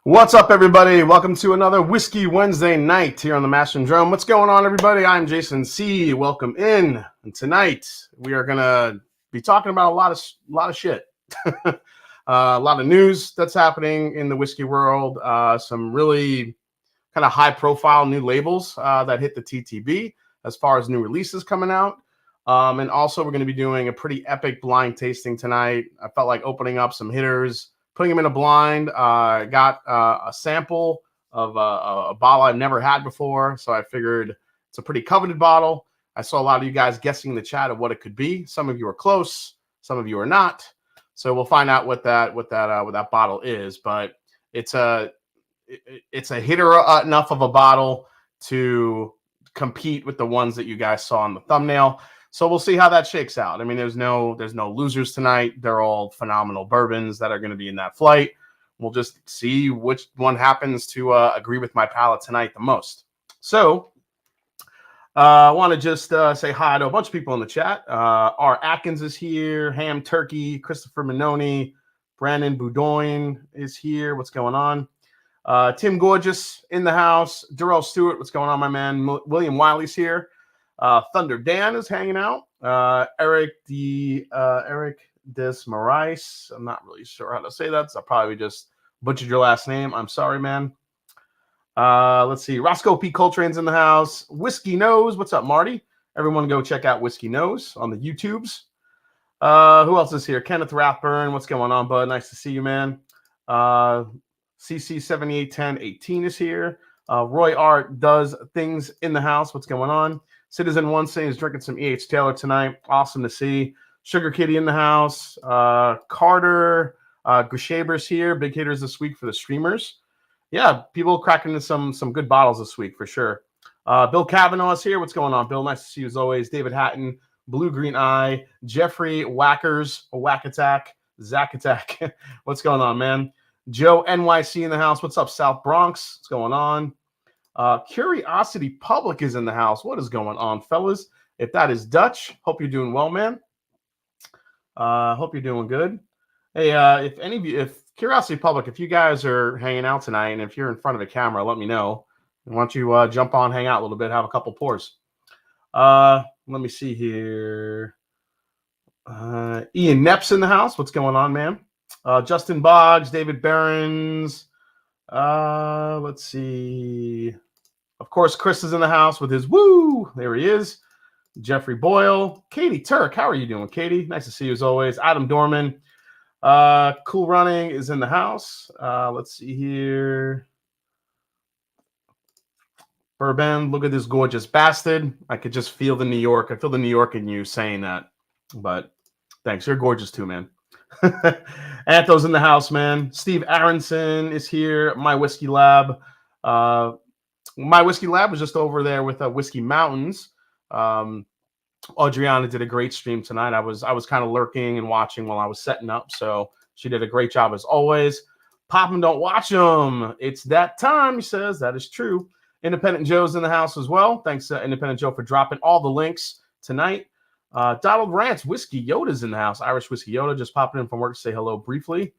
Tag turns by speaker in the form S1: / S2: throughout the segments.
S1: What's up, everybody? Welcome to another Whiskey Wednesday night here on the Mash and Drum. What's going on, everybody? I'm Jason C. Welcome in. And tonight we are gonna be talking about a lot of shit, a lot of news that's happening in the whiskey world. Some really kind of high-profile new labels that hit the TTB as far as new releases coming out. And also, we're going to be doing a pretty epic blind tasting tonight. I felt like opening up some hitters, putting them in a blind. Got a sample of a bottle I've never had before, so I figured it's a pretty coveted bottle. I saw a lot of you guys guessing in the chat of what it could be. Some of you are close, some of you are not. So we'll find out what that bottle is. But it's a hitter enough of a bottle to compete with the ones that you guys saw on the thumbnail. So we'll see how that shakes out. I mean, there's no losers tonight. They're all phenomenal bourbons that are going to be in that flight. We'll just see which one happens to agree with my palate tonight the most. So I want to just say hi to a bunch of people in the chat. R. Atkins is here. Ham Turkey. Christopher Minoni. Brandon Boudoin is here. What's going on? Tim Gorgeous in the house. Darrell Stewart, what's going on, my man? William Wiley's here. Thunder Dan is hanging out. Eric Desmarais. I'm not really sure how to say that, so I probably just butchered your last name. I'm sorry, man. Let's see. Roscoe P. Coltrane's in the house. Whiskey Nose. What's up, Marty? Everyone go check out Whiskey Nose on the YouTubes. Who else is here? Kenneth Rathburn. What's going on, bud? Nice to see you, man. CC781018 is here. Roy Art does things in the house. What's going on? Citizen One saying is drinking some E.H. Taylor tonight. Awesome to see. Sugar Kitty in the house. Carter Grishaber's here. Big hitters this week for the streamers. Yeah, people cracking into some good bottles this week for sure. Bill Kavanaugh is here. What's going on, Bill? Nice to see you as always. David Hatton, Blue Green Eye, Jeffrey Whackers, Whack Attack, Zack Attack. What's going on, man? Joe NYC in the house. What's up, South Bronx? What's going on? Curiosity Public is in the house. What is going on, fellas? If that is Dutch, hope you're doing well, man. Hope you're doing good. Hey, if any of you, if Curiosity Public, if you guys are hanging out tonight and if you're in front of a camera, let me know. Why don't you jump on, hang out a little bit, have a couple pours. Let me see here. Ian Nepp's in the house. What's going on, man? Justin Boggs, David Behrens. Let's see. Of course, Chris is in the house with his woo. There he is. Jeffrey Boyle. Katie Turk. How are you doing, Katie? Nice to see you as always. Adam Dorman. Cool Running is in the house. Let's see here. Bourbon. Look at this gorgeous bastard. I could just feel the New York. I feel the New York in you saying that. But thanks. You're gorgeous too, man. Anthos in the house, man. Steve Aronson is here. My Whiskey Lab. My Whiskey Lab was just over there with Whiskey Mountains. Adriana did a great stream tonight. I was kind of lurking and watching while I was setting up, so she did a great job as always. Pop 'em, don't watch them. It's that time, he says. That is true. Independent Joe's in the house as well. Thanks, Independent Joe, for dropping all the links tonight. Donald Rance, Whiskey Yoda's in the house. Irish Whiskey Yoda just popping in from work to say hello briefly.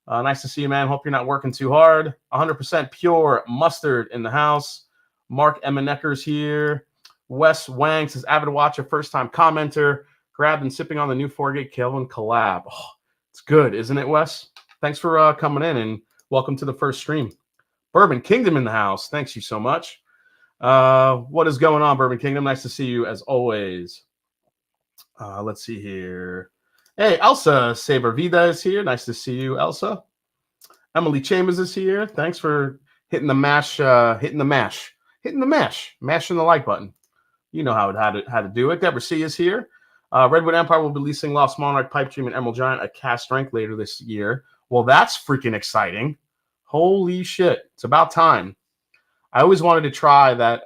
S1: Nice to see you, man. Hope you're not working too hard. 100% pure mustard in the house. Mark Emenecker's here. Wes Wang says, avid watcher, first-time commenter. Grabbed and sipping on the new 4-gate Kelvin collab. Oh, it's good, isn't it, Wes? Thanks for coming in, and welcome to the first stream. Bourbon Kingdom in the house. Thanks you so much. What is going on, Bourbon Kingdom? Nice to see you as always. Let's see here. Hey, Elsa Sabervida is here. Nice to see you, Elsa. Emily Chambers is here. Thanks for hitting the mash, mashing the like button. You know how to do it. Deborah C is here. Redwood Empire will be releasing Lost Monarch, Pipe Dream, and Emerald Giant at cast strength later this year. Well, that's freaking exciting. Holy shit. It's about time. I always wanted to try that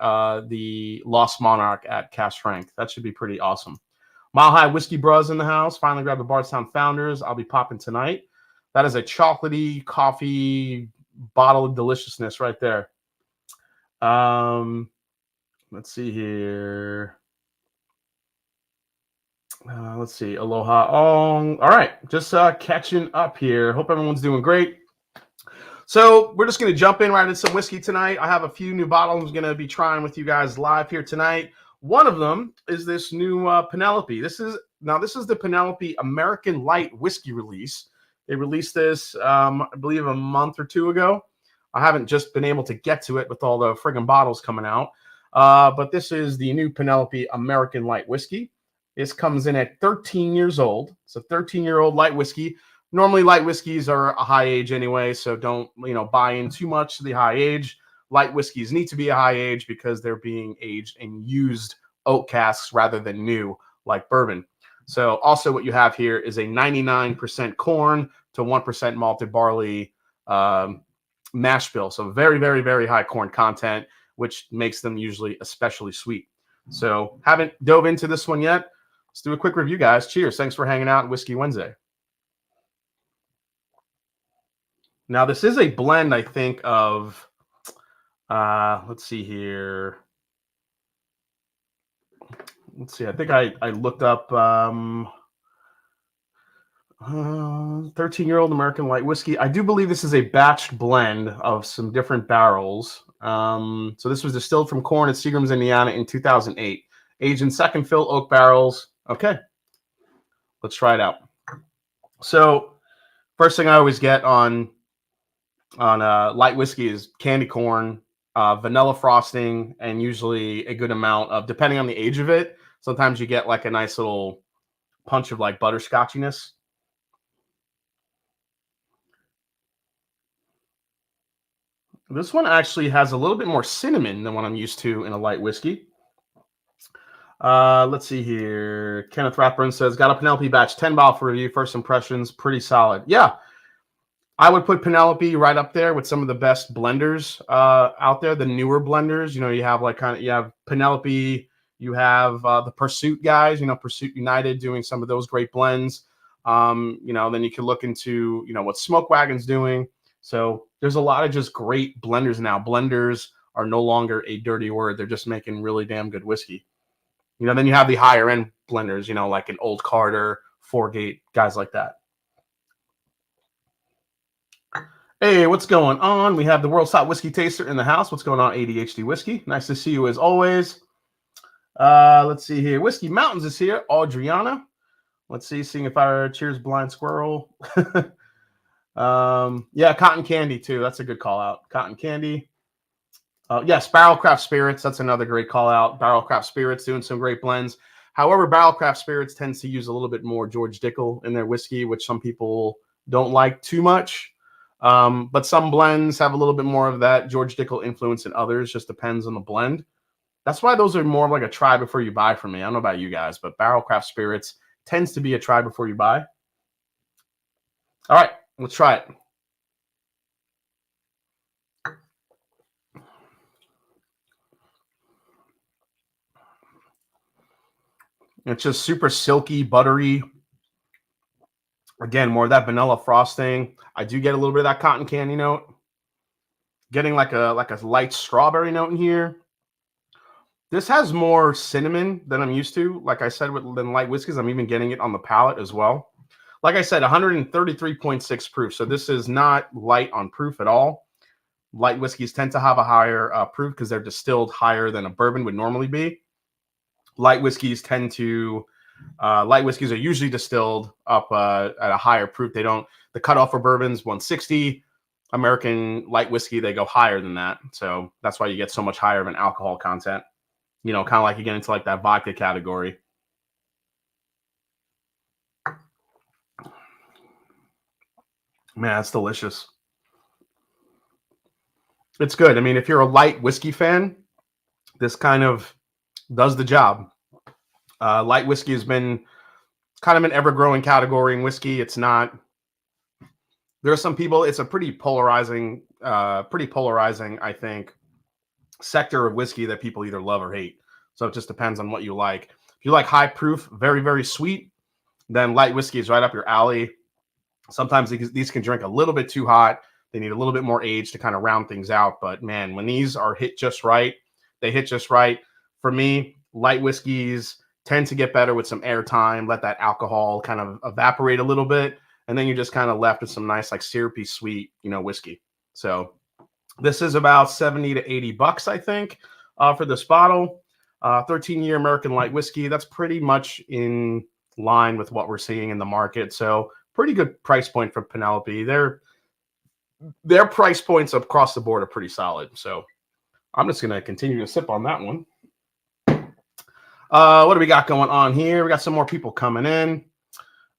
S1: the Lost Monarch at cast strength. That should be pretty awesome. Mile High Whiskey Bros in the house. Finally grabbed the Bardstown Founders. I'll be popping tonight. That is a chocolatey coffee bottle of deliciousness right there. Let's see here. Let's see. Aloha. All right. Just catching up here. Hope everyone's doing great. So we're just going to jump in right into some whiskey tonight. I have a few new bottles I'm going to be trying with you guys live here tonight. One of them is this new Penelope. This is the Penelope American Light Whiskey release. They released this, I believe, a month or two ago. I haven't just been able to get to it with all the friggin' bottles coming out. But this is the new Penelope American Light Whiskey. This comes in at 13 years old. It's a 13-year-old light whiskey. Normally, light whiskeys are a high age anyway, so don't buy in too much to the high age. Light whiskeys need to be a high age because they're being aged in used oak casks rather than new, like bourbon. So also what you have here is a 99% corn to 1% malted barley mash bill. So very, very, very high corn content, which makes them usually especially sweet. So haven't dove into this one yet. Let's do a quick review, guys. Cheers. Thanks for hanging out on Whiskey Wednesday. Now, this is a blend, I think, of, let's see here. Let's see. I think I looked up 13-year-old American Light Whiskey. I do believe this is a batched blend of some different barrels. So this was distilled from corn at Seagram's, Indiana in 2008. Aged in second fill oak barrels. Okay. Let's try it out. So first thing I always get on light whiskey is candy corn, vanilla frosting, and usually a good amount of, depending on the age of it, sometimes you get like a nice little punch of like butterscotchiness. This one actually has a little bit more cinnamon than what I'm used to in a light whiskey. Let's see here. Kenneth Rathburn says, got a Penelope batch 10 bottle for review. First impressions, pretty solid. Yeah. I would put Penelope right up there with some of the best blenders out there, the newer blenders. You have you have Penelope, you have the Pursuit guys, Pursuit United doing some of those great blends. Then you can look into, what Smoke Wagon's doing. So there's a lot of just great blenders now. Blenders are no longer a dirty word. They're just making really damn good whiskey. Then you have the higher end blenders, like an Old Carter, Foregate, guys like that. Hey, what's going on? We have the world's top whiskey taster in the house. What's going on, ADHD Whiskey? Nice to see you as always. Let's see here. Whiskey Mountains is here. Audriana. Let's see, seeing if I cheers Blind Squirrel. Yeah, Cotton Candy too. That's a good call out. Cotton Candy. Yes, Barrel Craft Spirits. That's another great call out. Barrel Craft Spirits doing some great blends. However, Barrel Craft Spirits tends to use a little bit more George Dickel in their whiskey, which some people don't like too much. But some blends have a little bit more of that George Dickel influence than others. Just depends on the blend. That's why those are more like a try before you buy for me. I don't know about you guys, but Barrel Craft Spirits tends to be a try before you buy. All right, let's try it. It's just super silky, buttery. Again, more of that vanilla frosting. I do get a little bit of that cotton candy note. Getting like a light strawberry note in here. This has more cinnamon than I'm used to. Like I said, than light whiskeys, I'm even getting it on the palate as well. Like I said, 133.6 proof. So this is not light on proof at all. Light whiskeys tend to have a higher proof because they're distilled higher than a bourbon would normally be. Light whiskeys are usually distilled up at a higher proof. The cutoff for bourbons 160. American light whiskey, they go higher than that. So that's why you get so much higher of an alcohol content. Kind of like you get into like that vodka category. Man, that's delicious. It's good. I mean, if you're a light whiskey fan, this kind of does the job. Light whiskey has been kind of an ever-growing category in whiskey. It's not. There are some people. It's a pretty polarizing, I think, sector of whiskey that people either love or hate. So it just depends on what you like. If you like high proof, very, very sweet, then light whiskey is right up your alley. Sometimes these can drink a little bit too hot. They need a little bit more age to kind of round things out. But man, when these are hit just right, they hit just right. For me, light whiskeys tend to get better with some air time, let that alcohol kind of evaporate a little bit. And then you're just kind of left with some nice, like syrupy, sweet, whiskey. So this is about 70 to 80 bucks, I think, for this bottle. 13-year American light whiskey. That's pretty much in line with what we're seeing in the market. So pretty good price point for Penelope. Their price points across the board are pretty solid. So I'm just going to continue to sip on that one. What do we got going on here? We got some more people coming in.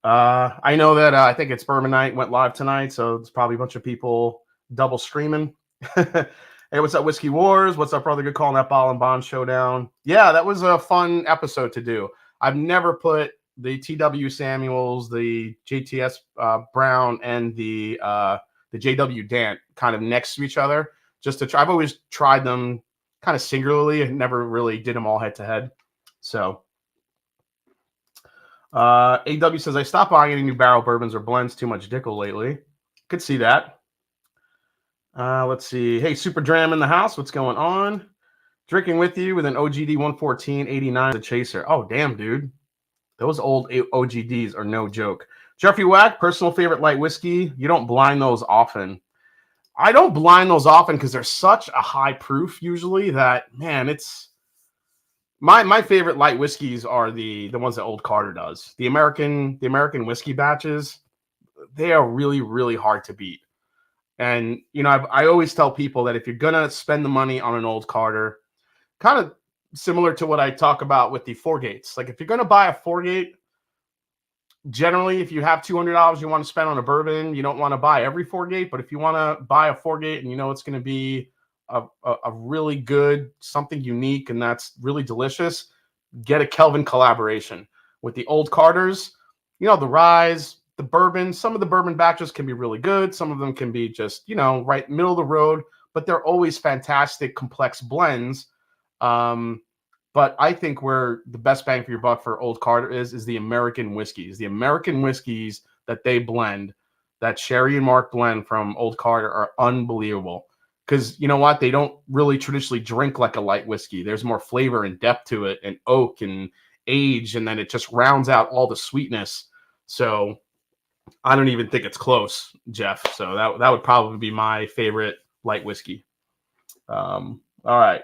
S1: I know that I think it's Bourbon Night went live tonight, so it's probably a bunch of people double streaming. Hey, what's up, Whiskey Wars? What's up, brother? Good calling that Ball and Bond Showdown. Yeah, that was a fun episode to do. I've never put the TW Samuels, the JTS Brown, and the JW Dant kind of next to each other just to try. I've always tried them kind of singularly and never really did them all head to head. So AW says, I stopped buying any new barrel bourbons or blends, too much Dickel lately. Could see that. Let's see. Hey, Super Dram in the house. What's going on? Drinking with you with an OGD 114.89 the chaser. Oh, damn, dude. Those old OGDs are no joke. Jeffrey Wack, personal favorite light whiskey. You don't blind those often. I don't blind those often because they're such a high proof usually that, man, it's... My favorite light whiskeys are the ones that Old Carter does. The American whiskey batches, they are really, really hard to beat. And, you know, I always tell people that if you're going to spend the money on an Old Carter, kind of similar to what I talk about with the Four Gates. Like, if you're going to buy a Four Gate, generally, if you have $200 you want to spend on a bourbon, you don't want to buy every Four Gate. But if you want to buy a Four Gate and you know it's going to be a really good, something unique, and that's really delicious, get a Kelvin collaboration. With the Old Carters, you know, the Rise, the bourbon, some of the bourbon batches can be really good. Some of them can be just, you know, right middle of the road, but they're always fantastic, complex blends. But I think where the best bang for your buck for Old Carter is the American whiskeys. The American whiskeys that they blend, that Sherry and Mark blend from Old Carter, are unbelievable. Because you know what? They don't really traditionally drink like a light whiskey. There's more flavor and depth to it, and oak and age, and then it just rounds out all the sweetness. So I don't even think it's close, Jeff. So that would probably be my favorite light whiskey. All right.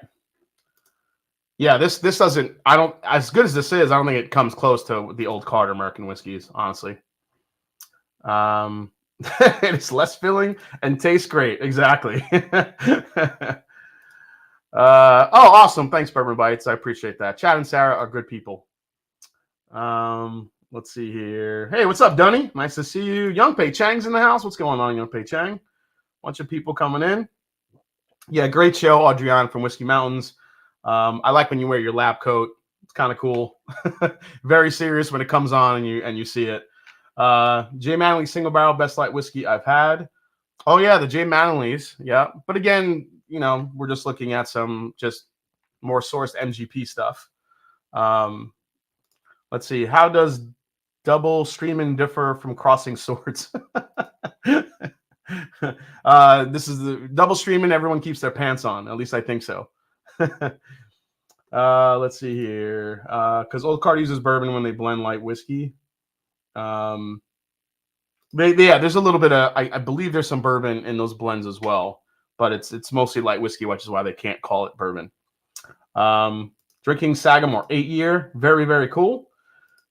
S1: Yeah, this doesn't, I don't, as good as this is, I don't think it comes close to the Old Carter American whiskeys, honestly. It's less filling and tastes great. Exactly. Oh, awesome. Thanks, Bourbon Bites. I appreciate that. Chad and Sarah are good people. Let's see here. Hey, what's up, Dunny? Nice to see you. Young Pei Chang's in the house. What's going on, Young Pei Chang? Bunch of people coming in. Yeah, great show, Adrian from Whiskey Mountains. I like when you wear your lab coat. It's kind of cool. Very serious when it comes on and you see it. J. Manley single barrel best light whiskey I've had. Oh yeah, the J. Manley's. Yeah, but again, you know, we're just looking at some just more sourced MGP stuff. Let's see. How does double streaming differ from crossing swords? This is the double streaming. Everyone keeps their pants on. At least I think so. Let's see here. Because Old Carter uses bourbon when they blend light whiskey. Yeah, there's a little bit of, I believe there's some bourbon in those blends as well, but it's mostly light whiskey, which is why they can't call it bourbon. Drinking Sagamore 8-year, very, very cool.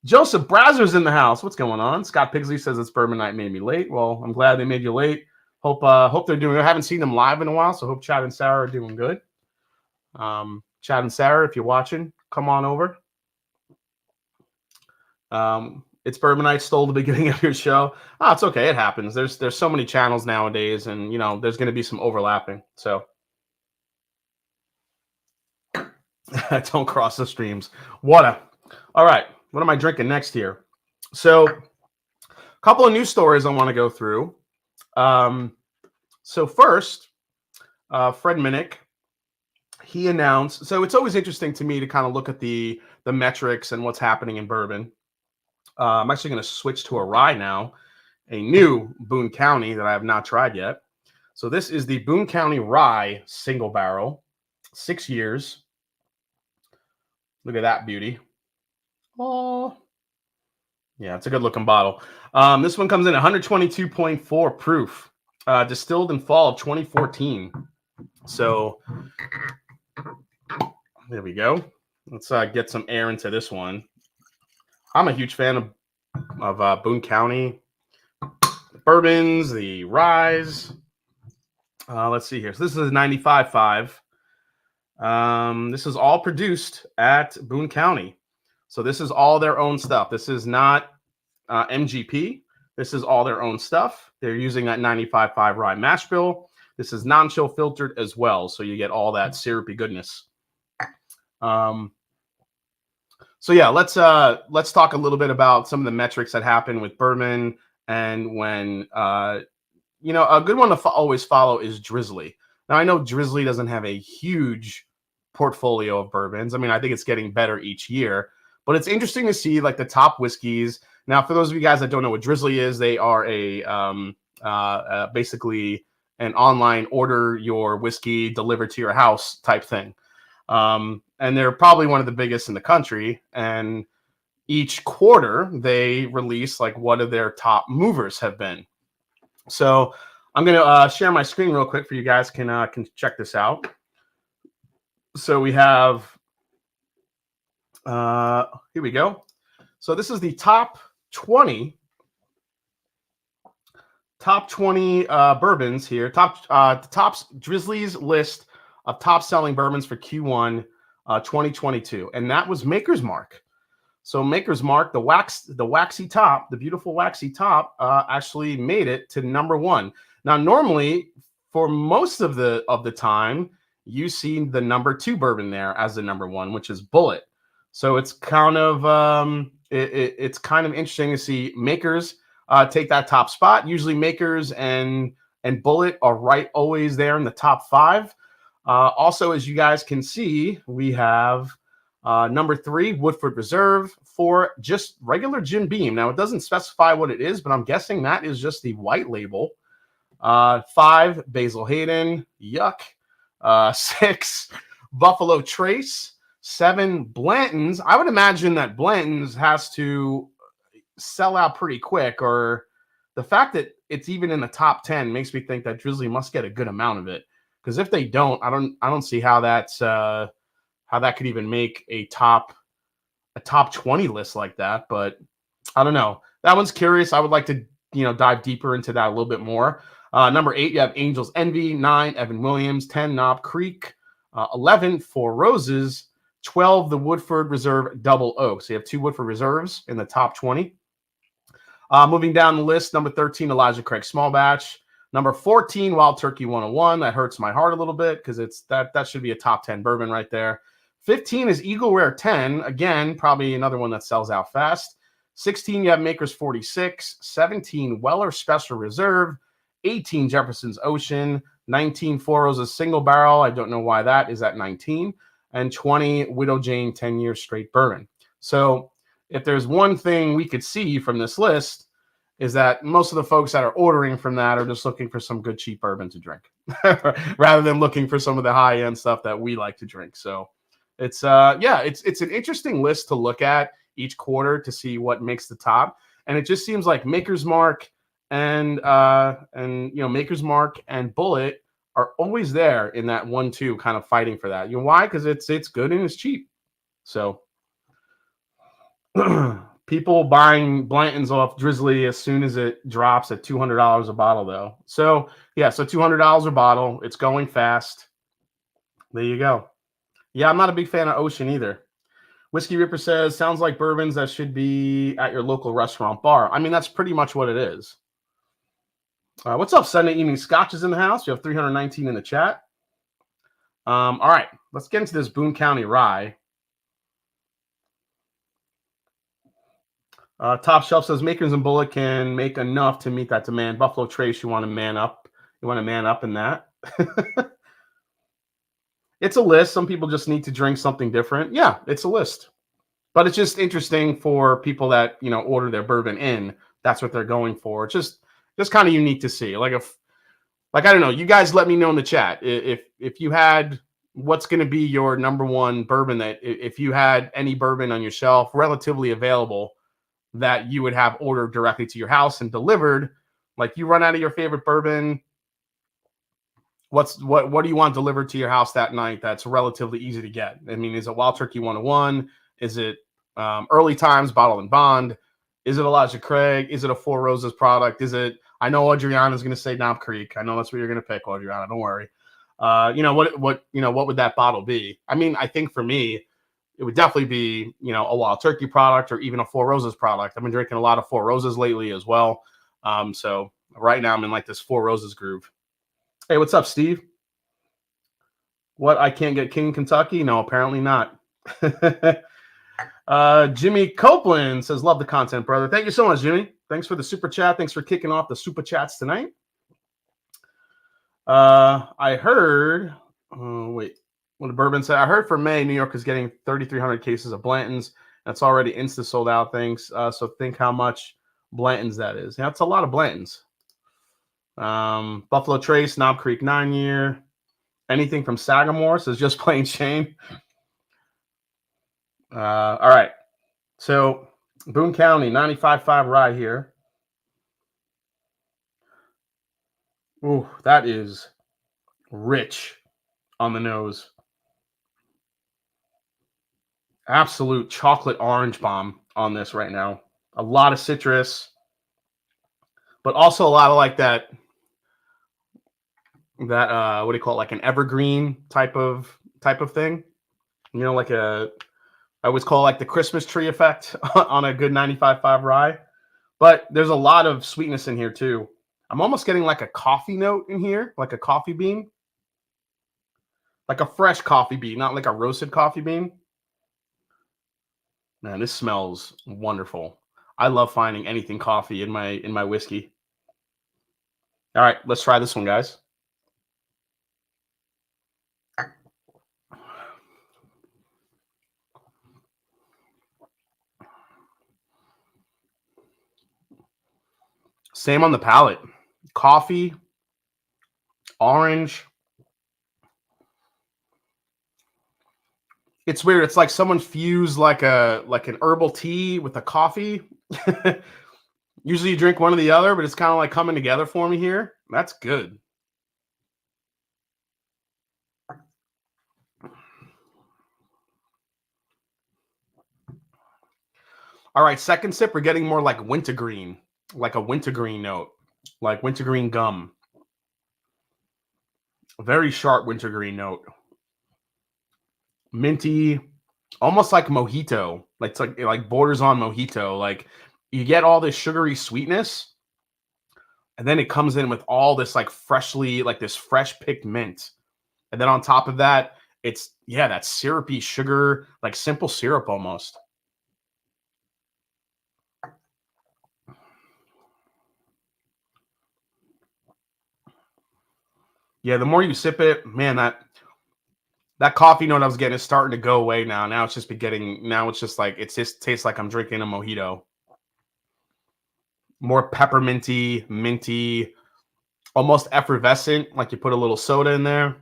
S1: Joseph Brazzer's in the house. What's going on? Scott Pigsley says it's Bourbon Night made me late. Well, I'm glad they made you late. Hope they're doing. I haven't seen them live in a while, so hope Chad and Sarah are doing good. Chad and Sarah, if you're watching, come on over. It's Bourbon Night stole the beginning of your show. Oh, it's okay. It happens. There's so many channels nowadays, and you know there's going to be some overlapping. So don't cross the streams. All right. What am I drinking next here? So, a couple of news stories I want to go through. So first, Fred Minnick, he announced. So it's always interesting to me to kind of look at the metrics and what's happening in bourbon. I'm actually going to switch to a rye now, a new Boone County that I have not tried yet. So this is the Boone County Rye single barrel, 6 years. Look at that beauty. Oh, yeah, it's a good looking bottle. This one comes in 122.4 proof. distilled in fall of 2014. So there we go. Let's get some air into this one. I'm a huge fan of Boone County bourbons, the Rise. Let's see here. So this is 95.5. This is all produced at Boone County. So this is all their own stuff. This is not MGP. This is all their own stuff. They're using that 95.5 rye mash bill. This is non-chill filtered as well, so you get all that syrupy goodness. So yeah, let's talk a little bit about some of the metrics that happen with bourbon, and when a good one to always follow is Drizly. Now I know Drizly doesn't have a huge portfolio of bourbons. I mean, I think it's getting better each year, but it's interesting to see like the top whiskeys. Now, for those of you guys that don't know what Drizly is, they are basically an online order your whiskey delivered to your house type thing. And they're probably one of the biggest in the country. And each quarter they release like what of their top movers have been. So I'm going to share my screen real quick for you guys can check this out. So we have, here we go. So this is the top 20 bourbons here. Drizly's list of top selling bourbons for Q1 2022, and that was Maker's Mark. So Maker's Mark, the waxy top, the beautiful waxy top, actually made it to number 1. Now, normally for most of the time, you see the number 2 bourbon there as the number 1, which is Bullet. So it's kind of it's kind of interesting to see Makers take that top spot. Usually Makers and Bullet are right always there in the top 5. Also, as you guys can see, we have number 3, Woodford Reserve, for just regular Jim Beam. Now, it doesn't specify what it is, but I'm guessing that is just the white label. 5, Basil Hayden, Yuck. 6, Buffalo Trace. 7, Blanton's. I would imagine that Blanton's has to sell out pretty quick, or the fact that it's even in the top 10 makes me think that Drizly must get a good amount of it. Because if they don't, I don't see how that's how that could even make a top 20 list like that. But I don't know. That one's curious. I would like to dive deeper into that a little bit more. Number 8, you have Angel's Envy. 9, Evan Williams. 10, Knob Creek. 11, Four Roses. 12, the Woodford Reserve Double Oak. So you have 2 Woodford Reserves in the top 20. Moving down the list, number 13, Elijah Craig Small Batch. Number 14, Wild Turkey 101. That hurts my heart a little bit because it's that should be a top 10 bourbon right there. 15 is Eagle Rare 10. Again, probably another one that sells out fast. 16, you have Maker's 46. 17, Weller Special Reserve. 18, Jefferson's Ocean. 19, Four Roses Single Barrel. I don't know why that is at 19. And 20, Widow Jane 10-year straight bourbon. So if there's one thing we could see from this list is that most of the folks that are ordering from that are just looking for some good cheap bourbon to drink rather than looking for some of the high-end stuff that we like to drink. So it's it's an interesting list to look at each quarter to see what makes the top. And it just seems like Maker's Mark and Maker's Mark and Bullet are always there in that 1-2 kind of fighting for that. Why? Because it's good and it's cheap. So people buying Blanton's off Drizly as soon as it drops at $200 a bottle, though. So yeah, so $200 a bottle. It's going fast. There you go. Yeah, I'm not a big fan of Ocean either. Whiskey Ripper says, sounds like bourbons that should be at your local restaurant bar. I mean, that's pretty much what it is. What's up, Sunday Evening Scotch is in the house. You have 319 in the chat. All right, let's get into this Boone County rye. Top Shelf says Makers and Bullet can make enough to meet that demand. Buffalo Trace, you want to man up. You want to man up in that. It's a list. Some people just need to drink something different. Yeah, it's a list. But it's just interesting for people that, order their bourbon in. That's what they're going for. It's just kind of unique to see. I don't know, you guys let me know in the chat if you had what's going to be your number 1 bourbon, that if you had any bourbon on your shelf relatively available that you would have ordered directly to your house and delivered. Like, you run out of your favorite bourbon, what do you want delivered to your house that night that's relatively easy to get? I mean, is it Wild Turkey 101? Is it Early Times Bottle and Bond? Is it Elijah Craig? Is it a Four Roses product? Is it? I know Adriana's going to say Knob Creek. I know that's what you're going to pick, Adriana. Don't worry. What would that bottle be? I mean, I think for me, it would definitely be, a Wild Turkey product or even a Four Roses product. I've been drinking a lot of Four Roses lately as well. So right now I'm in like this Four Roses groove. Hey, what's up, Steve? What, I can't get King Kentucky? No, apparently not. Jimmy Copeland says, love the content, brother. Thank you so much, Jimmy. Thanks for the super chat. Thanks for kicking off the super chats tonight. I heard, what did Bourbon say? I heard for May, New York is getting 3,300 cases of Blanton's. That's already insta sold out. Thanks. So think how much Blanton's that is. Yeah, it's a lot of Blanton's. Buffalo Trace, Knob Creek 9-year. Anything from Sagamore says just plain Shane. All right. So Boone County, 95.5 rye here. Ooh, that is rich on the nose. Absolute chocolate orange bomb on this right now. A lot of citrus, but also a lot of like that what do you call it? Like an evergreen type of thing. Like I always call it like the Christmas tree effect on a good 95.5 rye. But there's a lot of sweetness in here too. I'm almost getting like a coffee note in here, like a coffee bean. Like a fresh coffee bean, not like a roasted coffee bean. Man, this smells wonderful. I love finding anything coffee in my whiskey. All right, let's try this one, guys. Same on the palate. Coffee, orange. It's weird. It's like someone fused like an herbal tea with a coffee. Usually you drink one or the other, but it's kind of like coming together for me here. That's good. All right, second sip, we're getting more like wintergreen, like a wintergreen note, like wintergreen gum. A very sharp wintergreen note. Minty, almost like mojito. Like it's like borders on mojito. Like you get all this sugary sweetness, and then it comes in with all this like this fresh picked mint. And then on top of that, it's that syrupy sugar, like simple syrup almost. Yeah, the more you sip it, man, that coffee note I was getting is starting to go away now. Now it's just it just tastes like I'm drinking a mojito. More pepperminty, minty, almost effervescent, like you put a little soda in there.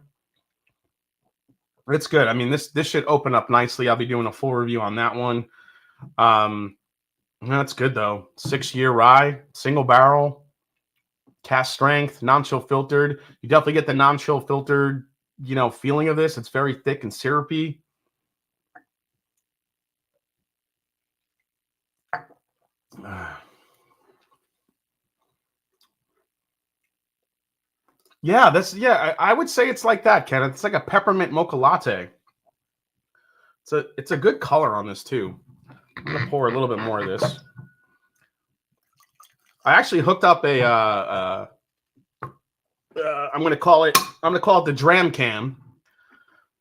S1: It's good. I mean, this should open up nicely. I'll be doing a full review on that one. That's good though. 6-year rye, single barrel. Cast strength, non-chill filtered. You definitely get the non-chill filtered, feeling of this. It's very thick and syrupy. I would say it's like that, Kenneth. It's like a peppermint mocha latte. It's a good color on this too. I'm gonna pour a little bit more of this. I actually hooked up I'm gonna call it the Dram Cam,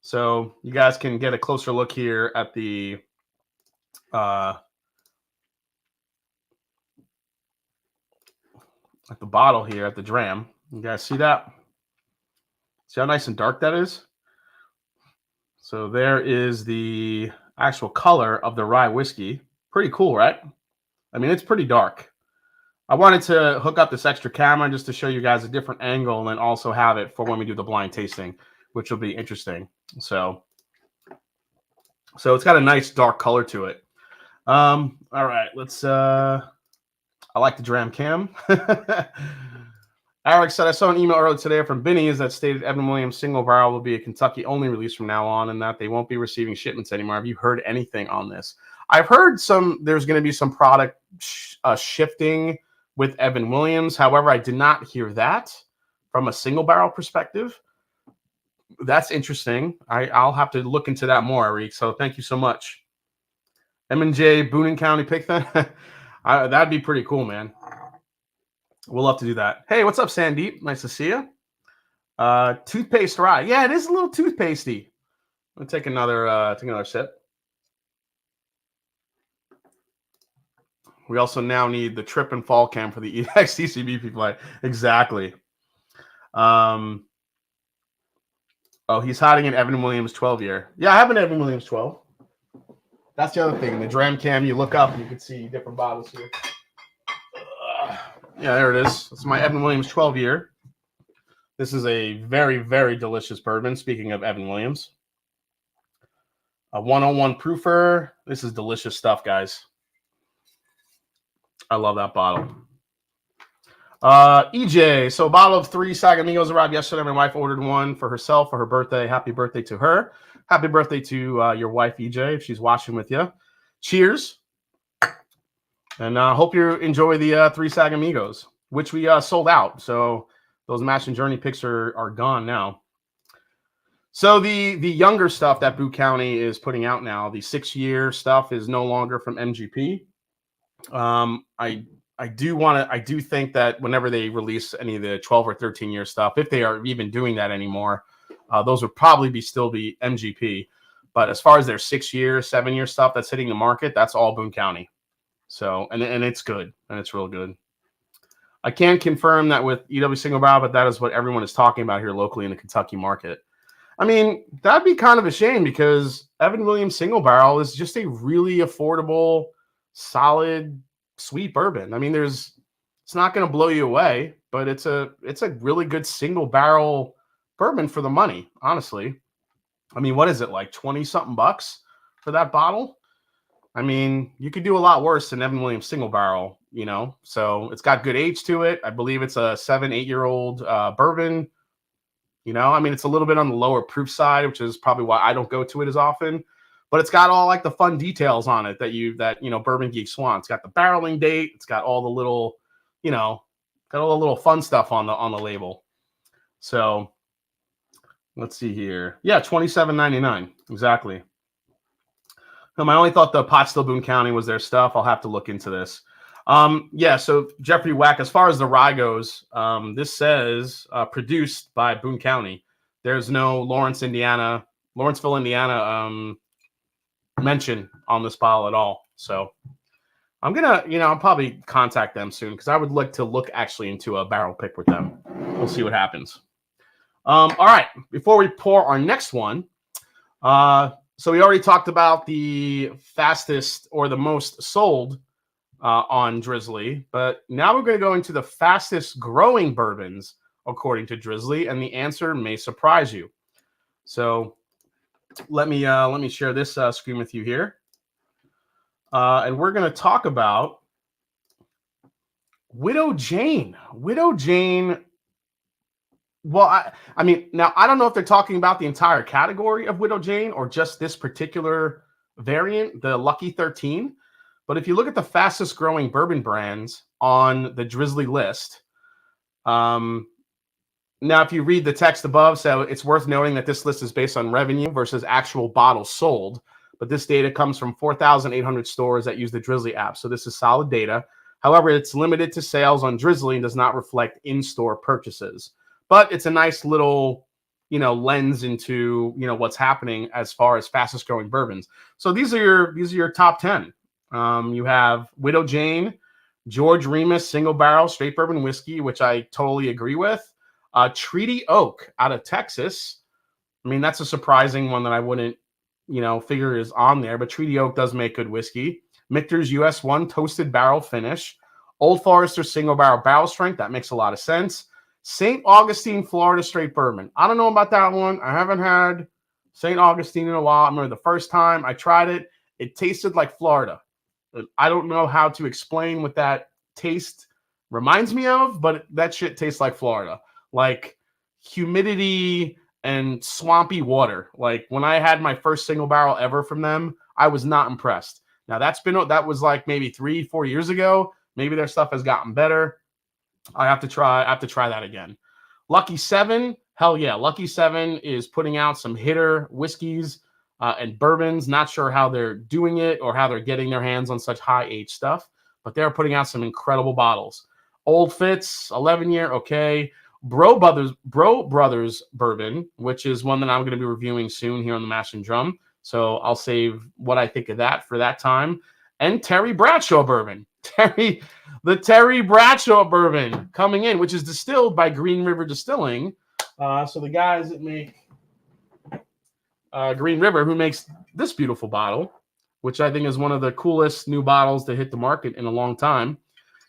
S1: so you guys can get a closer look here at the bottle here at the Dram. You guys see that? See how nice and dark that is? So there is the actual color of the rye whiskey. Pretty cool, right? I mean, it's pretty dark. I wanted to hook up this extra camera just to show you guys a different angle and then also have it for when we do the blind tasting, which will be interesting. So it's got a nice dark color to it. All right, let's I like the Dram Cam. Eric said, I saw an email earlier today from Binny's that stated Evan Williams single barrel will be a Kentucky only release from now on and that they won't be receiving shipments anymore. Have you heard anything on this? I've heard there's going to be some product shifting with Evan Williams. However, I did not hear that from a single barrel perspective. That's interesting. I'll have to look into that more, Eric. So thank you so much. M&J Boone County pick that. That'd be pretty cool, man. We'll love to do that. Hey, what's up, Sandeep? Nice to see you. Toothpaste rye. Yeah, it is a little toothpastey. I'm gonna take another sip. We also now need the trip and fall cam for the EXTCB people. Exactly. Oh, he's hiding an Evan Williams 12 year. Yeah, I have an Evan Williams 12. That's the other thing. The dram cam, you look up and you can see different bottles here. Yeah, there it is. It's my Evan Williams 12 year. This is a very, very delicious bourbon. Speaking of Evan Williams, a 101 proofer. This is delicious stuff, guys. I love that bottle. EJ, so a bottle of 3 Sagamigos arrived yesterday. My wife ordered one for herself for her birthday. Happy birthday to her. Happy birthday to your wife, EJ, if she's watching with you. Cheers. And I hope you enjoy the 3 Sagamigos, which we sold out. So those Mash and Journey picks are gone now. So the younger stuff that Boone County is putting out now, the 6-year stuff is no longer from MGP. I do think that whenever they release any of the 12 or 13-year stuff, if they are even doing that anymore, those would probably still be MGP. But as far as their 6-year, 7-year stuff that's hitting the market, that's all Boone County. So, and it's good, and it's real good. I can't confirm that with EW Single Barrel, but that is what everyone is talking about here locally in the Kentucky market. I mean, that'd be kind of a shame because Evan Williams Single Barrel is just a really affordable, solid, sweet bourbon. I mean, it's not going to blow you away, but it's a really good single barrel bourbon for the money, honestly. I mean, what is it, like 20-something bucks for that bottle? I mean, you could do a lot worse than Evan Williams Single Barrel, you know? So it's got good age to it. I believe it's a 7-8-year-old bourbon. You know, I mean, it's a little bit on the lower proof side, which is probably why I don't go to it as often. But it's got all like the fun details on it that Bourbon Geeks want. It's got the barreling date. It's got all the little, got all the little fun stuff on the label. So let's see here. Yeah, $27.99 exactly. I only thought the Pot Still Boone County was their stuff. I'll have to look into this. Yeah, so Jeffrey Wack, as far as the rye goes, this says produced by Boone County. There's no Lawrenceville, Indiana mention on this bottle at all. So I'm gonna, I'll probably contact them soon because I would like to look actually into a barrel pick with them. We'll see what happens. All right, before we pour our next one, so we already talked about the fastest or the most sold on Drizly, but now we're going to go into the fastest growing bourbons according to Drizly, and the answer may surprise you. So let me share this screen with you here, and we're going to talk about Widow Jane. Widow Jane. Well, I mean, now I don't know if they're talking about the entire category of Widow Jane or just this particular variant, the Lucky 13. But if you look at the fastest growing bourbon brands on the Drizly list, now if you read the text above, so it's worth noting that this list is based on revenue versus actual bottles sold. But this data comes from 4,800 stores that use the Drizly app. So this is solid data. However, it's limited to sales on Drizly and does not reflect in-store purchases. But it's a nice little, lens into, what's happening as far as fastest growing bourbons. So these are your top 10. You have Widow Jane, George Remus Single Barrel Straight Bourbon Whiskey, which I totally agree with. Treaty Oak out of Texas. I mean, that's a surprising one that I wouldn't, figure is on there. But Treaty Oak does make good whiskey. Michter's US 1 Toasted Barrel Finish. Old Forester Single Barrel Strength. That makes a lot of sense. St. Augustine, Florida Straight Bourbon. I don't know about that one. I haven't had St. Augustine in a while. I remember the first time I tried it, it tasted like Florida. I don't know how to explain what that taste reminds me of, but that shit tastes like Florida. Like humidity and swampy water. Like when I had my first single barrel ever from them, I was not impressed. Now that was like maybe 3-4 years ago. Maybe their stuff has gotten better. I have to try that again. Lucky 7, hell yeah. Lucky 7 is putting out some hitter whiskeys and bourbons. Not sure how they're doing it or how they're getting their hands on such high age stuff, but they're putting out some incredible bottles. Old Fitz, 11-year, okay. Bro Brothers Bourbon, which is one that I'm going to be reviewing soon here on the Mash and Drum. So I'll save what I think of that for that time. And Terry Bradshaw Bourbon. The Terry Bradshaw Bourbon coming in, which is distilled by Green River Distilling. So the guys that make Green River, who makes this beautiful bottle, which I think is one of the coolest new bottles to hit the market in a long time.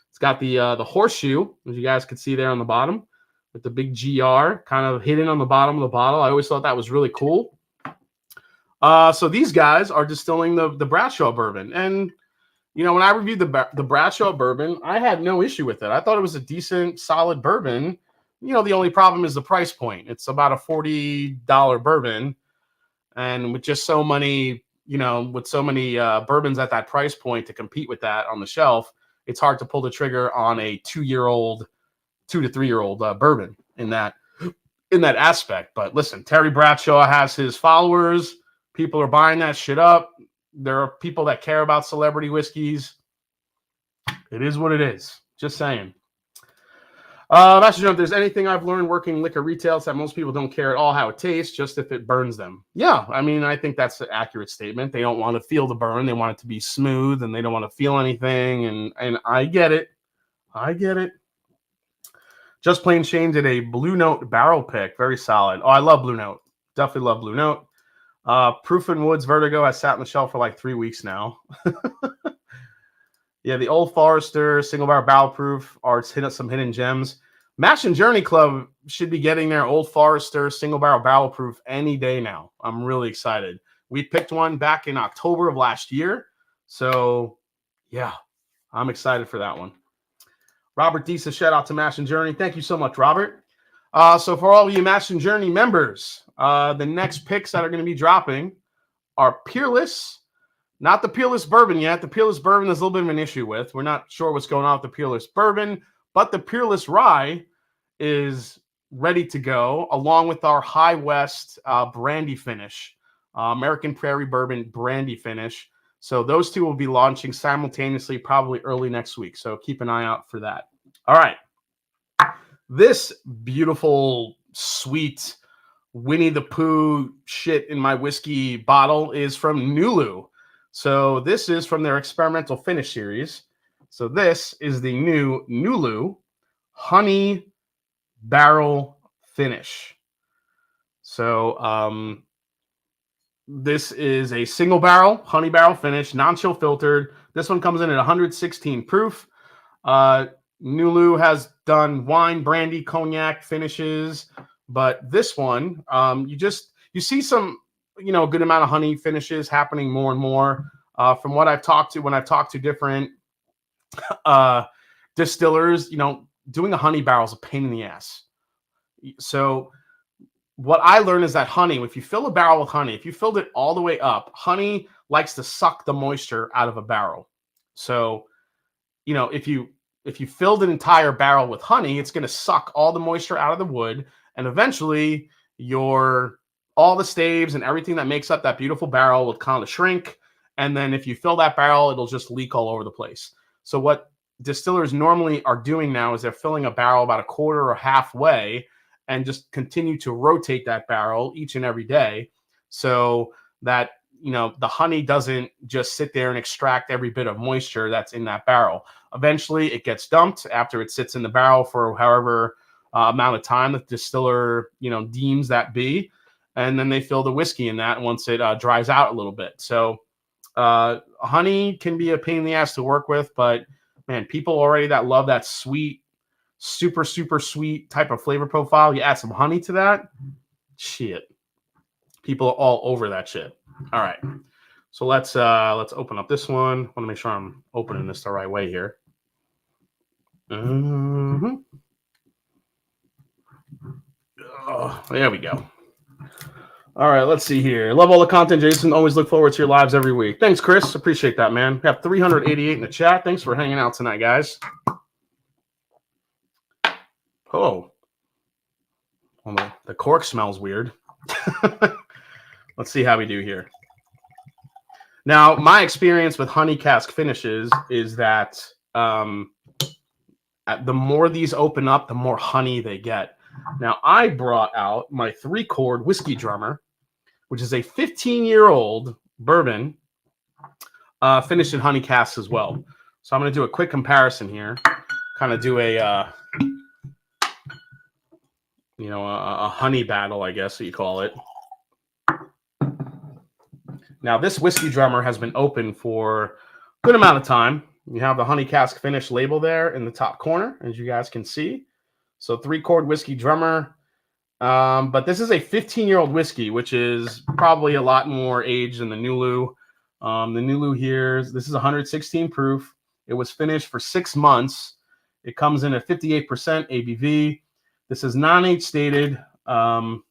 S1: It's got the horseshoe, as you guys can see there on the bottom, with the big GR kind of hidden on the bottom of the bottle. I always thought that was really cool. So these guys are distilling the Bradshaw Bourbon. And, you know, when I reviewed the Bradshaw Bourbon, I had no issue with it. I thought it was a decent, solid bourbon. You know, the only problem is the price point. It's about a $40 bourbon. And with just so many, you know, with so many bourbons at that price point to compete with that on the shelf, it's hard to pull the trigger on a 2 to 3 year old bourbon in that aspect. But listen, Terry Bradshaw has his followers. People are buying that shit up. There are people that care about celebrity whiskeys. It is what it is. Just saying. Master John, if there's anything I've learned working liquor retail, it's that most people don't care at all how it tastes, just if it burns them. Yeah, I mean, I think that's an accurate statement. They don't want to feel the burn. They want it to be smooth, and they don't want to feel anything. And I get it. I get it. Just Plain Shane did a Blue Note barrel pick. Very solid. Oh, I love Blue Note. Definitely love Blue Note. Proof and Woods Vertigo has sat on the shelf for like 3 weeks now. Yeah, the Old Forester single barrel proof are some hidden gems. Mash and Journey Club should be getting their Old Forester single barrel proof any day now. I'm really excited. We picked one back in October of last year. So, yeah, I'm excited for that one. Robert D says, shout out to Mash and Journey. Thank you so much, Robert. So for all of you Mash and Journey members, the next picks that are going to be dropping are Peerless. Not the Peerless Bourbon yet. The Peerless Bourbon is a little bit of an issue with. We're not sure what's going on with the Peerless Bourbon, but the Peerless Rye is ready to go, along with our High West brandy finish, American Prairie Bourbon brandy finish. So those two will be launching simultaneously, probably early next week. So keep an eye out for that. All right. This beautiful, sweet Winnie the Pooh shit in my whiskey bottle is from Nulu. So this is from their experimental finish series. So this is the new Nulu honey barrel finish. So this is a single barrel honey barrel finish, non-chill filtered. This one comes in at 116 proof. Nulu has done wine, brandy, cognac finishes, but this one, you see some, a good amount of honey finishes happening more and more. From what I've talked to, when I've talked to different distillers, doing a honey barrel is a pain in the ass. So what I learned is that honey, if you fill a barrel with honey, if you filled it all the way up, honey likes to suck the moisture out of a barrel. So, if you filled an entire barrel with honey, it's going to suck all the moisture out of the wood, and eventually all the staves and everything that makes up that beautiful barrel will kind of shrink. And then if you fill that barrel, it'll just leak all over the place. So what distillers normally are doing now is they're filling a barrel about a quarter or halfway and just continue to rotate that barrel each and every day so that, the honey doesn't just sit there and extract every bit of moisture that's in that barrel. Eventually it gets dumped after it sits in the barrel for however amount of time the distiller, deems that be. And then they fill the whiskey in that once it dries out a little bit. So honey can be a pain in the ass to work with, but man, people already that love that sweet, super, super sweet type of flavor profile. You add some honey to that, shit. People are all over that shit. All right. So let's open up this one. I want to make sure I'm opening this the right way here. Mm-hmm. Oh, there we go. All right, let's see here. Love all the content, Jason. Always look forward to your lives every week. Thanks, Chris. Appreciate that, man. We have 388 in the chat. Thanks for hanging out tonight, guys. Oh, well, the cork smells weird. Let's see how we do here. Now, my experience with honey cask finishes is that the more these open up, the more honey they get. Now, I brought out my 3-chord whiskey drummer, which is a 15-year-old bourbon finished in honey casks as well. So I'm going to do a quick comparison here, kind of do a honey battle, I guess you call it. Now, this whiskey drummer has been open for a good amount of time. You have the honey cask finish label there in the top corner, as you guys can see. So 3-chord whiskey drummer. But this is a 15-year-old whiskey, which is probably a lot more aged than the Nulu. The Nulu here, this is 116 proof. It was finished for 6 months. It comes in at 58% ABV. This is non-age stated. Let's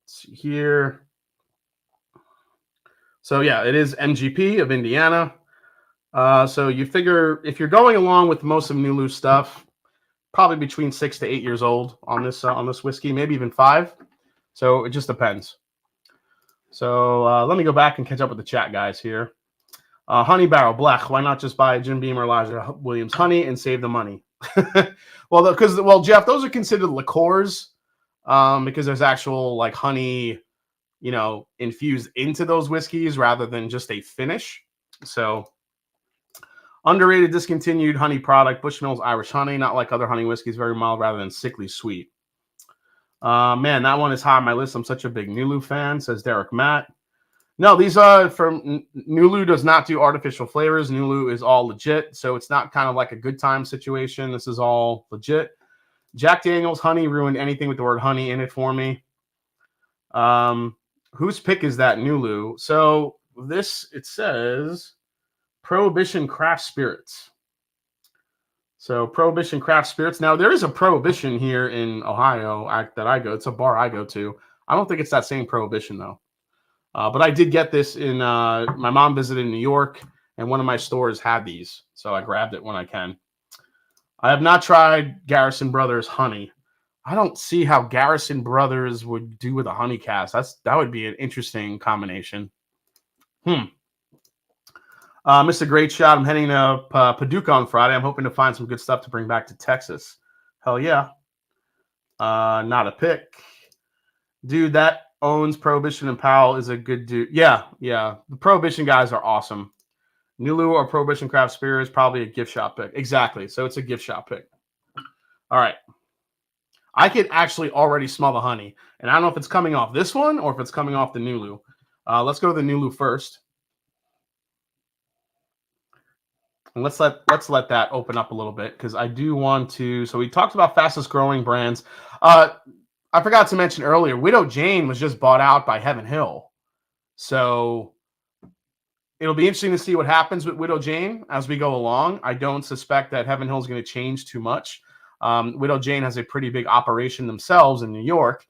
S1: see here. So yeah, it is MGP of Indiana. So you figure if you're going along with most of Nulu stuff, probably between 6 to 8 years old on this whiskey, maybe even 5. So it just depends. So let me go back and catch up with the chat guys here. Honey Barrel Black. Why not just buy a Jim Beam or Elijah Williams honey and save the money? Well, Jeff, those are considered liqueurs because there's actual like honey, infused into those whiskeys rather than just a finish. So underrated, discontinued honey product, Bushmills Irish honey, not like other honey whiskeys, very mild rather than sickly sweet. Man, that one is high on my list. I'm such a big Nulu fan, says Derek Matt. No, these are from Nulu does not do artificial flavors. Nulu is all legit, so it's not kind of like a good time situation. This is all legit. Jack Daniels honey ruined anything with the word honey in it for me. Whose pick is that Nulu? So this, it says Prohibition Craft Spirits. So Prohibition Craft Spirits. Now, there is a Prohibition here in Ohio that I go. It's a bar I go to. I don't think it's that same Prohibition, though. But I did get this in my mom visited in New York, and one of my stores had these. So I grabbed it when I can. I have not tried Garrison Brothers honey. I don't see how Garrison Brothers would do with a honey cask. That would be an interesting combination. Missed a great shot. I'm heading to Paducah on Friday. I'm hoping to find some good stuff to bring back to Texas. Hell yeah. Not a pick. Dude, that owns Prohibition and Powell is a good dude. Yeah. The Prohibition guys are awesome. Nulu or Prohibition Craft Spirits, probably a gift shop pick. Exactly. So it's a gift shop pick. All right. I can actually already smell the honey. And I don't know if it's coming off this one or if it's coming off the Nulu. Let's go to the Nulu first. And let's let that open up a little bit because I do want to. So we talked about fastest growing brands. I forgot to mention earlier, Widow Jane was just bought out by Heaven Hill. So it'll be interesting to see what happens with Widow Jane as we go along. I don't suspect that Heaven Hill is going to change too much. Widow Jane has a pretty big operation themselves in New York,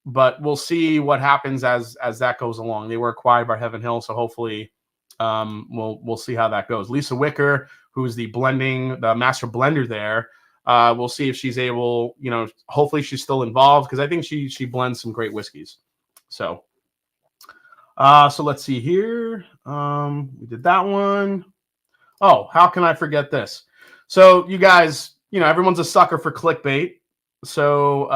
S1: but we'll see what happens as that goes along. They were acquired by Heaven Hill, so hopefully we'll see how that goes. Lisa Wicker, who's the master blender there, we'll see if she's able, hopefully she's still involved because I think she blends some great whiskeys. So let's see here. We did that one. Oh, how can I forget this? So you guys, everyone's a sucker for clickbait. So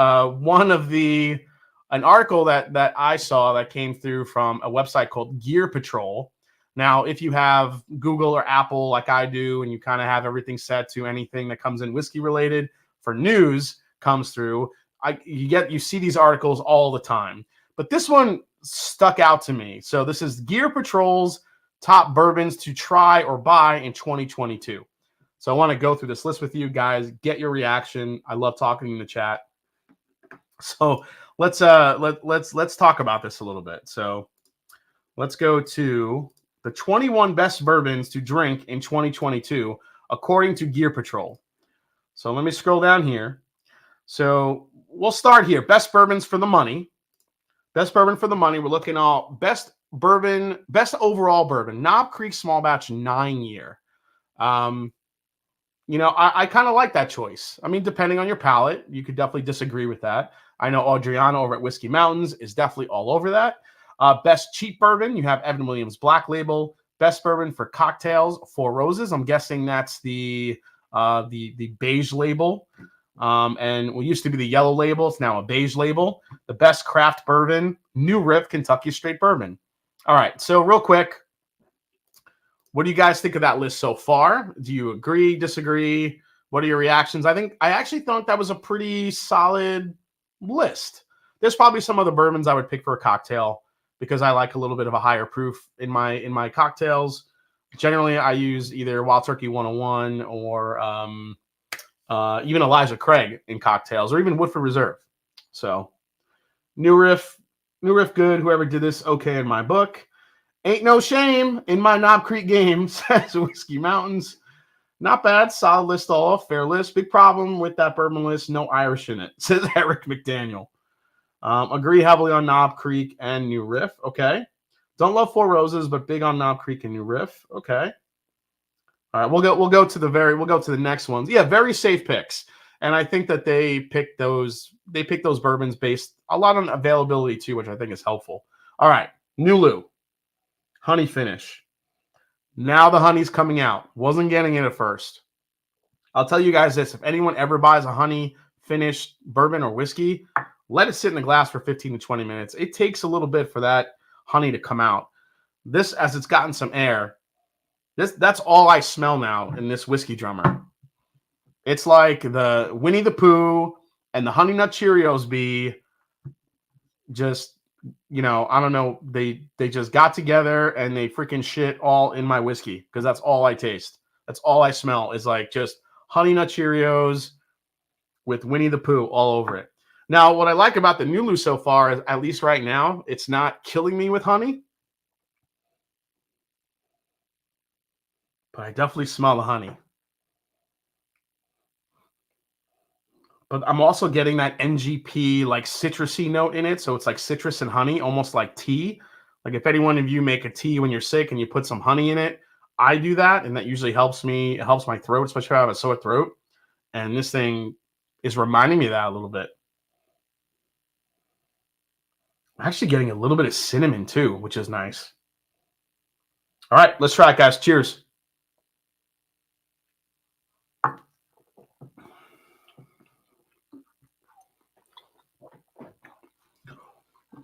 S1: an article that I saw that came through from a website called Gear Patrol. Now, if you have Google or Apple like I do, and you kind of have everything set to anything that comes in whiskey related for news comes through, you see these articles all the time. But this one stuck out to me. So this is Gear Patrol's top bourbons to try or buy in 2022. So I want to go through this list with you guys, get your reaction. I love talking in the chat. So let's talk about this a little bit. So let's go to the 21 best bourbons to drink in 2022, according to Gear Patrol. So let me scroll down here. So we'll start here. Best bourbons for the money. Best bourbon for the money. We're looking at best bourbon, best overall bourbon. Knob Creek Small Batch 9-year. You know, I kind of like that choice. I mean, depending on your palate, you could definitely disagree with that. I know Adriana over at Whiskey Mountains is definitely all over that. Best cheap bourbon, you have Evan Williams Black Label. Best bourbon for cocktails, Four Roses. I'm guessing that's the beige label. And what used to be the yellow label, it's now a beige label. The best craft bourbon, New Riff Kentucky Straight Bourbon. All right, so real quick, what do you guys think of that list so far? Do you agree, disagree? What are your reactions? I actually thought that was a pretty solid list. There's probably some other bourbons I would pick for a cocktail because I like a little bit of a higher proof in my cocktails. Generally, I use either Wild Turkey 101 or even Elijah Craig in cocktails, or even Woodford Reserve. So New Riff good. Whoever did this, okay in my book. Ain't no shame in my Knob Creek game, says Whiskey Mountains. Not bad. Solid list all. Fair list. Big problem with that bourbon list. No Irish in it, says Eric McDaniel. Agree heavily on Knob Creek and New Riff. Okay. Don't love Four Roses, but big on Knob Creek and New Riff. Okay. All right. We'll go to the next ones. Yeah, very safe picks. And I think that they pick those bourbons based a lot on availability too, which I think is helpful. All right. Nulu. Honey finish. Now the honey's coming out. Wasn't getting it at first. I'll tell you guys this. If anyone ever buys a honey finished bourbon or whiskey, let it sit in the glass for 15 to 20 minutes. It takes a little bit for that honey to come out. This, as it's gotten some air, that's all I smell now in this whiskey drummer. It's like the Winnie the Pooh and the Honey Nut Cheerios be just, you know, I don't know. They just got together and they freaking shit all in my whiskey because that's all I taste. That's all I smell is like just Honey Nut Cheerios with Winnie the Pooh all over it. Now, what I like about the Nulu so far is, at least right now, it's not killing me with honey. But I definitely smell the honey. But I'm also getting that NGP like citrusy note in it. So it's like citrus and honey, almost like tea. Like if any one of you make a tea when you're sick and you put some honey in it, I do that. And that usually helps me. It helps my throat, especially if I have a sore throat. And this thing is reminding me of that a little bit. I'm actually getting a little bit of cinnamon too, which is nice. All right, let's try it, guys. Cheers.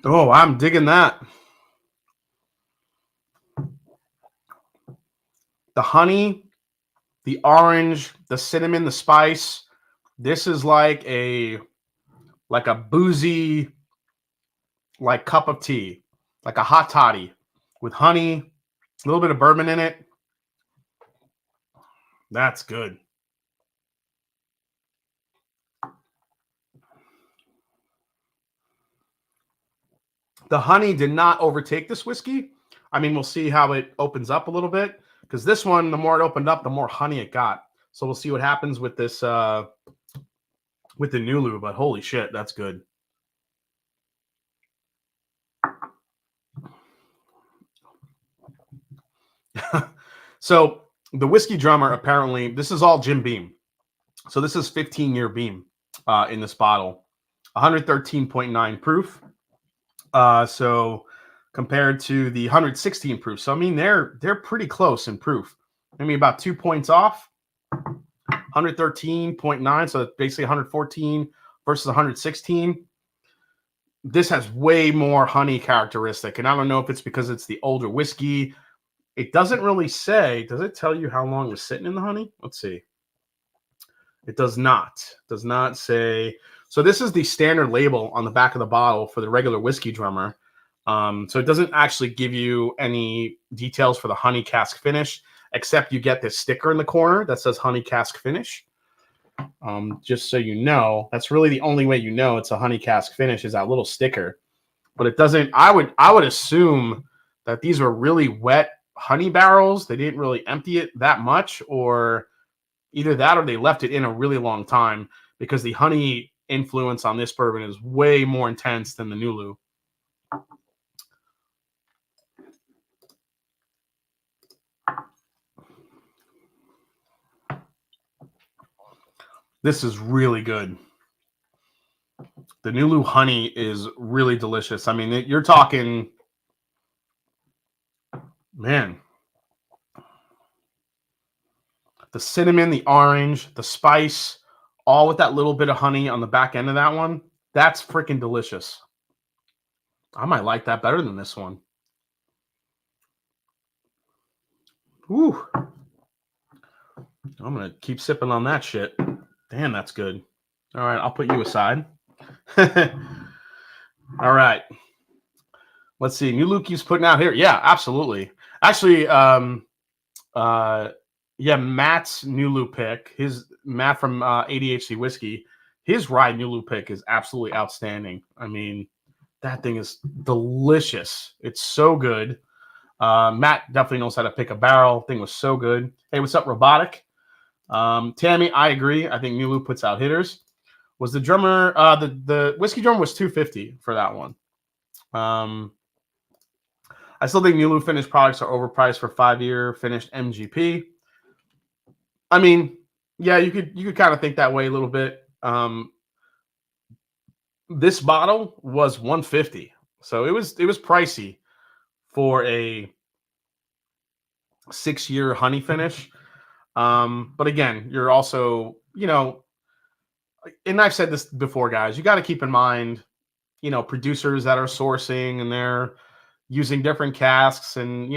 S1: Oh, I'm digging that. The honey, the orange, the cinnamon, the spice. This is like a boozy like cup of tea, like a hot toddy with honey, a little bit of bourbon in it. That's good. The honey did not overtake this whiskey. I mean, we'll see how it opens up a little bit because this one, the more it opened up, the more honey it got. So we'll see what happens with this, with the Nulu. But holy shit, that's good. So the whiskey drummer, apparently, this is all Jim Beam. So this is 15-year Beam in this bottle, 113.9 proof. So compared to the 116 proof. So I mean, they're pretty close in proof. Maybe about 2 points off. 113.9, so basically 114 versus 116. This has way more honey characteristic, and I don't know if it's because it's the older whiskey. It doesn't really say. Does it tell you how long it was sitting in the honey? Let's see. It does not. It does not say. So this is the standard label on the back of the bottle for the regular whiskey drummer. So it doesn't actually give you any details for the honey cask finish, except you get this sticker in the corner that says honey cask finish. Just so you know, that's really the only way you know it's a honey cask finish is that little sticker. But it doesn't. I would assume that these were really wet honey barrels. They didn't really empty it that much, or Either that or they left it in a really long time, because the honey influence on this bourbon is way more intense than the Nulu. This is really good. The Nulu honey is really delicious. I mean, you're talking, man, the cinnamon, the orange, the spice, all with that little bit of honey on the back end of that one. That's freaking delicious. I might like that better than this one. Ooh. I'm going to keep sipping on that shit. Damn, that's good. All right, I'll put you aside. All right. Let's see. Nulu keeps putting out here. Yeah, absolutely. Actually, yeah, Matt's Nulu pick, Matt from ADHD Whiskey, his rye Nulu pick is absolutely outstanding. I mean, that thing is delicious. It's so good. Matt definitely knows how to pick a barrel. Thing was so good. Hey, what's up, Robotic? Tammy, I agree. I think Nulu puts out hitters. Was the drummer, the whiskey drum was $250 for that one. I still think Nulu finished products are overpriced for 5-year finished MGP. I mean, yeah, you could kind of think that way a little bit. This bottle was $150, so it was pricey for a 6-year honey finish. But again, you're also, and I've said this before, guys, you got to keep in mind, producers that are sourcing and they're using different casks, and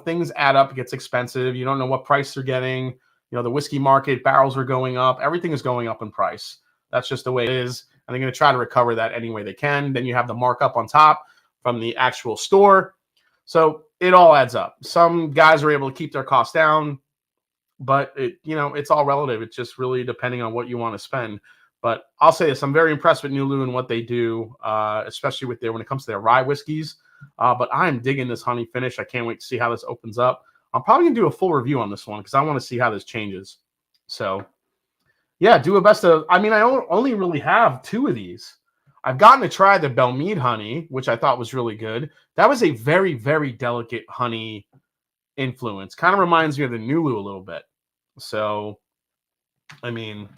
S1: things add up. It gets expensive. You don't know what price they're getting. The whiskey market, barrels are going up. Everything is going up in price. That's just the way it is. And they're going to try to recover that any way they can. Then you have the markup on top from the actual store. So it all adds up. Some guys are able to keep their costs down, but it's all relative. It's just really depending on what you want to spend. But I'll say this, I'm very impressed with Nulu and what they do, especially when it comes to their rye whiskeys. But I'm digging this honey finish. I can't wait to see how this opens up. I'm probably going to do a full review on this one because I want to see how this changes. So, yeah, do a best of. I mean, I only really have 2 of these. I've gotten to try the Belmead honey, which I thought was really good. That was a very, very delicate honey influence. Kind of reminds me of the Nulu a little bit. So, I mean,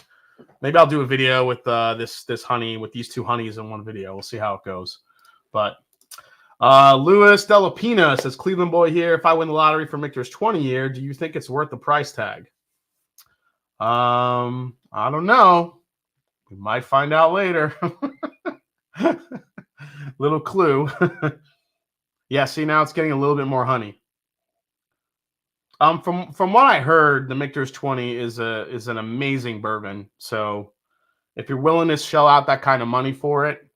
S1: maybe I'll do a video with this honey, with these 2 honeys in one video. We'll see how it goes. But Louis Delapina says, Cleveland boy here, if I win the lottery for Michter's 20 year, do you think it's worth the price tag? I don't know. We might find out later. Little clue. Yeah, see, now it's getting a little bit more honey. From what I heard, the Michter's 20 is an amazing bourbon. So if you're willing to shell out that kind of money for it,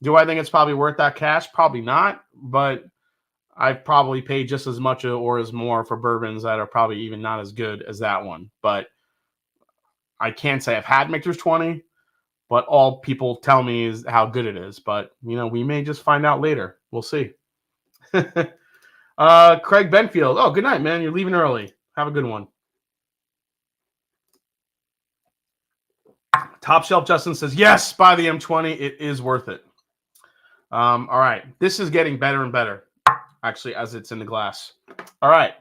S1: do I think it's probably worth that cash? Probably not, but I've probably paid just as much or as more for bourbons that are probably even not as good as that one. But I can't say I've had Michter's 20, but all people tell me is how good it is. But, we may just find out later. We'll see. Craig Benfield. Oh, good night, man. You're leaving early. Have a good one. Top Shelf Justin says, yes, buy the M20. It is worth it. All right. This is getting better and better, actually, as it's in the glass. All right.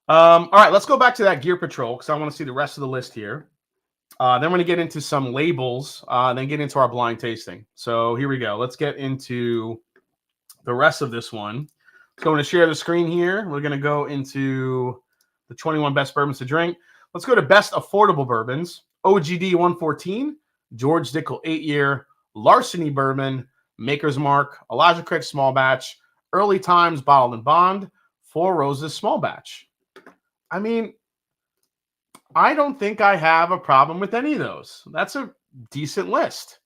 S1: All right. Let's go back to that Gear Patrol because I want to see the rest of the list here. Then we're going to get into some labels, then get into our blind tasting. So here we go. Let's get into the rest of this one. So I'm going to share the screen here. We're going to go into the 21 best bourbons to drink. Let's go to best affordable bourbons. OGD 114, George Dickel 8-year, Larceny Bourbon, Maker's Mark, Elijah Craig Small Batch, Early Times Bottled and Bond, Four Roses Small Batch. I mean, I don't think I have a problem with any of those. That's a decent list.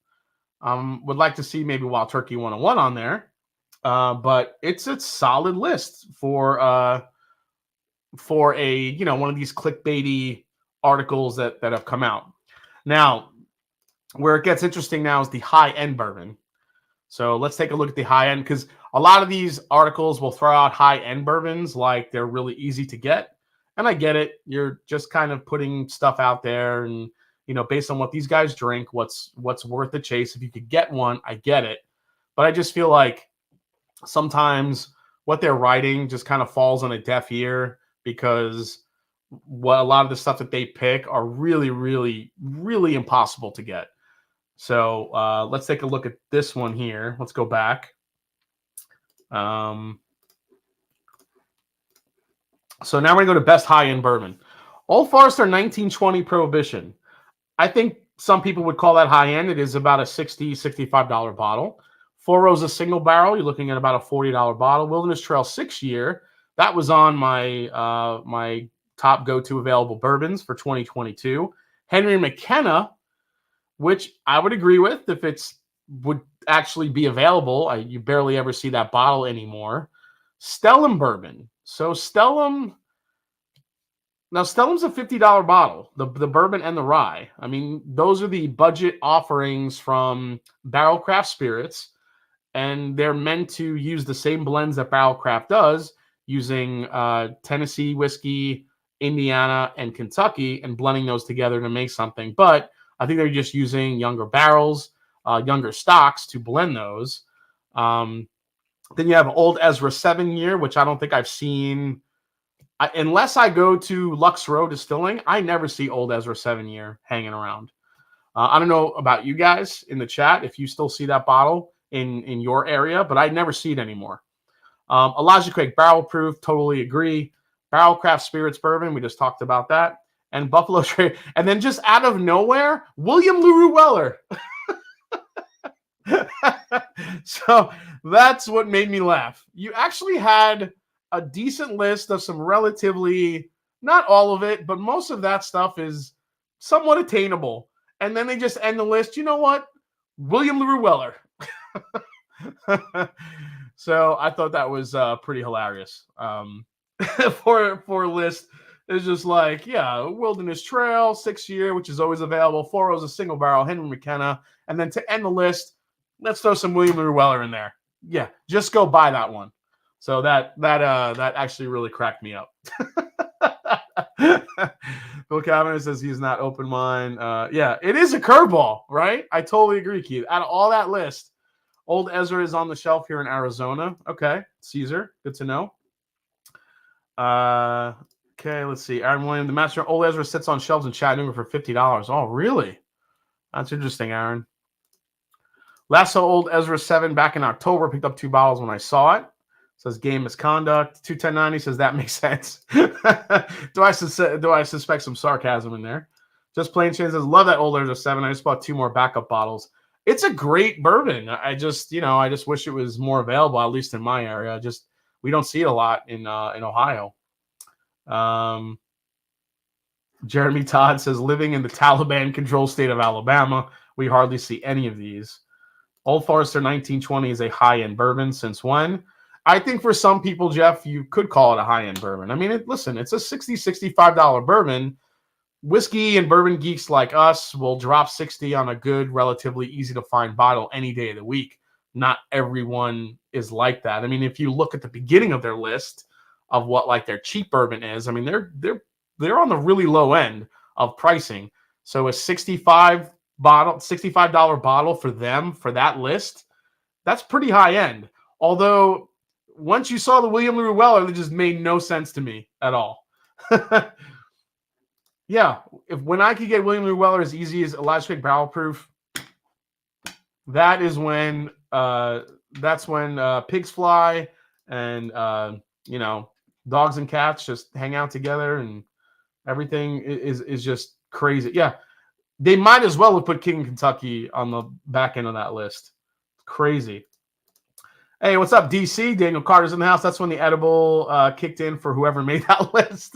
S1: Would like to see maybe Wild Turkey 101 on there. But it's a solid list for a one of these clickbaity articles that have come out. Now, where it gets interesting now is the high-end bourbon. So let's take a look at the high-end, because a lot of these articles will throw out high-end bourbons like they're really easy to get. And I get it. You're just kind of putting stuff out there, and based on what these guys drink, what's worth the chase. If you could get one, I get it. But I just feel like sometimes what they're writing just kind of falls on a deaf ear, because what a lot of the stuff that they pick are really, really, really impossible to get. So let's take a look at this one here. Let's go back. So now we're going to go to best high-end bourbon. Old Forester 1920 Prohibition. I think some people would call that high-end. It is about a $60, $65 bottle. Four Roses a single barrel. You're looking at about a $40 bottle. Wilderness Trail 6-year. That was on my my top go-to available bourbons for 2022. Henry McKenna, which I would agree with if it's would actually be available. You barely ever see that bottle anymore. Stellum bourbon. So Stellum's a $50 bottle, the bourbon and the rye. I mean, those are the budget offerings from Barrel Craft Spirits, and they're meant to use the same blends that Barrel Craft does, using Tennessee whiskey, Indiana, and Kentucky, and blending those together to make something. But I think they're just using younger barrels, younger stocks to blend those. Then you have Old Ezra 7-year, which I don't think I've seen. Unless I go to Lux Row Distilling, I never see Old Ezra 7-year hanging around. I don't know about you guys in the chat if you still see that bottle in your area, but I never see it anymore. Elijah Craig Barrel Proof, totally agree. Barrel Craft Spirits Bourbon, we just talked about that. And Buffalo Trace, and then just out of nowhere, William LaRue Weller. So that's what made me laugh. You actually had a decent list of some relatively, not all of it, but most of that stuff is somewhat attainable. And then they just end the list. You know what? William LaRue Weller. So I thought that was pretty hilarious. For a list, it's just like, yeah, Wilderness Trail, 6-year, which is always available. Four Roses a single barrel, Henry McKenna. And then to end the list, let's throw some William LaRue Weller in there. Yeah, just go buy that one. So that actually really cracked me up. Bill Kavanagh says he's not open mind. Yeah, it is a curveball, right? I totally agree, Keith. Out of all that list, Old Ezra is on the shelf here in Arizona. Okay, Caesar, good to know. Okay, let's see. Aaron William, the master Old Ezra sits on shelves in Chattanooga for $50. Oh, really? That's interesting, Aaron. Last saw Old Ezra 7 back in October. Picked up 2 bottles when I saw it. Says game misconduct. 21090 says that makes sense. Do I suspect some sarcasm in there? Just plain Shane says, love that Old Ezra 7. I just bought 2 more backup bottles. It's a great bourbon. I just wish it was more available, at least in my area. We don't see it a lot in Ohio. Jeremy Todd says, living in the Taliban-controlled state of Alabama, we hardly see any of these. Old Forester 1920 is a high-end bourbon. Since when? I think for some people, Jeff, you could call it a high-end bourbon. I mean, it's a $60, $65 bourbon. Whiskey and bourbon geeks like us will drop $60 on a good, relatively easy-to-find bottle any day of the week. Not everyone is like that. I mean, if you look at the beginning of their list of what like their cheap bourbon is, I mean, they're on the really low end of pricing. So a $65 bottle for them, for that list, that's pretty high end. Although once you saw the William LaRue Weller, it just made no sense to me at all. Yeah, when I could get William LaRue Weller as easy as Elijah Craig Barrel Proof, that is when pigs fly and dogs and cats just hang out together and everything is just crazy. Yeah, they might as well have put King Kentucky on the back end of that list. Crazy. Hey, what's up, DC? Daniel Carter's in the house. That's when the edible kicked in for whoever made that list.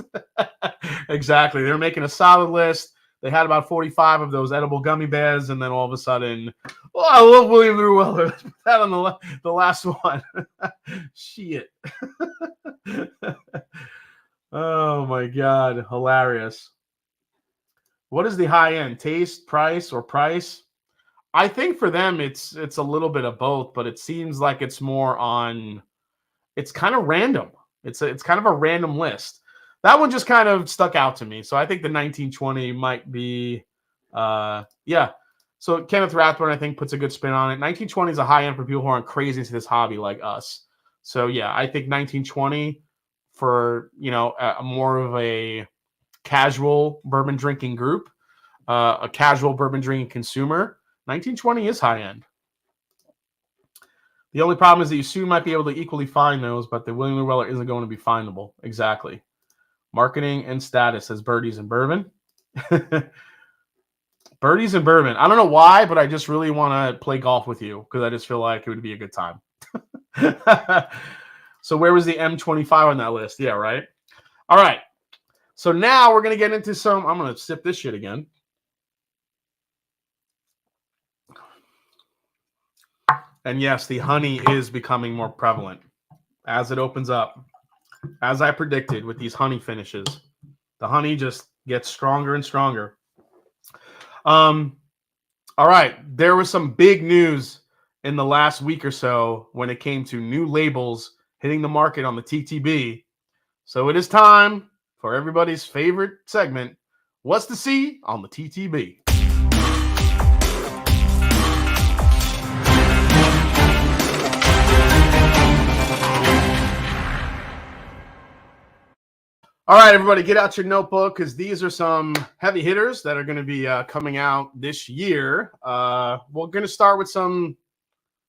S1: Exactly. They were making a solid list. They had about 45 of those edible gummy bears, and then all of a sudden, oh, I love William LaRue Weller. Let's put that on the last one. Shit. Oh, my God. Hilarious. What is the high end? Taste, price, or price? I think for them, it's a little bit of both, but it seems like it's more on. It's kind of random. It's kind of a random list. that one just kind of stuck out to me. So I think the 1920 might be, yeah. So Kenneth Rathburn, I think, puts a good spin on it. 1920 is a high end for people who aren't crazy into this hobby like us. So yeah, I think 1920 for, you know, a more of a casual bourbon drinking group, a casual bourbon drinking consumer, 1920 is high end. The only problem is that you soon might be able to equally find those, but the William Weller isn't going to be findable. Exactly. Marketing and status says Birdies and Bourbon. Birdies and Bourbon. I don't know why, but I just really want to play golf with you because I just feel like it would be a good time. So where was the M25 on that list? Yeah, right. All right. So now we're going to get into some, I'm going to sip this shit again. And yes, the honey is becoming more prevalent as it opens up. As I predicted with these honey finishes, the honey just gets stronger and stronger. All right. There was some big news in the last week or so when it came to new labels hitting the market on the TTB. So it is time for everybody's favorite segment. What's the C on the TTB? All right, everybody, get out your notebook because these are some heavy hitters that are going to be coming out this year. We're going to start with some.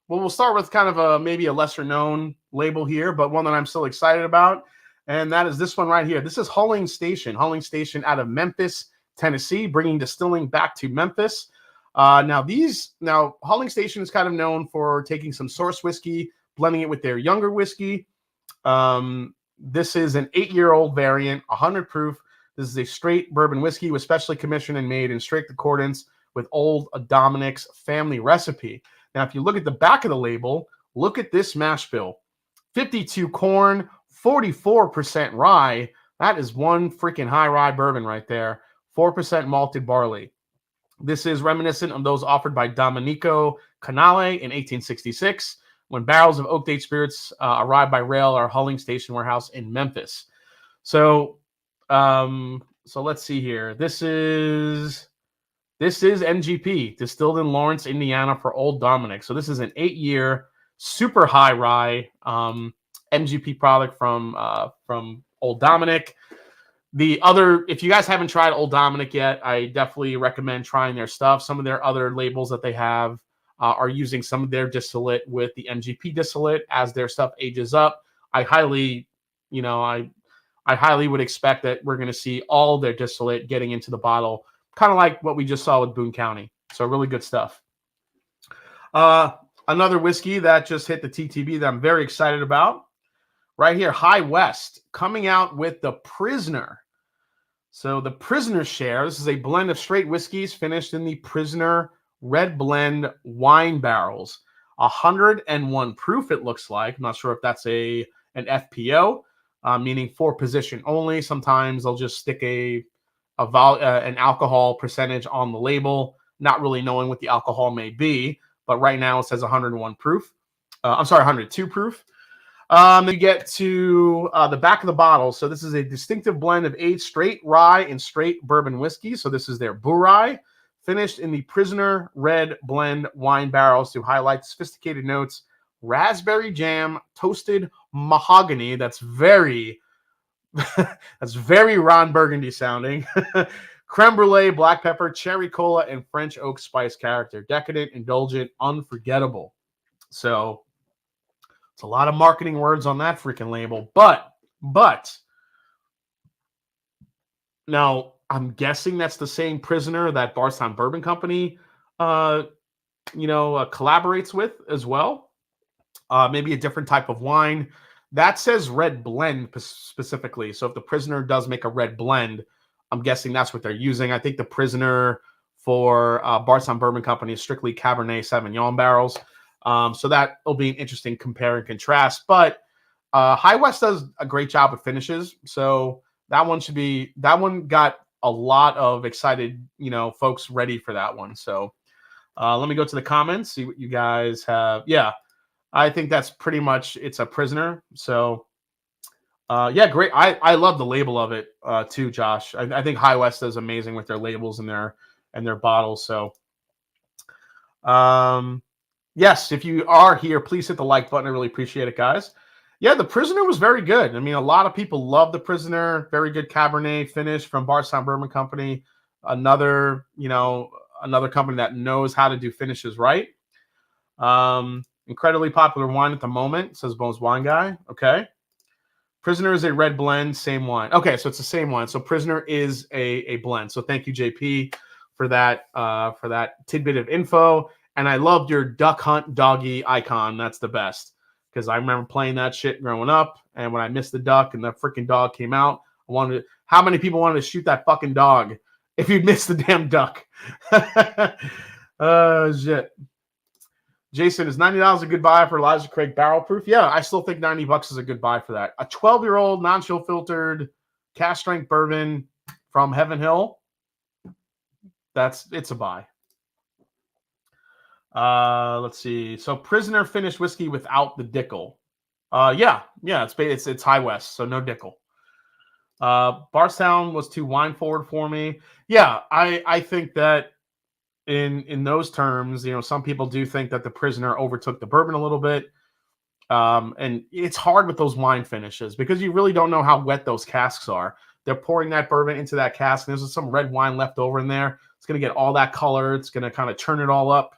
S1: Well, we'll start with kind of maybe a lesser known label here, but one that I'm still excited about, and that is this one right here. This is Hulling Station. Hulling Station out of Memphis, Tennessee, bringing distilling back to Memphis. Now Hulling Station is kind of known for taking some source whiskey, blending it with their younger whiskey. This is an 8-year-old variant, 100 proof. This is a straight bourbon whiskey was specially commissioned and made in strict accordance with Old Dominic's family recipe. Now, if you look at the back of the label, look at this mash bill. 52 corn, 44% rye. That is one freaking high rye bourbon right there. 4% malted barley. This is reminiscent of those offered by Domenico Canale in 1866. When barrels of oak date spirits arrived by rail at our Hulling Station warehouse in Memphis. So let's see here. This is NGP, distilled in Lawrence, Indiana for Old Dominic. So this is an 8-year super high rye MGP product from Old Dominic. If you guys haven't tried Old Dominic yet, I definitely recommend trying their stuff. Some of their other labels that they have are using some of their distillate with the MGP distillate as their stuff ages up. I highly would expect that we're going to see all their distillate getting into the bottle, kind of like what we just saw with Boone County. So really good stuff. Another whiskey that just hit the TTB that I'm very excited about. Right here, High West, coming out with the Prisoner. So the Prisoner share, this is a blend of straight whiskeys finished in the Prisoner red blend wine barrels. 101 proof, it looks like. I'm not sure if that's an FPO, meaning for position only. Sometimes they'll just stick an alcohol percentage on the label, not really knowing what the alcohol may be. But right now it says 101 proof. 102 proof. You get to the back of the bottle. So this is a distinctive blend of aged straight rye and straight bourbon whiskey. So this is their Bourye, finished in the Prisoner red blend wine barrels to highlight sophisticated notes. Raspberry jam, toasted mahogany. That's very Ron Burgundy sounding. Creme brulee, black pepper, cherry cola, and French oak spice character. Decadent, indulgent, unforgettable. So it's a lot of marketing words on that freaking label. But now I'm guessing that's the same Prisoner that Bardstown Bourbon Company collaborates with as well. Maybe a different type of wine. That says red blend specifically. So if the Prisoner does make a red blend, I'm guessing that's what they're using. I think the Prisoner for Bardstown Bourbon Company is strictly Cabernet Sauvignon barrels. So that will be an interesting compare and contrast. But High West does a great job with finishes. So that one got a lot of excited, folks ready for that one. So let me go to the comments, see what you guys have. Yeah, I think that's pretty much, it's a Prisoner. So Yeah, great. I love the label of it too, Josh. I think High West does amazing with their labels and their bottles. So, yes, if you are here, please hit the like button. I really appreciate it, guys. Yeah, the Prisoner was very good. I mean, a lot of people love the Prisoner. Very good Cabernet finish from Bardstown Bourbon Company. Another, another company that knows how to do finishes right. Incredibly popular wine at the moment, says Bones Wine Guy. Okay. Prisoner is a red blend, same wine. Okay, so it's the same wine. So Prisoner is a blend. So thank you, JP, for that tidbit of info. And I loved your duck hunt doggy icon. That's the best. Because I remember playing that shit growing up. And when I missed the duck and the freaking dog came out, how many people wanted to shoot that fucking dog if you missed the damn duck? Shit. Jason, is $90 a good buy for Elijah Craig barrel proof? Yeah, I still think $90 is a good buy for that. A 12-year-old non-chill filtered cask strength bourbon from Heaven Hill. It's a buy. Let's see. So Prisoner finished whiskey without the Dickel. Yeah, it's High West, so no Dickel. Bardstown was too wine forward for me. Yeah, I think that in those terms, some people do think that the Prisoner overtook the bourbon a little bit. And it's hard with those wine finishes because you really don't know how wet those casks are. They're pouring that bourbon into that cask, and there's some red wine left over in there. It's going to get all that color. It's going to kind of turn it all up,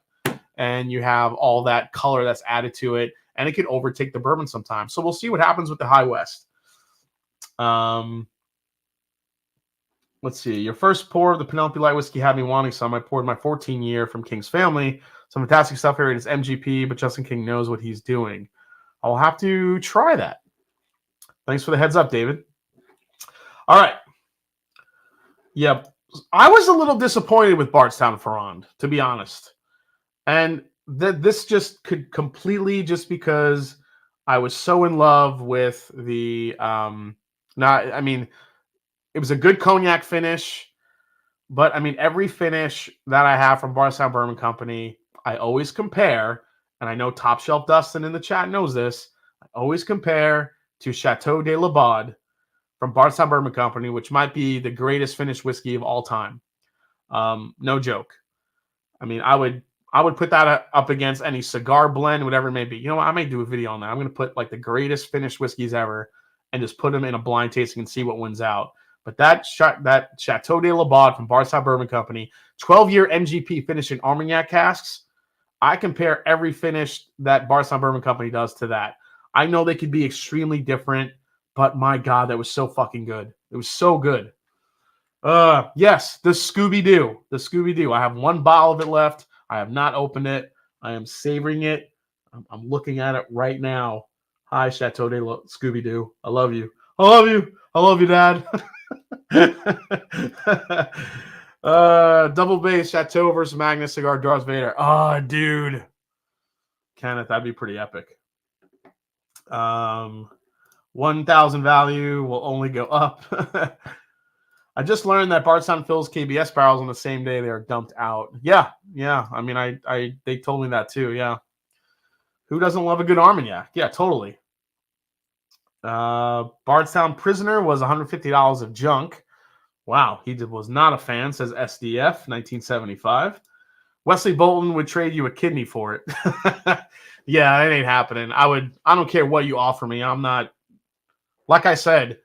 S1: and you have all that color that's added to it, and it could overtake the bourbon sometimes. So we'll see what happens with the High West. Let's see. Your first pour of the Penelope Light Whiskey had me wanting some. I poured my 14-year from King's Family. Some fantastic stuff here. It is MGP, but Justin King knows what he's doing. I'll have to try that. Thanks for the heads up, David. All right. Yep. I was a little disappointed with Bardstown Ferrand, to be honest. And this just could completely just because I was so in love with the it was a good cognac finish, but I mean every finish that I have from Bardstown Bourbon Company, I always compare, and I know Top Shelf Dustin in the chat knows this. I always compare to Chateau de la Baude from Bardstown Bourbon Company, which might be the greatest finished whiskey of all time. No joke. I mean, I would put that up against any cigar blend, whatever it may be. You know what? I may do a video on that. I'm going to put like the greatest finished whiskeys ever and just put them in a blind tasting and see what wins out. But that Chateau de la Baude from Bardstown Bourbon Company, 12-year MGP finish in Armagnac casks. I compare every finish that Bardstown Bourbon Company does to that. I know they could be extremely different, but my God, that was so fucking good. It was so good. Yes, the Scooby-Doo. The Scooby-Doo. I have one bottle of it left. I have not opened it. I am savoring it. I'm looking at it right now. Hi, Chateau de la Scooby-Doo. I love you. I love you. I love you, Dad. Double base Chateau versus Magnus Cigar Darth Vader. Oh, dude. Kenneth, that'd be pretty epic. 1,000 value will only go up. I just learned that Bardstown fills KBS barrels on the same day they are dumped out. Yeah. I mean, they told me that too. Yeah. Who doesn't love a good Armagnac? Yeah, totally. Bardstown Prisoner was $150 of junk. Wow, he was not a fan, says SDF, 1975. Wesley Bolton would trade you a kidney for it. Yeah, it ain't happening. I don't care what you offer me. I'm not, like I said,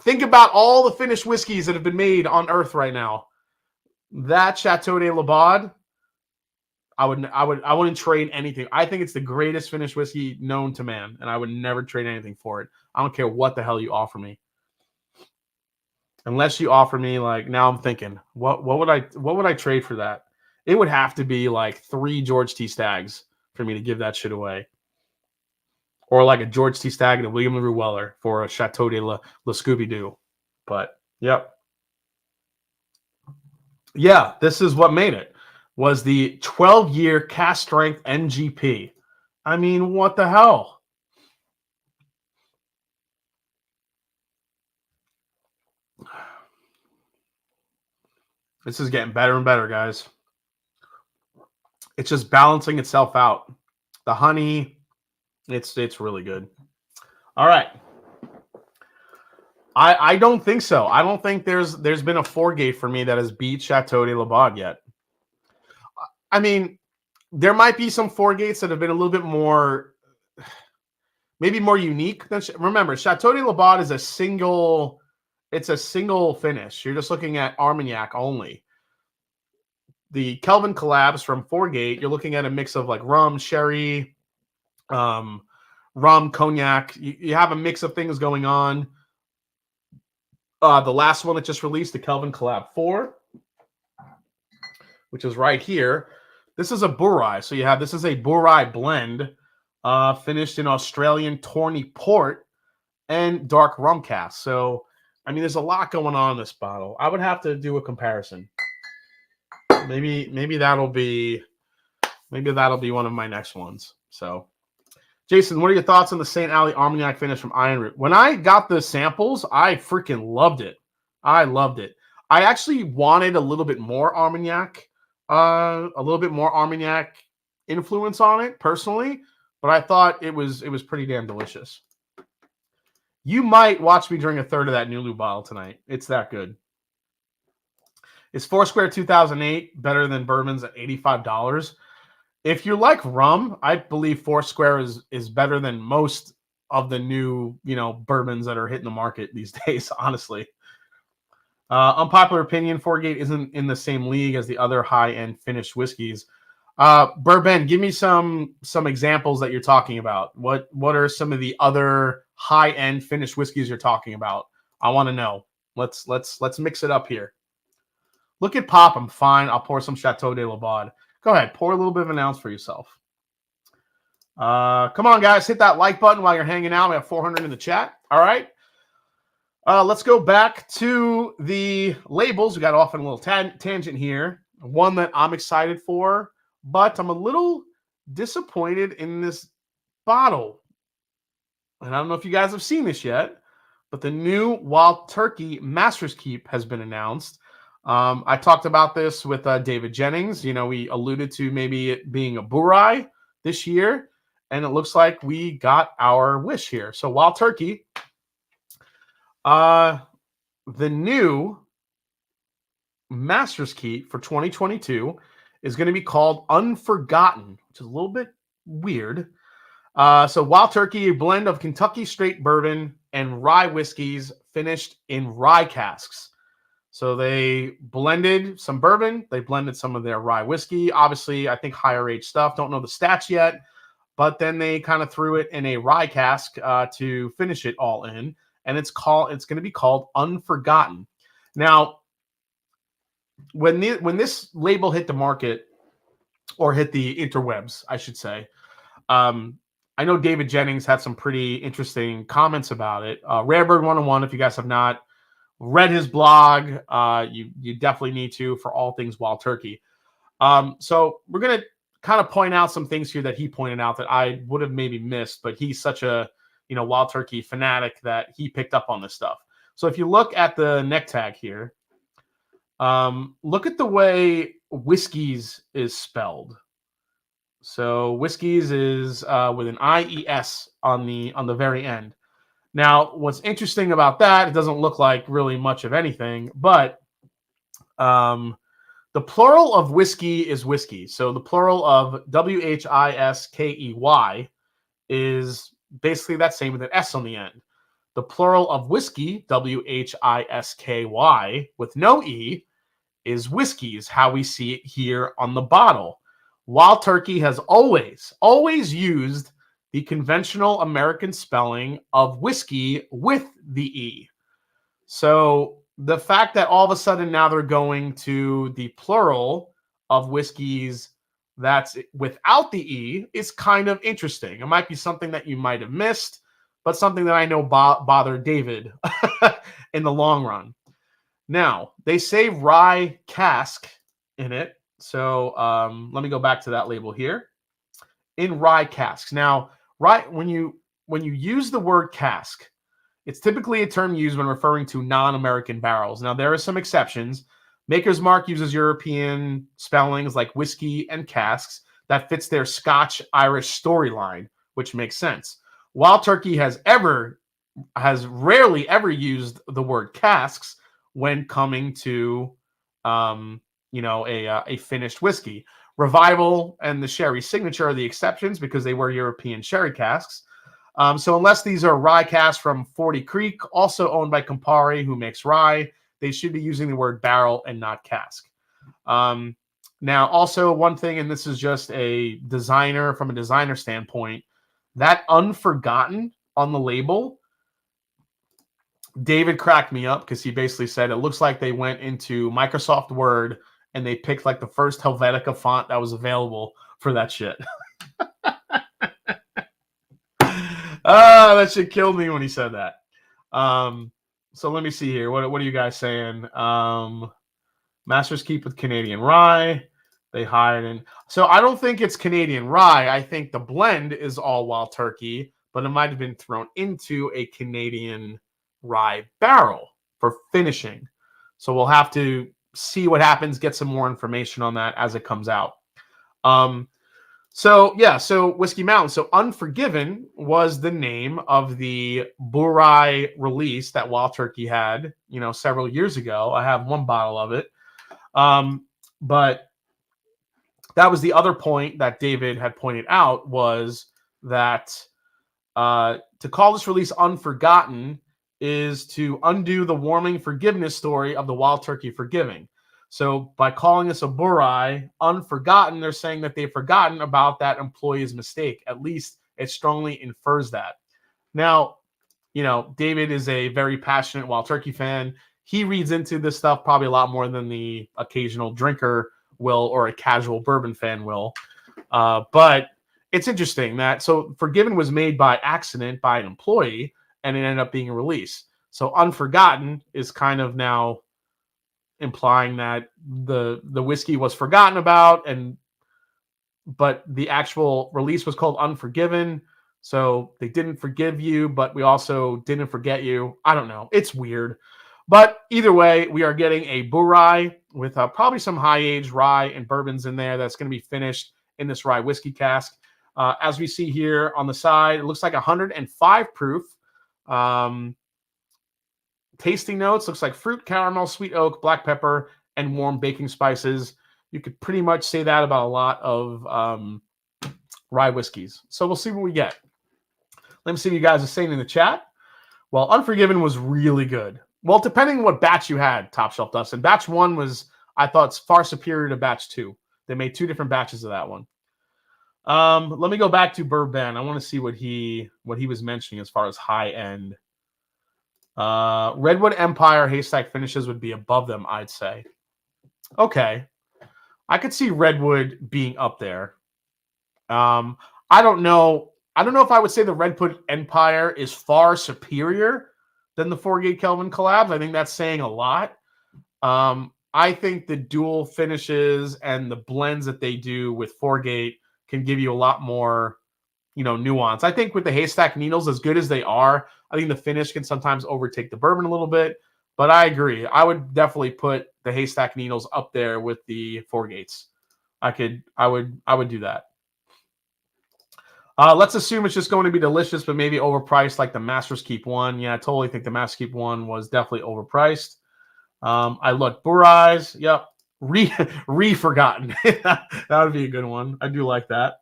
S1: think about all the finished whiskeys that have been made on Earth right now. That Chateau de la Baude, I wouldn't trade anything. I think it's the greatest finished whiskey known to man, and I would never trade anything for it. I don't care what the hell you offer me. Unless you offer me, like, now I'm thinking, what would I trade for that? It would have to be like 3 George T. Staggs for me to give that shit away. Or like a George T. Stagg and a William LaRue Weller for a Chateau de la Scooby-Doo. But, yep. Yeah, this is what made it. Was the 12-year cask strength NGP. I mean, what the hell? This is getting better and better, guys. It's just balancing itself out. The honey, it's really good. All right. I don't think so. I don't think there's been a 4-gate for me that has beat Chateau de la Baude yet. I mean, there might be some 4-gates that have been a little bit more, maybe more unique than. Remember, Chateau de la Baude is a single. It's a single finish. You're just looking at Armagnac only. The Kelvin collabs from 4-gate, you're looking at a mix of like rum, sherry, rum, cognac. You have a mix of things going on. The last one that just released, the Kelvin Collab 4, which is right here. This is a Bourye. So you have, this is a Bourye blend, finished in Australian Tawny Port and dark rum cask. So, I mean, there's a lot going on in this bottle. I would have to do a comparison. Maybe that'll be one of my next ones. So, Jason, what are your thoughts on the St. Ali Armagnac finish from Iron Root? When I got the samples, I freaking loved it. I loved it. I actually wanted a little bit more Armagnac, influence on it personally, but I thought it was pretty damn delicious. You might watch me drink a third of that Nulu bottle tonight. It's that good. Is Foursquare 2008 better than bourbons at $85? If you like rum, I believe Foursquare is better than most of the new, bourbons that are hitting the market these days, honestly. Unpopular opinion, 4-gate isn't in the same league as the other high-end finished whiskeys. Bourbon, give me some examples that you're talking about. What are some of the other high-end finished whiskeys you're talking about? I want to know. Let's mix it up here. Look at Pop. I'm fine. I'll pour some Chateau de la Baude. Go ahead. Pour a little bit of an ounce for yourself. Come on, guys. Hit that like button while you're hanging out. We have 400 in the chat. All right. Let's go back to the labels. We got off on a little tangent here. One that I'm excited for, but I'm a little disappointed in this bottle. And I don't know if you guys have seen this yet, but the new Wild Turkey Master's Keep has been announced. I talked about this with David Jennings. We alluded to maybe it being a Bourye this year, and it looks like we got our wish here. So Wild Turkey, the new Master's Keep for 2022 is going to be called Unforgotten, which is a little bit weird. So Wild Turkey, a blend of Kentucky straight bourbon and rye whiskeys finished in rye casks. So they blended some bourbon. They blended some of their rye whiskey. Obviously, I think higher age stuff. Don't know the stats yet. But then they kind of threw it in a rye cask to finish it all in. And it's going to be called Unforgotten. Now, when this label hit the market, or hit the interwebs, I should say, I know David Jennings had some pretty interesting comments about it. Rarebird 101, if you guys have not read his blog, you definitely need to, for all things Wild Turkey. So we're going to kind of point out some things here that he pointed out that I would have maybe missed, but he's such a Wild Turkey fanatic that he picked up on this stuff. So if you look at the neck tag here, look at the way Whiskies is spelled. So Whiskies is with an IES on the very end. Now, what's interesting about that, it doesn't look like really much of anything, but the plural of whiskey is whiskey. So the plural of WHISKEY is basically that same with an S on the end. The plural of whiskey, WHISKY, with no E, is whiskeys, how we see it here on the bottle. Wild Turkey has always used the conventional American spelling of whiskey with the E. So the fact that all of a sudden now they're going to the plural of whiskeys that's without the E is kind of interesting. It might be something that you might have missed, but something that I know bothered David in the long run. Now, they say rye cask in it. So let me go back to that label here. In rye casks. Now, when you use the word cask, it's typically a term used when referring to non-American barrels. Now, there are some exceptions. Maker's Mark uses European spellings like whiskey and casks that fits their Scotch-Irish storyline, which makes sense. Wild Turkey has ever has rarely ever used the word casks when coming to, a finished whiskey. Revival and the Sherry Signature are the exceptions because they were European sherry casks. So unless these are rye casks from 40 Creek, also owned by Campari, who makes rye, they should be using the word barrel and not cask. Now, also one thing, and this is just a designer from a designer standpoint, that Unforgotten on the label, David cracked me up because he basically said it looks like they went into Microsoft Word and they picked like the first Helvetica font that was available for that shit. That shit killed me when he said that. So let me see here. What are you guys saying? Masters keep with Canadian rye. They hired in. So I don't think it's Canadian rye. I think the blend is all Wild Turkey, but it might have been thrown into a Canadian rye barrel for finishing. So we'll have to see what happens, get some more information on that as it comes out. So Whiskey Mountain. So Unforgiven was the name of the Bourye release that Wild Turkey had, several years ago. I have one bottle of it. But that was the other point that David had pointed out, was that to call this release Unforgotten is to undo the warming forgiveness story of the Wild Turkey Forgiving. So by calling this a Bourye Unforgotten, they're saying that they've forgotten about that employee's mistake. At least it strongly infers that. Now, David is a very passionate Wild Turkey fan. He reads into this stuff probably a lot more than the occasional drinker will, or a casual bourbon fan will. But it's interesting that, so Forgiven was made by accident by an employee, and it ended up being a release. So Unforgotten is kind of now implying that the whiskey was forgotten about, but the actual release was called Unforgiven. So they didn't forgive you, but we also didn't forget you. I don't know. It's weird. But either way, we are getting a Bourye with probably some high-aged rye and bourbons in there that's going to be finished in this rye whiskey cask. As we see here on the side, it looks like 105 proof. Tasting notes, looks like fruit, caramel, sweet oak, black pepper, and warm baking spices. You could pretty much say that about a lot of rye whiskeys. So we'll see what we get. Let me see what you guys are saying in the chat. Well, Unforgiven was really good. Well, depending on what batch you had, Top Shelf Dustin. Batch 1 was, I thought, far superior to batch 2. They made 2 different batches of that one. Let me go back to Bourbon. I want to see what he was mentioning as far as high end. Redwood Empire Haystack finishes would be above them, I'd say. Okay. I could see Redwood being up there. I don't know. I don't know if I would say the Redwood Empire is far superior than the 4-Gate Kelvin collabs. I think that's saying a lot. I think the dual finishes and the blends that they do with 4-Gate can give you a lot more, nuance. I think with the Haystack Needles, as good as they are, I think the finish can sometimes overtake the bourbon a little bit. But I agree. I would definitely put the Haystack Needles up there with the 4-Gates. I would do that. Let's assume it's just going to be delicious, but maybe overpriced like the Master's Keep one. Yeah, I totally think the Master's Keep one was definitely overpriced. I look, Bourye's, yep, forgotten. That would be a good one. I do like that.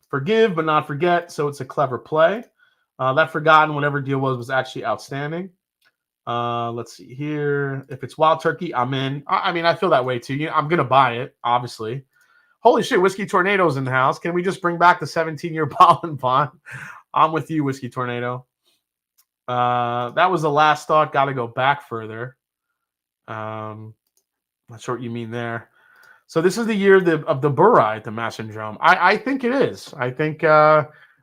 S1: Forgive but not forget, so it's a clever play. That Forgotten, whatever deal was actually outstanding. Let's see here. If it's Wild Turkey, I'm in. I mean, I feel that way too. I'm gonna buy it, obviously. Holy shit, Whiskey Tornado's in the house. Can we just bring back the 17-year bottle and bond? I'm with you, Whiskey Tornado. That was the last thought. Got to go back further. Not sure what you mean there. So this is the year of the Bourye at the Mashanddrum. I think it is. I think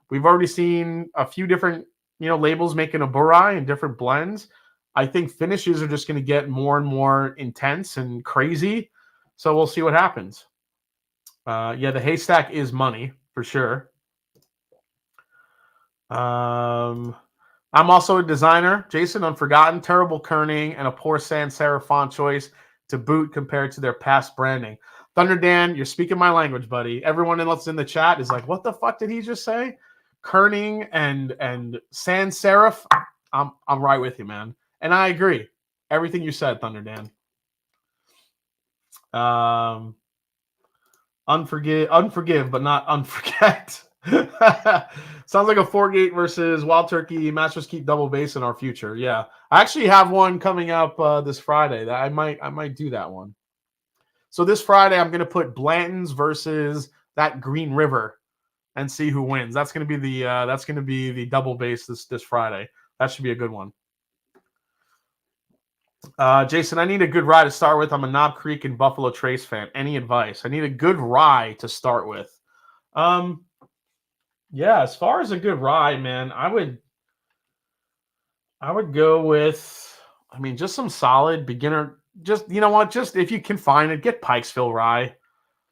S1: we've already seen a few different labels making a Bourye in different blends. I think finishes are just going to get more and more intense and crazy. So we'll see what happens. Yeah, the Haystack is money for sure. I'm also a designer. Jason, Unforgotten, terrible kerning, and a poor sans serif font choice to boot compared to their past branding. Thunder Dan, you're speaking my language, buddy. Everyone else in the chat is like, what the fuck did he just say? kerning and sans serif, I'm right with you, man. And I agree. Everything you said, Thunder Dan. Unforgive, but not unforget. Sounds like a 4-gate versus Wild Turkey Masters Keep double base in our future. Yeah, I actually have one coming up this Friday. That I might do that one. So this Friday, I'm gonna put Blanton's versus that Green River and see who wins. That's gonna be the double base this Friday. That should be a good one. Jason, I need a good rye to start with. I'm a Knob Creek and Buffalo Trace fan. Any advice? I need a good rye to start with. Yeah, as far as a good rye, man, I would go with, I mean, just some solid beginner. Just, you know what? Just if you can find it, get Pikesville rye.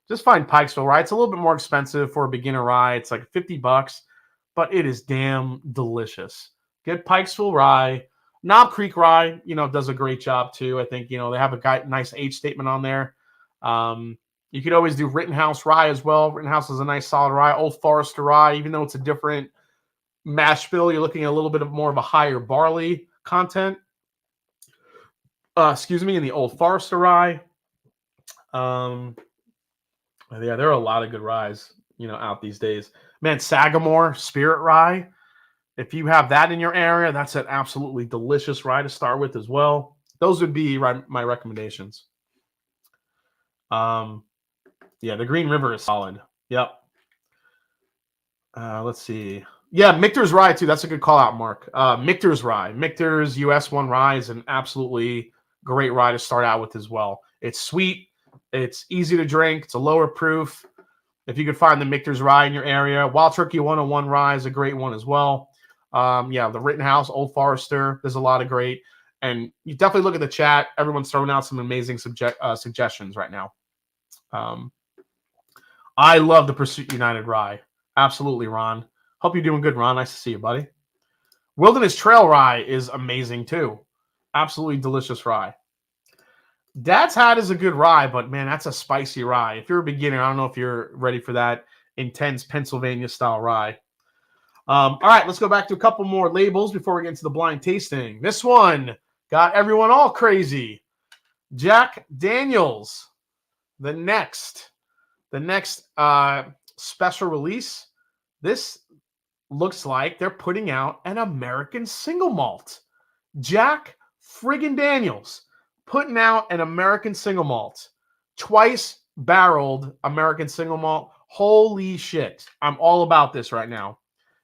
S1: Just find Pikesville rye. It's a little bit more expensive for a beginner rye. It's like $50, but it is damn delicious. Get Pikesville rye. Knob Creek rye, does a great job too. I think, they have a nice age statement on there. You could always do Rittenhouse rye as well. Rittenhouse is a nice solid rye. Old Forester rye, even though it's a different mash bill, you're looking at a little bit more of a higher barley content. In the Old Forester rye. Yeah, there are a lot of good ryes, out these days. Man, Sagamore Spirit rye. If you have that in your area, that's an absolutely delicious rye to start with as well. Those would be my recommendations. Yeah, the Green River is solid. Yep. Let's see. Yeah, Michter's rye too. That's a good call out, Mark. Michter's rye. Michter's US1 rye is an absolutely great rye to start out with as well. It's sweet. It's easy to drink. It's a lower proof. If you could find the Michter's rye in your area, Wild Turkey 101 rye is a great one as well. Yeah, the Rittenhouse, Old Forester. There's a lot of great. And you definitely look at the chat. Everyone's throwing out some amazing suggestions right now. I love the Pursuit United rye. Absolutely, Ron. Hope you're doing good, Ron. Nice to see you, buddy. Wilderness Trail rye is amazing, too. Absolutely delicious rye. Dad's Hat is a good rye, but, man, that's a spicy rye. If you're a beginner, I don't know if you're ready for that intense Pennsylvania-style rye. All right, let's go back to a couple more labels before we get into the blind tasting. This one got everyone all crazy. Jack Daniels, the next special release. This looks like they're putting out an American single malt. Jack friggin' Daniels putting out an American single malt. Twice barreled American single malt. Holy shit. I'm all about this right now.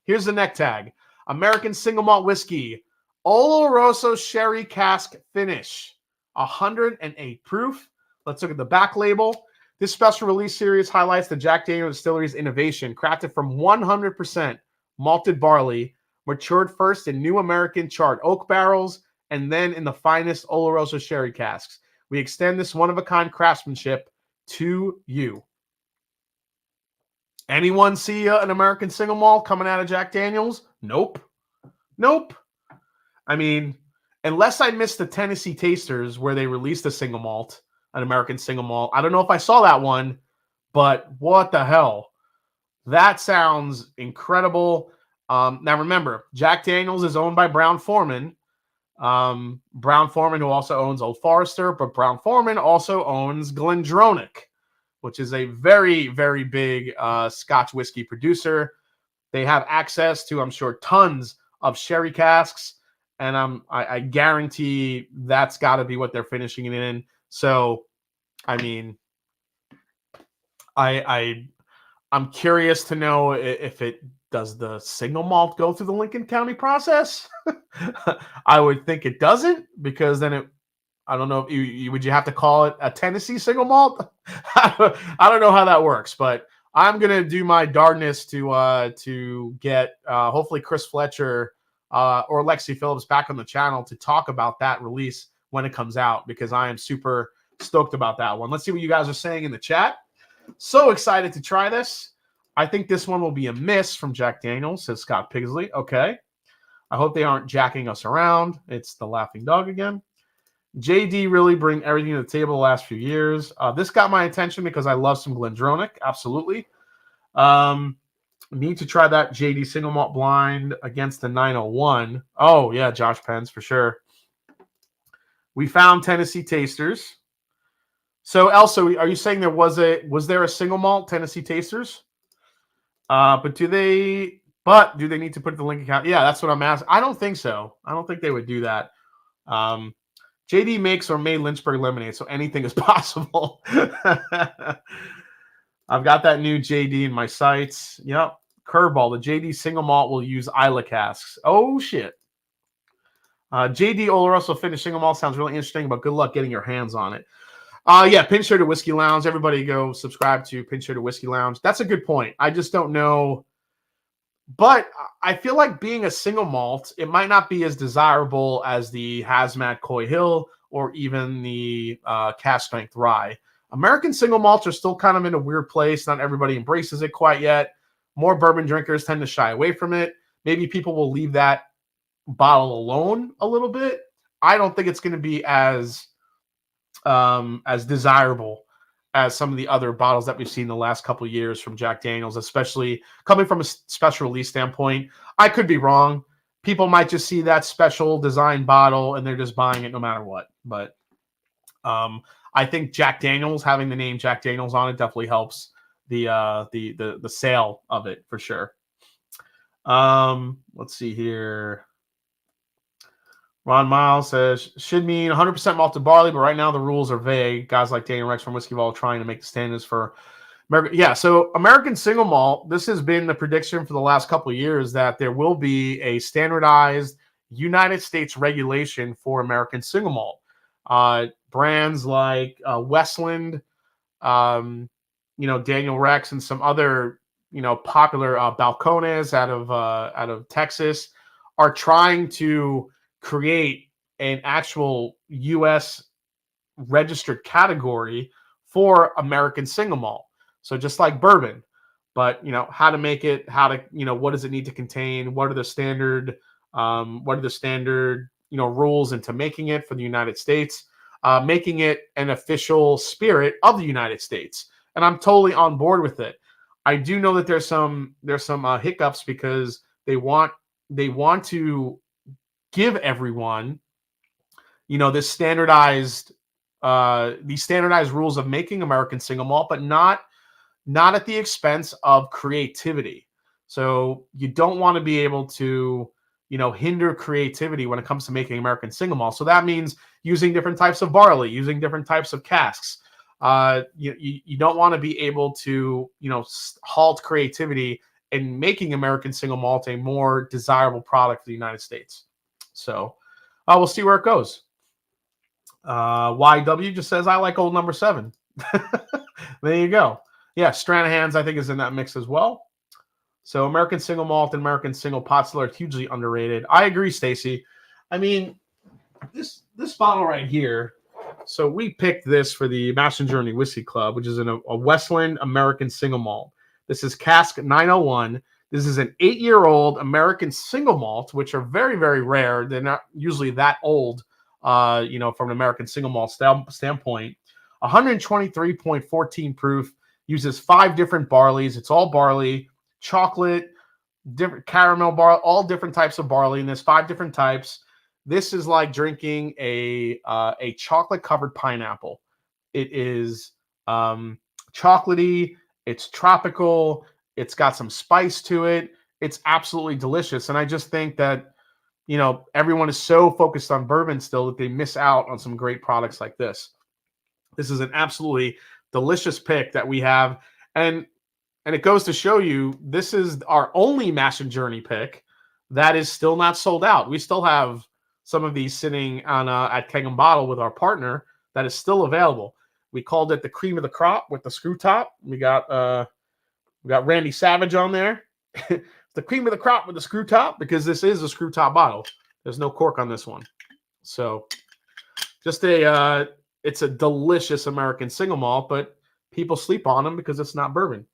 S1: Here's the neck tag. American single malt whiskey. Oloroso sherry cask finish. 108 proof. Let's look at the back label. This special release series highlights the Jack Daniel's Distillery's innovation, crafted from 100% malted barley, matured first in new American charred oak barrels, and then in the finest Oloroso sherry casks. We extend this one-of-a-kind craftsmanship to you. Anyone see an American single malt coming out of Jack Daniel's? Nope. I mean, unless I missed the Tennessee Tasters where they released a single malt, an American single malt. I don't know if I saw that one, but what the hell? That sounds incredible. Now remember, Jack Daniel's is owned by Brown Forman. Brown Forman, who also owns Old Forester, but Brown Forman also owns Glendronach, which is a very, very big Scotch whiskey producer. They have access to, I'm sure, tons of sherry casks, and I guarantee that's got to be what they're finishing it in. So, I mean, I'm curious to know if it does the single malt go through the Lincoln County process. I would think it doesn't, because then I don't know if would you have to call it a Tennessee single malt? I don't know how that works, but I'm gonna do my darndest to get hopefully Chris Fletcher or Lexi Phillips back on the channel to talk about that release when it comes out, because I am super stoked about that one. Let's see what you guys are saying in the chat. So excited to try this. I think this one will be a miss from Jack Daniels, says Scott Pigsley. Okay. I hope they aren't jacking us around. It's the laughing dog again. JD really bring everything to the table the last few years. This got my attention because I love some Glendronach. Absolutely. Need to try that JD single malt blind against the 901. Oh, yeah, Josh Pence for sure. We found Tennessee Tasters. So, Elsa, are you saying was there a single malt Tennessee Tasters? But do they need to put the link account? Yeah, that's what I'm asking. I don't think so. I don't think they would do that. JD makes or made Lynchburg lemonade, so anything is possible. I've got that new JD in my sights. Yep. Curveball. The JD single malt will use Isla casks. Oh, shit. JD Oloroso finished single malt sounds really interesting, but good luck getting your hands on it. Yeah, Pinch-Hitter Whiskey Lounge. Everybody go subscribe to Pinch-Hitter Whiskey Lounge. That's a good point. I just don't know. But I feel like being a single malt, it might not be as desirable as the Hazmat Coy Hill or even the Cask Strength Rye. American single malts are still kind of in a weird place. Not everybody embraces it quite yet. More bourbon drinkers tend to shy away from it. Maybe people will leave that bottle alone a little bit. I don't think it's going to be as desirable as some of the other bottles that we've seen the last couple of years from Jack Daniels, especially coming from a special release standpoint. I could be wrong. People might just see that special design bottle and they're just buying it no matter what. But I think Jack Daniels, having the name Jack Daniels on it, definitely helps the sale of it for sure. Let's see here. Ron Miles says, should mean 100% malted barley, but right now the rules are vague. Guys like Daniel Rex from Whiskey Vault trying to make the standards for America. Yeah, so American single malt, this has been the prediction for the last couple of years that there will be a standardized United States regulation for American single malt. Brands like Westland, Daniel Rex, and some other, popular Balcones out of Texas are trying to create an actual U.S. registered category for American single malt. So just like bourbon, but how to make it, what does it need to contain? What are the standard rules into making it for the United States, making it an official spirit of the United States. And I'm totally on board with it. I do know that there's some hiccups because they want to give everyone, these standardized rules of making American single malt, but not at the expense of creativity. So you don't want to be able to, hinder creativity when it comes to making American single malt. So that means using different types of barley, using different types of casks. You don't want to be able to, halt creativity in making American single malt a more desirable product for the United States. So we'll see where it goes. YW just says, I like old number 7. There you go. Yeah, Stranahan's, I think, is in that mix as well. So American single malt and American single pot still are hugely underrated. I agree, Stacy. I mean, this bottle right here. So we picked this for the Master Journey Whiskey Club, which is a Westland American single malt. This is Cask 901. This is an 8-year-old American single malt, which are very, very rare. They're not usually that old, from an American single malt standpoint. 123.14 proof, uses 5 different barleys. It's all barley, chocolate, different caramel barley, all different types of barley. And there's 5 different types. This is like drinking a chocolate-covered pineapple. It is chocolatey. It's tropical. It's got some spice to it. It's absolutely delicious. And I just think that, everyone is so focused on bourbon still that they miss out on some great products like this. This is an absolutely delicious pick that we have. And it goes to show you, this is our only Mash and Journey pick that is still not sold out. We still have some of these sitting on at Keg and Bottle with our partner that is still available. We called it the cream of the crop with the screw top. We got Randy Savage on there. The cream of the crop with the screw top, because this is a screw top bottle. There's no cork on this one. So just it's a delicious American single malt, but people sleep on them because it's not bourbon.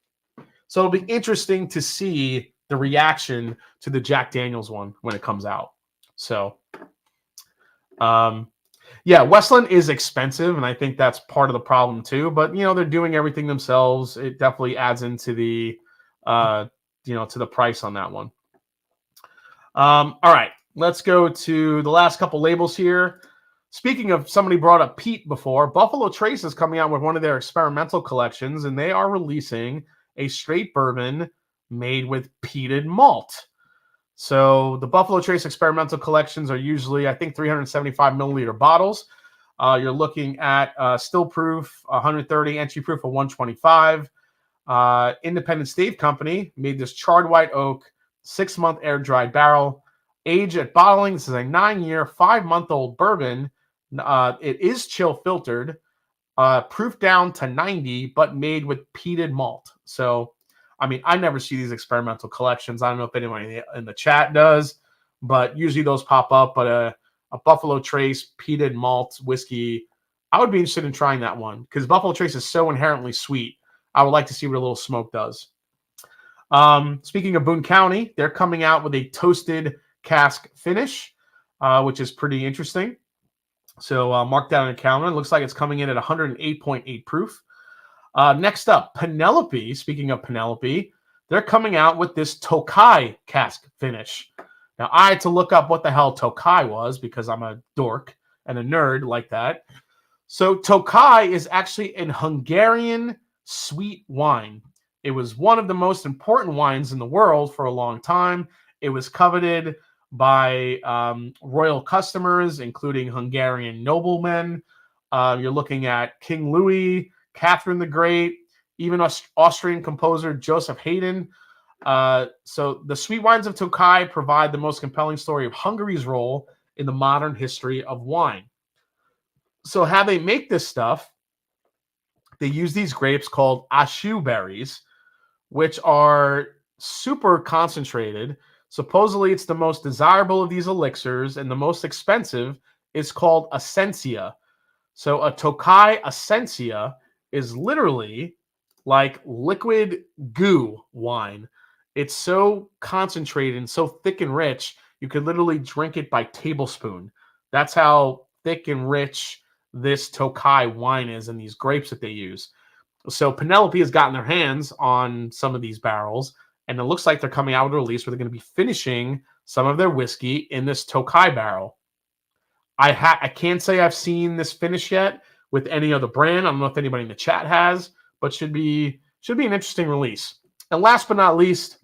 S1: So it'll be interesting to see the reaction to the Jack Daniels one when it comes out. So, Westland is expensive, and I think that's part of the problem too. But they're doing everything themselves. It definitely adds into the to the price on that one. All right, let's go to the last couple labels here. Speaking of, somebody brought up peat before. Buffalo Trace is coming out with one of their experimental collections, and they are releasing a straight bourbon made with peated malt. So the Buffalo Trace experimental collections are usually, I think, 375 milliliter bottles. You're looking at still proof 130, entry proof of 125. Independent Stave Company made this charred white oak 6-month air dried barrel. Age at bottling. This is a 9-year, 5-month-old bourbon. It is chill filtered, proof down to 90, but made with peated malt. So, I mean, I never see these experimental collections. I don't know if anybody in the chat does, but usually those pop up. But a Buffalo Trace peated malt whiskey, I would be interested in trying that one because Buffalo Trace is so inherently sweet. I would like to see what a little smoke does. Speaking of Boone County, they're coming out with a toasted cask finish, which is pretty interesting. So mark that on the calendar. It looks like it's coming in at 108.8 proof. Next up, Penelope. Speaking of Penelope, they're coming out with this Tokai cask finish. Now, I had to look up what the hell Tokai was because I'm a dork and a nerd like that. So Tokai is actually an Hungarian sweet wine. It was one of the most important wines in the world for a long time. It was coveted by royal customers, including Hungarian noblemen. You're looking at King Louis, Catherine the Great, even Austrian composer Joseph Haydn. So the sweet wines of Tokai provide the most compelling story of Hungary's role in the modern history of wine. So how they make this stuff, they use these grapes called ashu berries, which are super concentrated. Supposedly, it's the most desirable of these elixirs, and the most expensive is called Essentia. So a Tokai Essentia is literally like liquid goo wine. It's so concentrated and so thick and rich, you could literally drink it by tablespoon. That's how thick and rich this Tokai wine is and these grapes that they use. So Penelope has gotten their hands on some of these barrels, and it looks like they're coming out with a release where they're going to be finishing some of their whiskey in this Tokai barrel. I can't say I've seen this finish yet with any other brand. I don't know if anybody in the chat has, but should be an interesting release. And last but not least,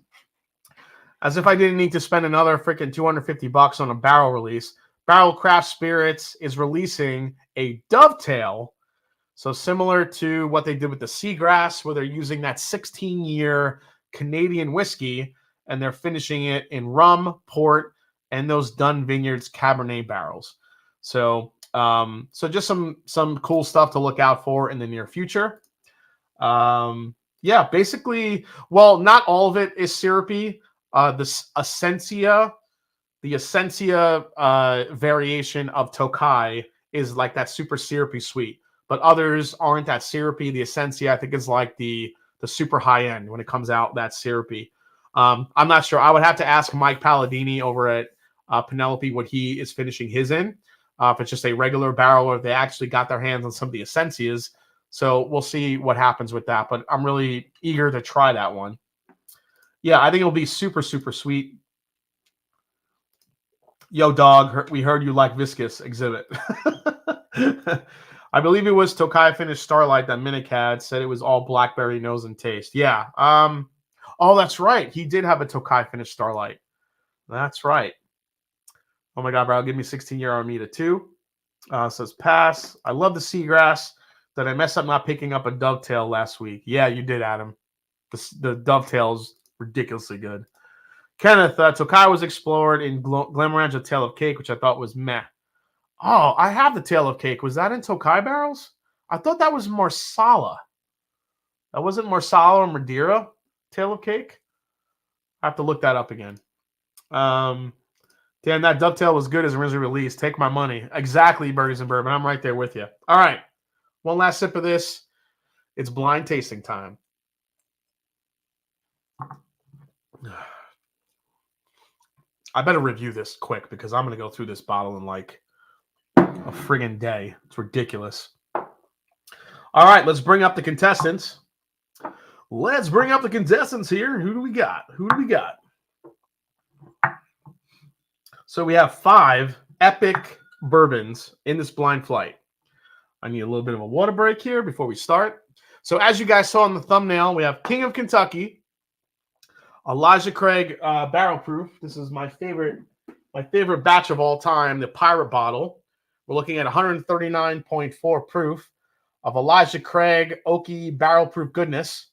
S1: as if I didn't need to spend another freaking $250 on a barrel release, Barrel Craft Spirits is releasing a Dovetail. So similar to what they did with the Seagrass, where they're using that 16-year Canadian whiskey, and they're finishing it in rum, port, and those Dunn Vineyards Cabernet barrels. So just some cool stuff to look out for in the near future. Yeah, basically, well, not all of it is syrupy. The Essentia variation of Tokai is like that super syrupy sweet, but others aren't that syrupy. The Essentia, I think, is like the super high end when it comes out that syrupy. I'm not sure. I would have to ask Mike Palladini over at Penelope what he is finishing his in. If it's just a regular barrel or if they actually got their hands on some of the Essenzias. So we'll see what happens with that. But I'm really eager to try that one. Yeah, I think it'll be super, super sweet. Yo, dog, we heard you like viscous exhibit. I believe it was Tokai Finished Starlight that Minik had, said it was all blackberry nose and taste. Yeah. Oh, that's right. He did have a Tokai Finished Starlight. That's right. Oh my God, bro. Give me 16-year Armida too. Says pass. I love the Seagrass. Did I mess up not picking up a Dovetail last week? Yeah, you did, Adam. The Dovetail's ridiculously good. Kenneth, Tokai was explored in Glamorangia Tale of Cake, which I thought was meh. Oh, I have the Tale of Cake. Was that in Tokai barrels? I thought that was Marsala. That wasn't Marsala or Madeira Tale of Cake? I have to look that up again. Damn, that Dovetail was good as originally released. Take my money. Exactly, Birdies and Bourbon. I'm right there with you. All right. One last sip of this. It's blind tasting time. I better review this quick because I'm going to go through this bottle in like a friggin' day. It's ridiculous. All right, let's bring up the contestants. Let's bring up the contestants here. Who do we got? So we have 5 epic bourbons in this blind flight. I need a little bit of a water break here before we start. So as you guys saw in the thumbnail, we have King of Kentucky, Elijah Craig Barrel Proof. This is my favorite batch of all time, the Pirate Bottle. We're looking at 139.4 proof of Elijah Craig Oaky Barrel Proof goodness.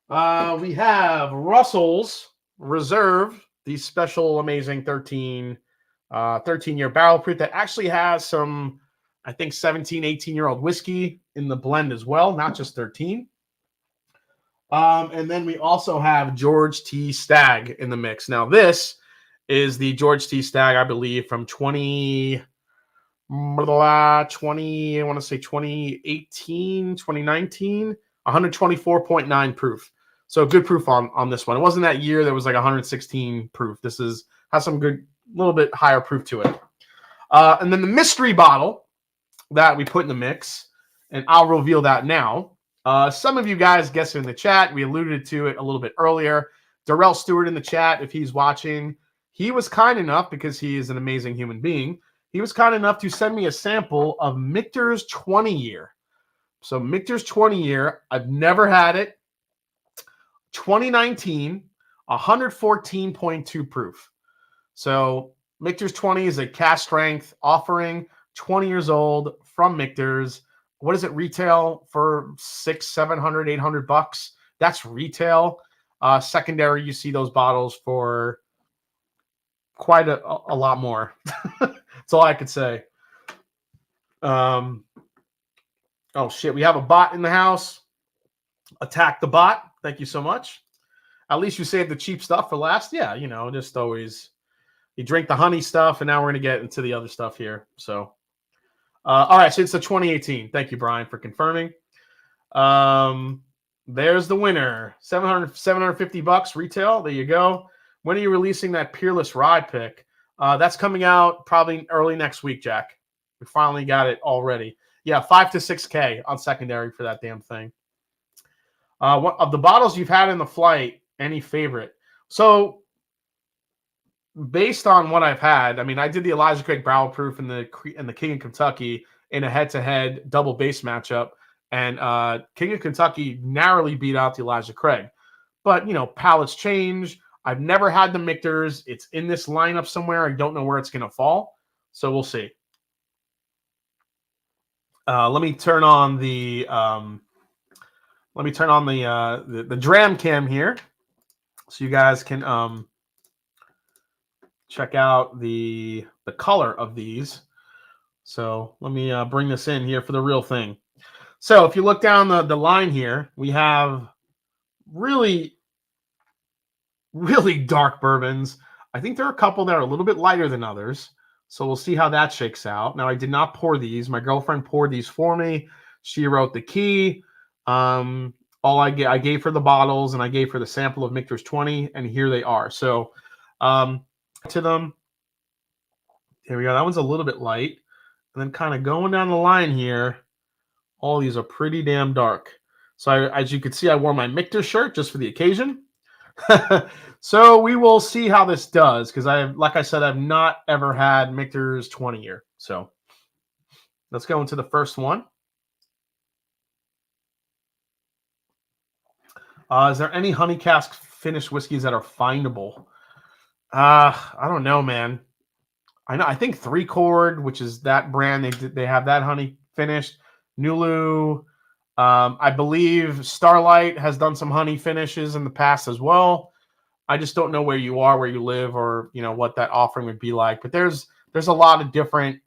S1: We have Russell's Reserve, the special amazing 13-year barrel proof that actually has some, I think, 17, 18-year-old whiskey in the blend as well, not just 13. And then we also have George T. Stagg in the mix. Now, this is the George T. Stagg, I believe, from 2018, 2019, 124.9 proof. So good proof on this one. It wasn't that year. There was like 116 proof. This has some good, little bit higher proof to it. And then the mystery bottle that we put in the mix, and I'll reveal that now. Some of you guys guessed it in the chat. We alluded to it a little bit earlier. Darrell Stewart in the chat, if he's watching, he was kind enough, because he is an amazing human being, he was kind enough to send me a sample of Michter's 20 year. So Michter's 20 year, I've never had it. 2019, 114.2 proof. So Michter's 20 is a cast strength offering, 20 years old from Michter's. What does it retail for? $600, $700, $800? That's retail. Secondary, you see those bottles for quite a lot more. That's all I could say. Oh shit, we have a bot in the house. Attack the bot. Thank you so much. At least you saved the cheap stuff for last. Yeah, you know, just always, you drink the honey stuff, and now we're going to get into the other stuff here. So, all right, so it's the 2018. Thank you, Brian, for confirming. There's the winner. $750 retail. There you go. When are you releasing that Peerless Rye pick? That's coming out probably early next week, Jack. We finally got it already. Yeah, 5 to 6K on secondary for that damn thing. What of the bottles you've had in the flight, any favorite? So, based on what I've had, I mean, I did the Elijah Craig Barrel Proof and the King of Kentucky in a head-to-head double base matchup, and King of Kentucky narrowly beat out the Elijah Craig. But, you know, palates change. I've never had the Michter's. It's in this lineup somewhere. I don't know where it's going to fall, so we'll see. Let me turn on the dram cam here, so you guys can check out the color of these. So let me bring this in here for the real thing. So if you look down the line here, we have really, really dark bourbons. I think there are a couple that are a little bit lighter than others. So we'll see how that shakes out. Now, I did not pour these. My girlfriend poured these for me. She wrote the key. I gave her the bottles, and I gave her the sample of Michter's 20, and here they are. So to them, here we go. That one's a little bit light. And then kind of going down the line here, all these are pretty damn dark. So as you can see, I wore my Michter shirt just for the occasion. So we will see how this does, because like I said, I've not ever had Michter's 20 year. So let's go into the first one. Is there any honey cask finished whiskeys that are findable? I don't know, man. I think 3 Chord, which is that brand, they have that honey finished. Nulu, I believe Starlight has done some honey finishes in the past as well. I just don't know where you are, where you live, or you know what that offering would be like. But there's a lot of different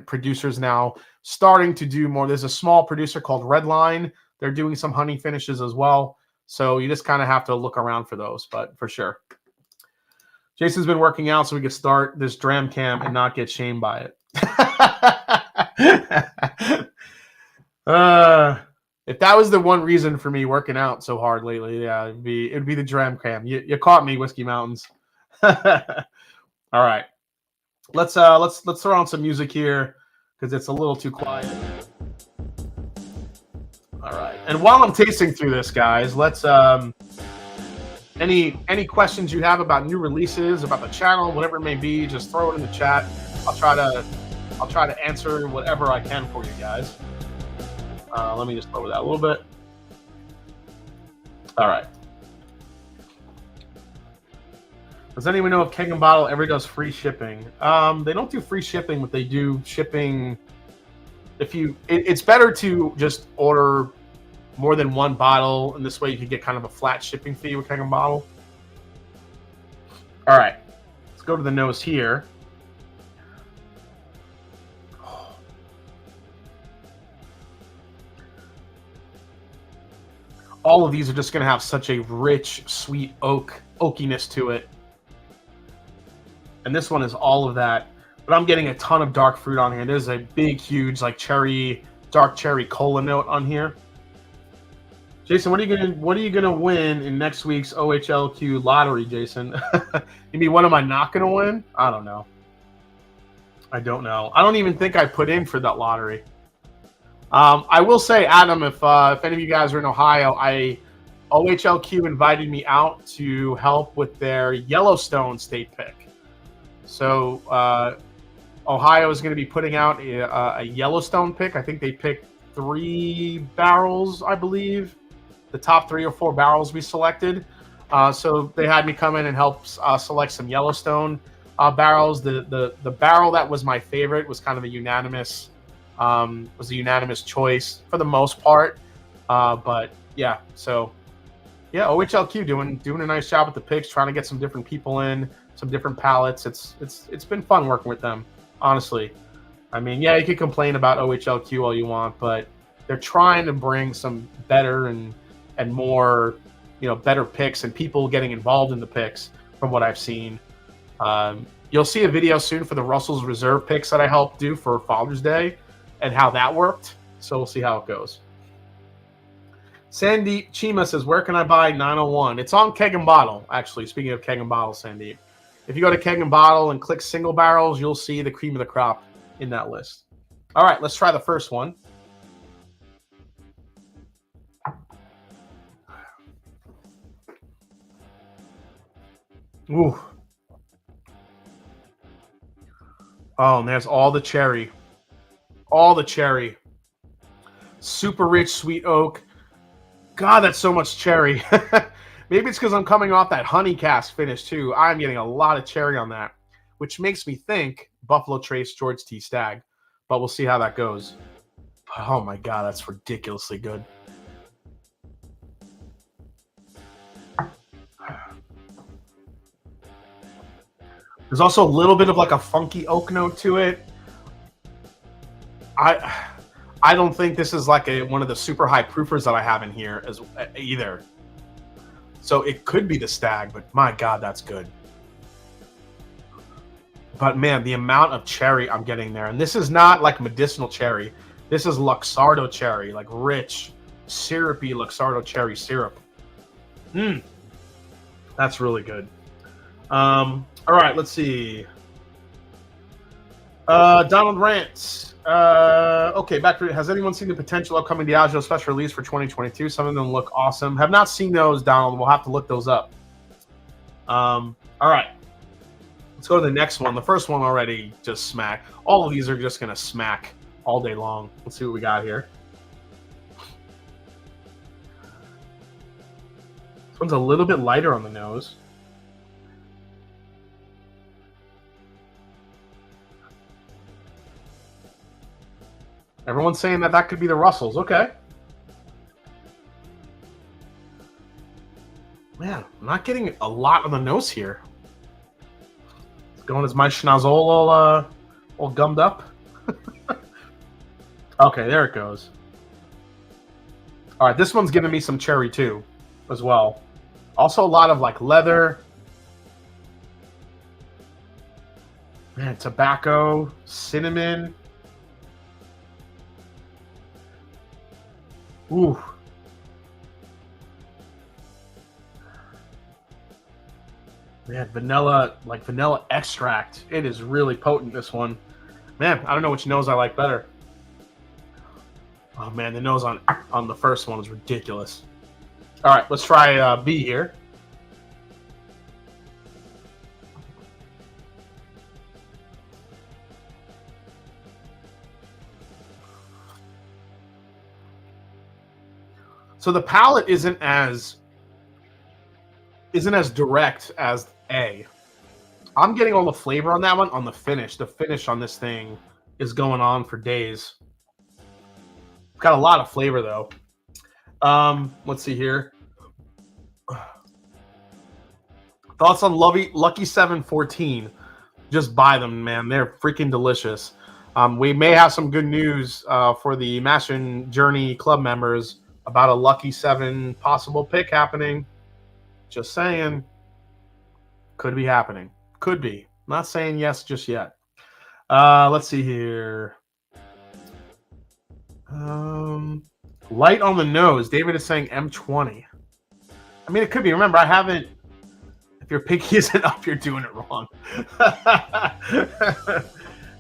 S1: producers now starting to do more. There's a small producer called Redline. They're doing some honey finishes as well. So you just kind of have to look around for those, but for sure. Jason's been working out so we can start this dram cam and not get shamed by it. If that was the one reason for me working out so hard lately, yeah, it'd be the dram cam. You caught me, Whiskey Mountains. All right, let's throw on some music here because it's a little too quiet. And while I'm tasting through this, guys, let's any questions you have about new releases, about the channel, whatever it may be, just throw it in the chat. I'll try to answer whatever I can for you guys. Let me just lower that a little bit. All right. Does anyone know if Keg and Bottle ever does free shipping? They don't do free shipping, but they do shipping. It's better to just order more than one bottle, and this way you can get kind of a flat shipping fee with Keg and Bottle. All right, let's go to the nose here. All of these are just going to have such a rich, sweet oakiness to it. And this one is all of that. But I'm getting a ton of dark fruit on here. There's a big, huge, like dark cherry cola note on here. Jason, what are you gonna win in next week's OHLQ lottery, Jason? You mean what am I not gonna win? I don't know. I don't know. I don't even think I put in for that lottery. I will say, Adam, if any of you guys are in Ohio, OHLQ invited me out to help with their Yellowstone state pick. So Ohio is going to be putting out a Yellowstone pick. I think they picked 3 barrels, I believe. The top 3 or 4 barrels we selected. So they had me come in and help select some Yellowstone barrels. The barrel that was my favorite was kind of a unanimous choice for the most part. But yeah, so yeah, OHLQ doing a nice job with the picks, trying to get some different people in, some different palettes. It's been fun working with them, honestly. I mean, yeah, you can complain about OHLQ all you want, but they're trying to bring some better and more, better picks and people getting involved in the picks from what I've seen. You'll see a video soon for the Russell's Reserve picks that I helped do for Father's Day and how that worked. So we'll see how it goes. Sandeep Chima says, where can I buy 901? It's on Keg and Bottle, actually. Speaking of Keg and Bottle, Sandeep. If you go to Keg and Bottle and click single barrels, you'll see the cream of the crop in that list. All right, let's try the first one. Ooh. Oh, and there's all the cherry. All the cherry. Super rich, sweet oak. God, that's so much cherry. Maybe it's because I'm coming off that honey cask finish, too. I'm getting a lot of cherry on that, which makes me think Buffalo Trace George T. Stagg. But we'll see how that goes. Oh, my God, that's ridiculously good. There's also a little bit of like a funky oak note to it. I don't think this is like one of the super high proofers that I have in here as either. So it could be the Stag, but my God, that's good. But man, the amount of cherry I'm getting there, and this is not like medicinal cherry. This is Luxardo cherry, like rich, syrupy Luxardo cherry syrup. That's really good. All right, let's see. Donald Rants. Okay, back to it. Has anyone seen the potential upcoming Diageo special release for 2022? Some of them look awesome. Have not seen those, Donald. We'll have to look those up. All right. Let's go to the next one. The first one already just smacked. All of these are just going to smack all day long. Let's see what we got here. This one's a little bit lighter on the nose. Everyone's saying that could be the Russells. Okay. Man, I'm not getting a lot on the nose here. It's going as my schnozzle all gummed up. Okay, there it goes. All right, this one's giving me some cherry too, as well. Also a lot of like leather. Man, tobacco, cinnamon. Ooh. Man, vanilla extract. It is really potent, this one. Man, I don't know which nose I like better. Oh Oh man, the nose on the first one was ridiculous. All right, let's try B here. So the palate isn't as direct as A. I'm getting all the flavor on that one on the finish. The finish on this thing is going on for days. Got a lot of flavor though. Let's see here. Thoughts on Lucky 714? Just buy them, man. They're freaking delicious. We may have some good news for the Mash and Journey Club members about a Lucky 7 possible pick happening. Just saying. Could be happening. Could be. Not saying yes just yet. Let's see here. Light on the nose. David is saying M20. I mean, it could be. Remember, I haven't. If your pinky isn't up, you're doing it wrong.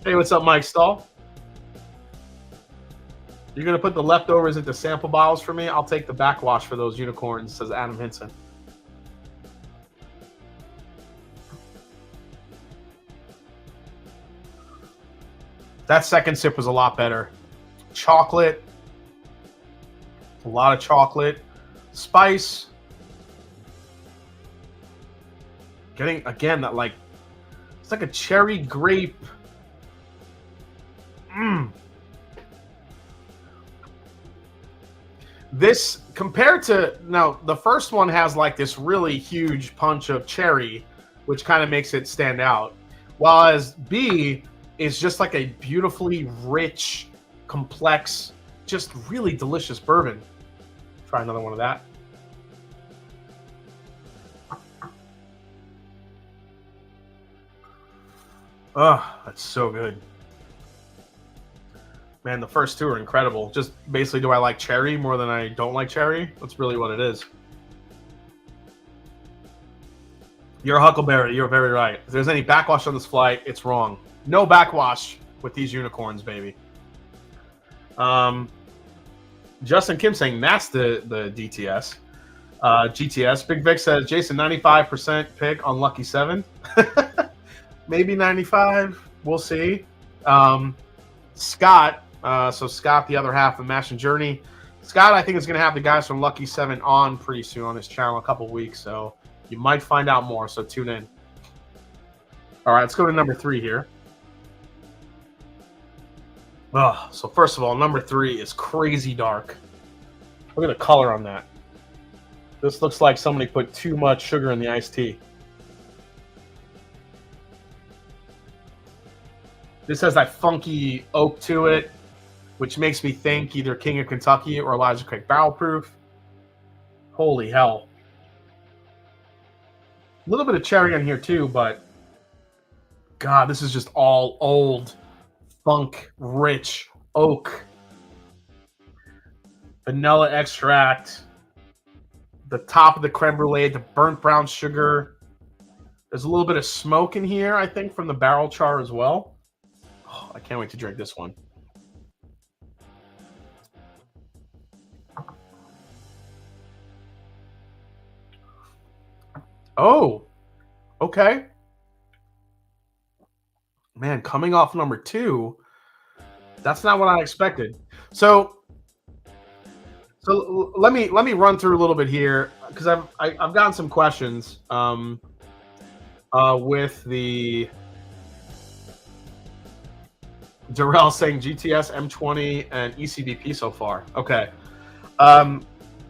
S1: Hey, what's up, Mike Stahl? You're going to put the leftovers into sample bottles for me? I'll take the backwash for those unicorns, says Adam Hinson. That second sip was a lot better. Chocolate. A lot of chocolate. Spice. Getting, again, that like, it's like a cherry grape. This, compared to, now, the first one has like this really huge punch of cherry, which kind of makes it stand out. While as B is just like a beautifully rich, complex, just really delicious bourbon. Try another one of that. Oh, that's so good. Man, the first two are incredible. Just basically, do I like cherry more than I don't like cherry? That's really what it is. You're a Huckleberry. You're very right. If there's any backwash on this flight, it's wrong. No backwash with these unicorns, baby. Justin Kim saying that's the DTS. GTS. Big Vic says, Jason, 95% pick on Lucky 7. Maybe 95. We'll see. Scott, so Scott, the other half of Mash and Journey. Scott, I think, is going to have the guys from Lucky 7 on pretty soon on his channel, a couple weeks. So you might find out more, so tune in. All right, let's go to number 3 here. Oh, so first of all, number 3 is crazy dark. Look at the color on that. This looks like somebody put too much sugar in the iced tea. This has that funky oak to it, which makes me think either King of Kentucky or Elijah Craig Barrel Proof. Holy hell. A little bit of cherry in here too, but God, this is just all old, funk, rich oak. Vanilla extract. The top of the creme brulee, the burnt brown sugar. There's a little bit of smoke in here, I think, from the barrel char as well. Oh, I can't wait to drink this one. Oh, okay. Man, coming off number 2, that's not what I expected. So let me run through a little bit here because I've gotten some questions with the Darrell saying GTS, M20, and ECBP so far. Okay.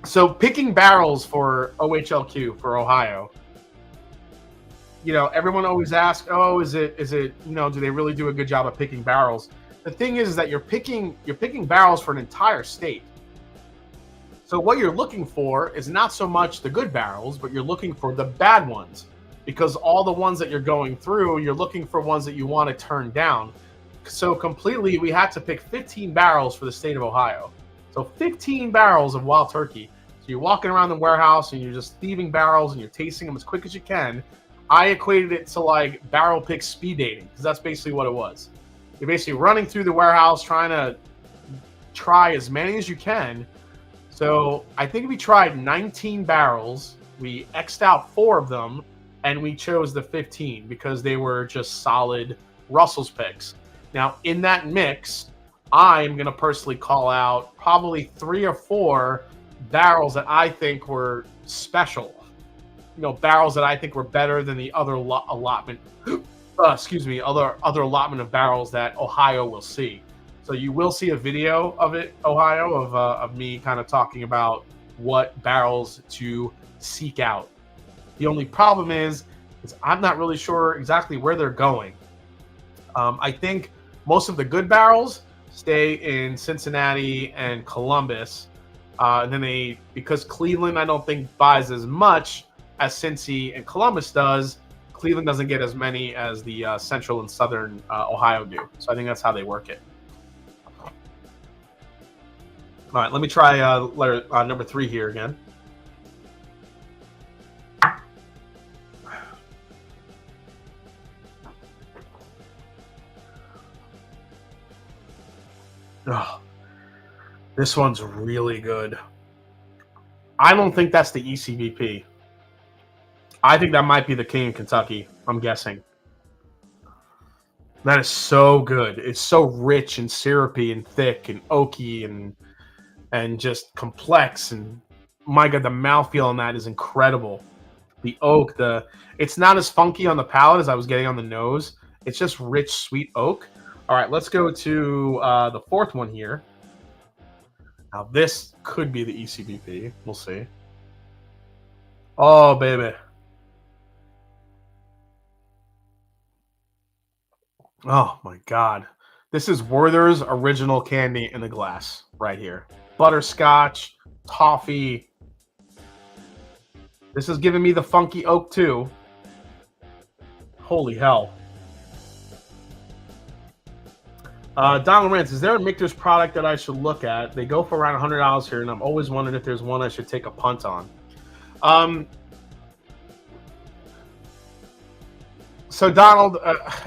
S1: So picking barrels for OHLQ for Ohio. You know, everyone always asks, "Oh, is it? You know, do they really do a good job of picking barrels?" The thing is that you're picking barrels for an entire state. So what you're looking for is not so much the good barrels, but you're looking for the bad ones, because all the ones that you're going through, you're looking for ones that you want to turn down. So completely, we had to pick 15 barrels for the state of Ohio. So 15 barrels of wild turkey. So you're walking around the warehouse and you're just thieving barrels and you're tasting them as quick as you can. I equated it to like barrel pick speed dating, because that's basically what it was. You're basically running through the warehouse trying try as many as you can. So I think we tried 19 barrels. We X'd out 4 of them, and we chose the 15 because they were just solid Russell's picks. Now, in that mix, I'm going to personally call out probably 3 or 4 barrels that I think were special. You know, barrels that I think were better than the other allotment. Other allotment of barrels that Ohio will see. So you will see a video of it, Ohio, of me kind of talking about what barrels to seek out. The only problem is I'm not really sure exactly where they're going. I think most of the good barrels stay in Cincinnati and Columbus. And then because Cleveland, I don't think buys as much as Cincy and Columbus does, Cleveland doesn't get as many as the central and southern Ohio do. So I think that's how they work it. All right, let me try number 3 here again. Oh, this one's really good. I don't think that's the ECBP. I think that might be the King of Kentucky, I'm guessing. That is so good. It's so rich and syrupy and thick and oaky and just complex. And my God, the mouthfeel on that is incredible. The oak, it's not as funky on the palate as I was getting on the nose. It's just rich, sweet oak. All right, let's go to the 4th one here. Now, this could be the ECBP. We'll see. Oh, baby. Oh, my God. This is Werther's Original Candy in the glass right here. Butterscotch, toffee. This is giving me the funky oak, too. Holy hell. Donald Rance, is there a Michter's product that I should look at? They go for around $100 here, and I'm always wondering if there's one I should take a punt on. So, Donald,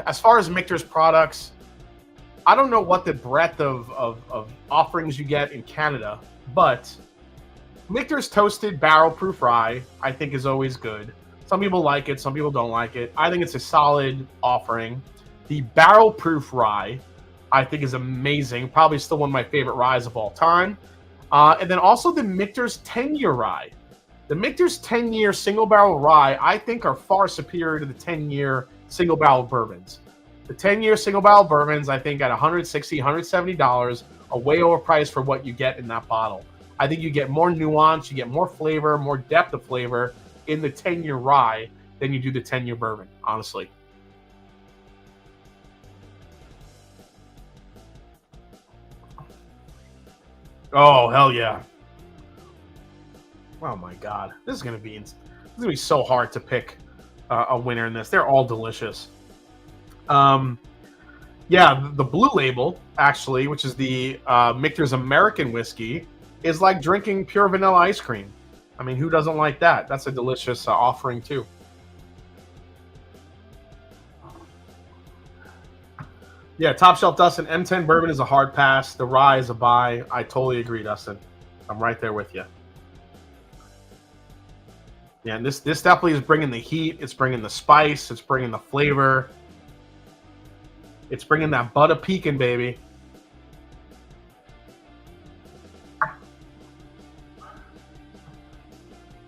S1: as far as Michter's products, I don't know what the breadth of offerings you get in Canada, but Michter's Toasted Barrel Proof Rye, I think, is always good. Some people like it, some people don't like it. I think it's a solid offering. The Barrel Proof Rye, I think, is amazing. Probably still one of my favorite ryes of all time. And then also the Michter's 10-year rye. The Michter's 10-year single barrel rye, I think, are far superior to the 10-year single barrel bourbons. The 10-year single barrel bourbons, I think, at $160, $170 are way overpriced for what you get in that bottle. I think you get more nuance, you get more flavor, more depth of flavor in the 10-year rye than you do the 10-year bourbon, honestly. Oh, hell yeah. Oh my God. This is gonna be so hard to pick a winner in this. They're all delicious. Yeah, the Blue Label, actually, which is the Michter's American whiskey, is like drinking pure vanilla ice cream. I mean, who doesn't like that? That's a delicious offering, too. Yeah, Top Shelf Dustin, M10 bourbon is a hard pass. The rye is a buy. I totally agree, Dustin. I'm right there with you. Yeah, and this definitely is bringing the heat. It's bringing the spice. It's bringing the flavor. It's bringing that butter pecan, baby.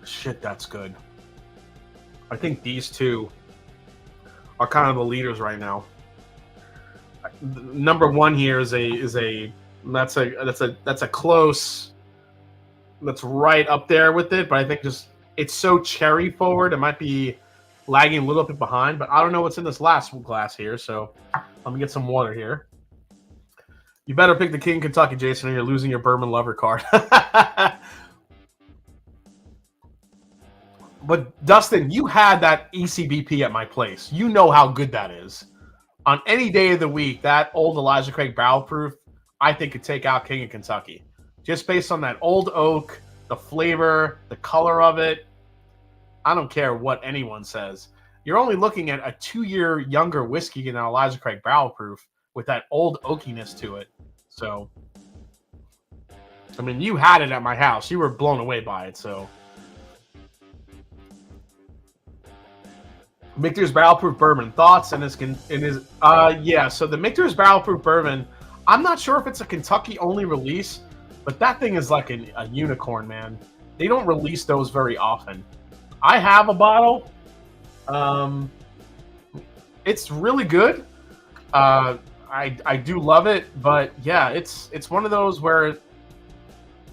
S1: Shit, that's good. I think these two are kind of the leaders right now. Number 1 here is a that's a close. That's right up there with it, but I think just it's so cherry forward. It might be lagging a little bit behind, but I don't know what's in this last glass here. So let me get some water here. You better pick the King of Kentucky, Jason, or you're losing your bourbon lover card. But Dustin, you had that ECBP at my place. You know how good that is. On any day of the week, that old Elijah Craig Barrel Proof, I think, could take out King of Kentucky. Just based on that old oak, the flavor, the color of it. I don't care what anyone says. You're only looking at a 2-year younger whiskey than Elijah Craig Barrel Proof with that old oakiness to it. So, I mean, you had it at my house. You were blown away by it, so. Michter's Barrel Proof Bourbon. Thoughts? And yeah, so the Michter's Barrel Proof Bourbon, I'm not sure if it's a Kentucky-only release, but that thing is like a unicorn, man. They don't release those very often. I have a bottle. It's really good. I do love it, but yeah, it's one of those where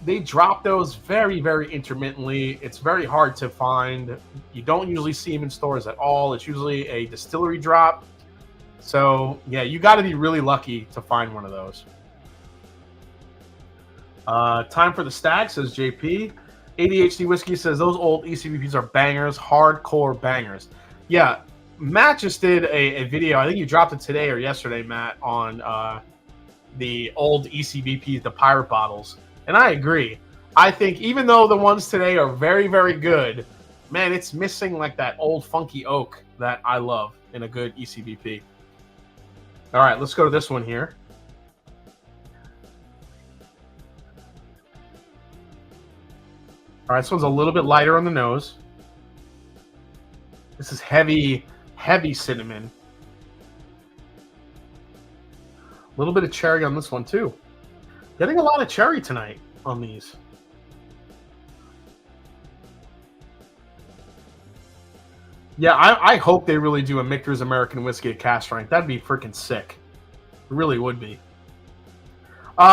S1: they drop those very, very intermittently. It's very hard to find. You don't usually see them in stores at all. It's usually a distillery drop. So yeah, you got to be really lucky to find one of those. Time for the stag, says JP. ADHD Whiskey says those old ECBPs are bangers, hardcore bangers. Yeah, Matt just did a video. I think you dropped it today or yesterday, Matt, on the old ECBPs, the pirate bottles. And I agree. I think even though the ones today are very, very good, man, it's missing like that old funky oak that I love in a good ECBP. All right, let's go to this one here. All right, this one's a little bit lighter on the nose. This is heavy, heavy cinnamon. A little bit of cherry on this one, too. Getting a lot of cherry tonight on these. Yeah, I hope they really do a Michter's American Whiskey at cask strength. That'd be freaking sick. It really would be.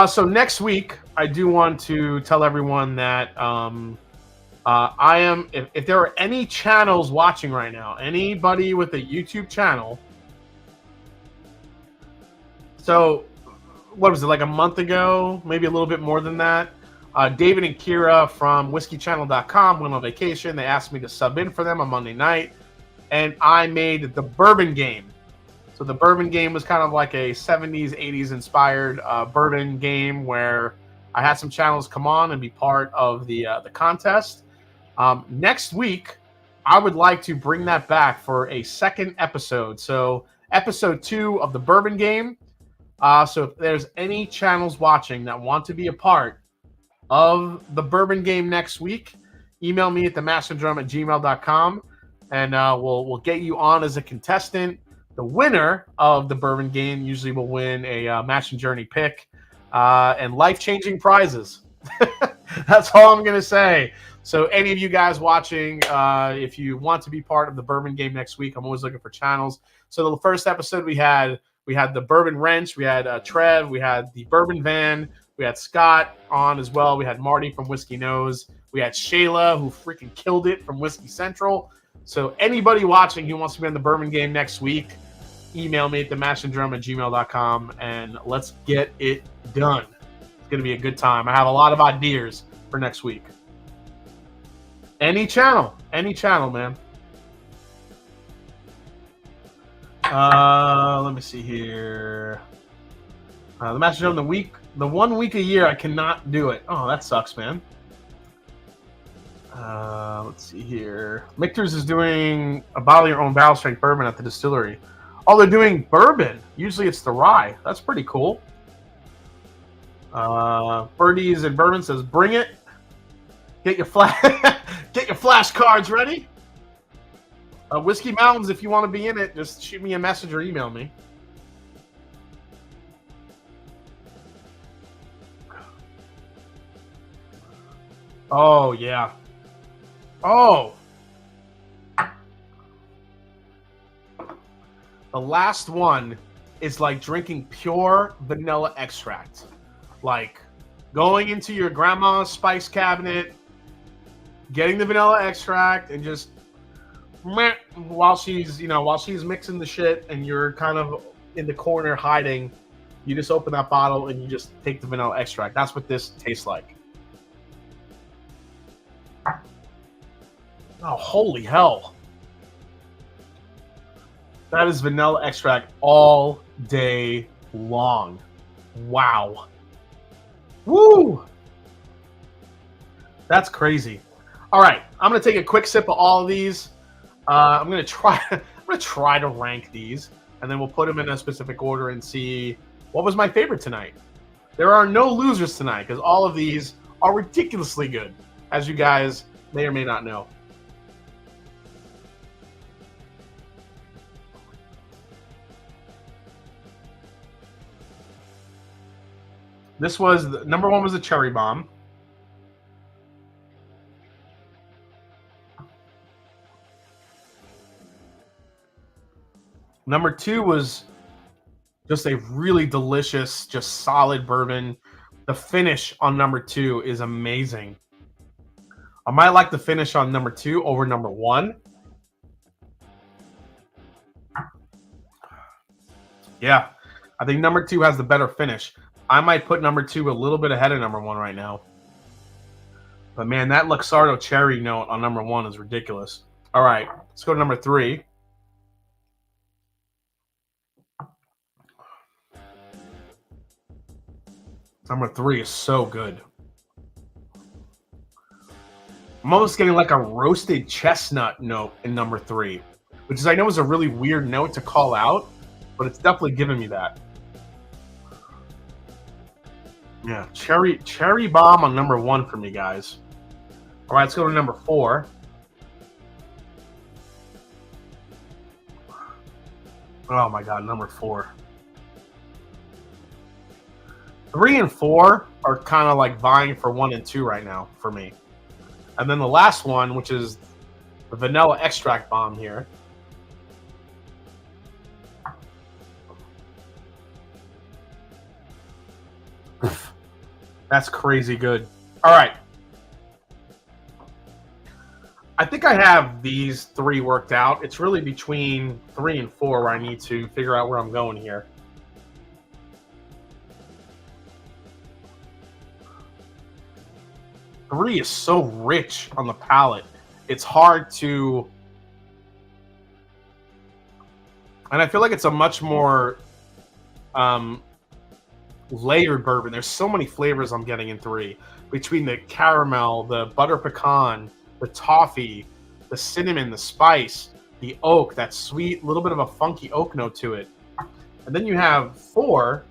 S1: So next week, I do want to tell everyone that I am, if there are any channels watching right now, anybody with a YouTube channel. So what was it, like a month ago, maybe a little bit more than that? David and Kira from whiskeychannel.com went on vacation. They asked me to sub in for them on Monday night, and I made the bourbon game. So the bourbon game was kind of like a 70s, 80s inspired bourbon game where I had some channels come on and be part of the contest. Next week, I would like to bring that back for a second episode. So episode 2 of the bourbon game. So if there's any channels watching that want to be a part of the bourbon game next week, email me at themashanddrum@gmail.com, and we'll get you on as a contestant. The winner of the bourbon game usually will win a Mash and Journey pick and life-changing prizes. That's all I'm going to say. So any of you guys watching, if you want to be part of the bourbon game next week, I'm always looking for channels. So the first episode we had the Bourbon Wrench, we had Trev, we had the Bourbon Van, we had Scott on as well, we had Marty from Whiskey Knows, we had Shayla, who freaking killed it from Whiskey Central. So anybody watching who wants to be in the bourbon game next week, email me at themashanddrum@gmail.com, and let's get it done. It's going to be a good time. I have a lot of ideas for next week. Any channel, man. Let me see here. The Master Drum, the 1 week a year I cannot do it. Oh, that sucks, man. Let's see here. Michter's is doing a bottle of your own barrel strength bourbon at the distillery. Oh, they're doing bourbon. Usually it's the rye. That's pretty cool. Birdies and Bourbon says, bring it. Get your flashcards ready. Whiskey Mountains, if you want to be in it, just shoot me a message or email me. Oh, yeah. Oh. The last one is like drinking pure vanilla extract. Like going into your grandma's spice cabinet, getting the vanilla extract, and just while she's mixing the shit and you're kind of in the corner hiding, you just open that bottle and you just take the vanilla extract. That's what this tastes like. Oh, holy hell. That is vanilla extract all day long. Wow. Woo! That's crazy. All right, I'm gonna take a quick sip of all of these. I'm gonna try to rank these, and then we'll put them in a specific order and see what was my favorite tonight. There are no losers tonight because all of these are ridiculously good, as you guys may or may not know. This was number one was a cherry bomb. Number two was just a really delicious, just solid bourbon. The finish on number two is amazing. I might like the finish on number two over number one. Yeah, I think number two has the better finish. I might put number two a little bit ahead of number one right now. But man, that Luxardo cherry note on number one is ridiculous. All right, let's go to number three. Number three is so good. I'm almost getting like a roasted chestnut note in number three, which is I know is a really weird note to call out, but it's definitely giving me that. Yeah, cherry bomb on number one for me, guys. All right, let's go to number four. Oh my God, number four. 3 and 4 are kind of like vying for 1 and 2 right now for me. And then the last one, which is the vanilla extract bomb here. That's crazy good. All right. I think I have these 3 worked out. It's really between 3 and 4 where I need to figure out where I'm going here. Three is so rich on the palate. It's hard to... And I feel like it's a much more layered bourbon. There's so many flavors I'm getting in 3. Between the caramel, the butter pecan, the toffee, the cinnamon, the spice, the oak, that sweet, little bit of a funky oak note to it. And then you have 4...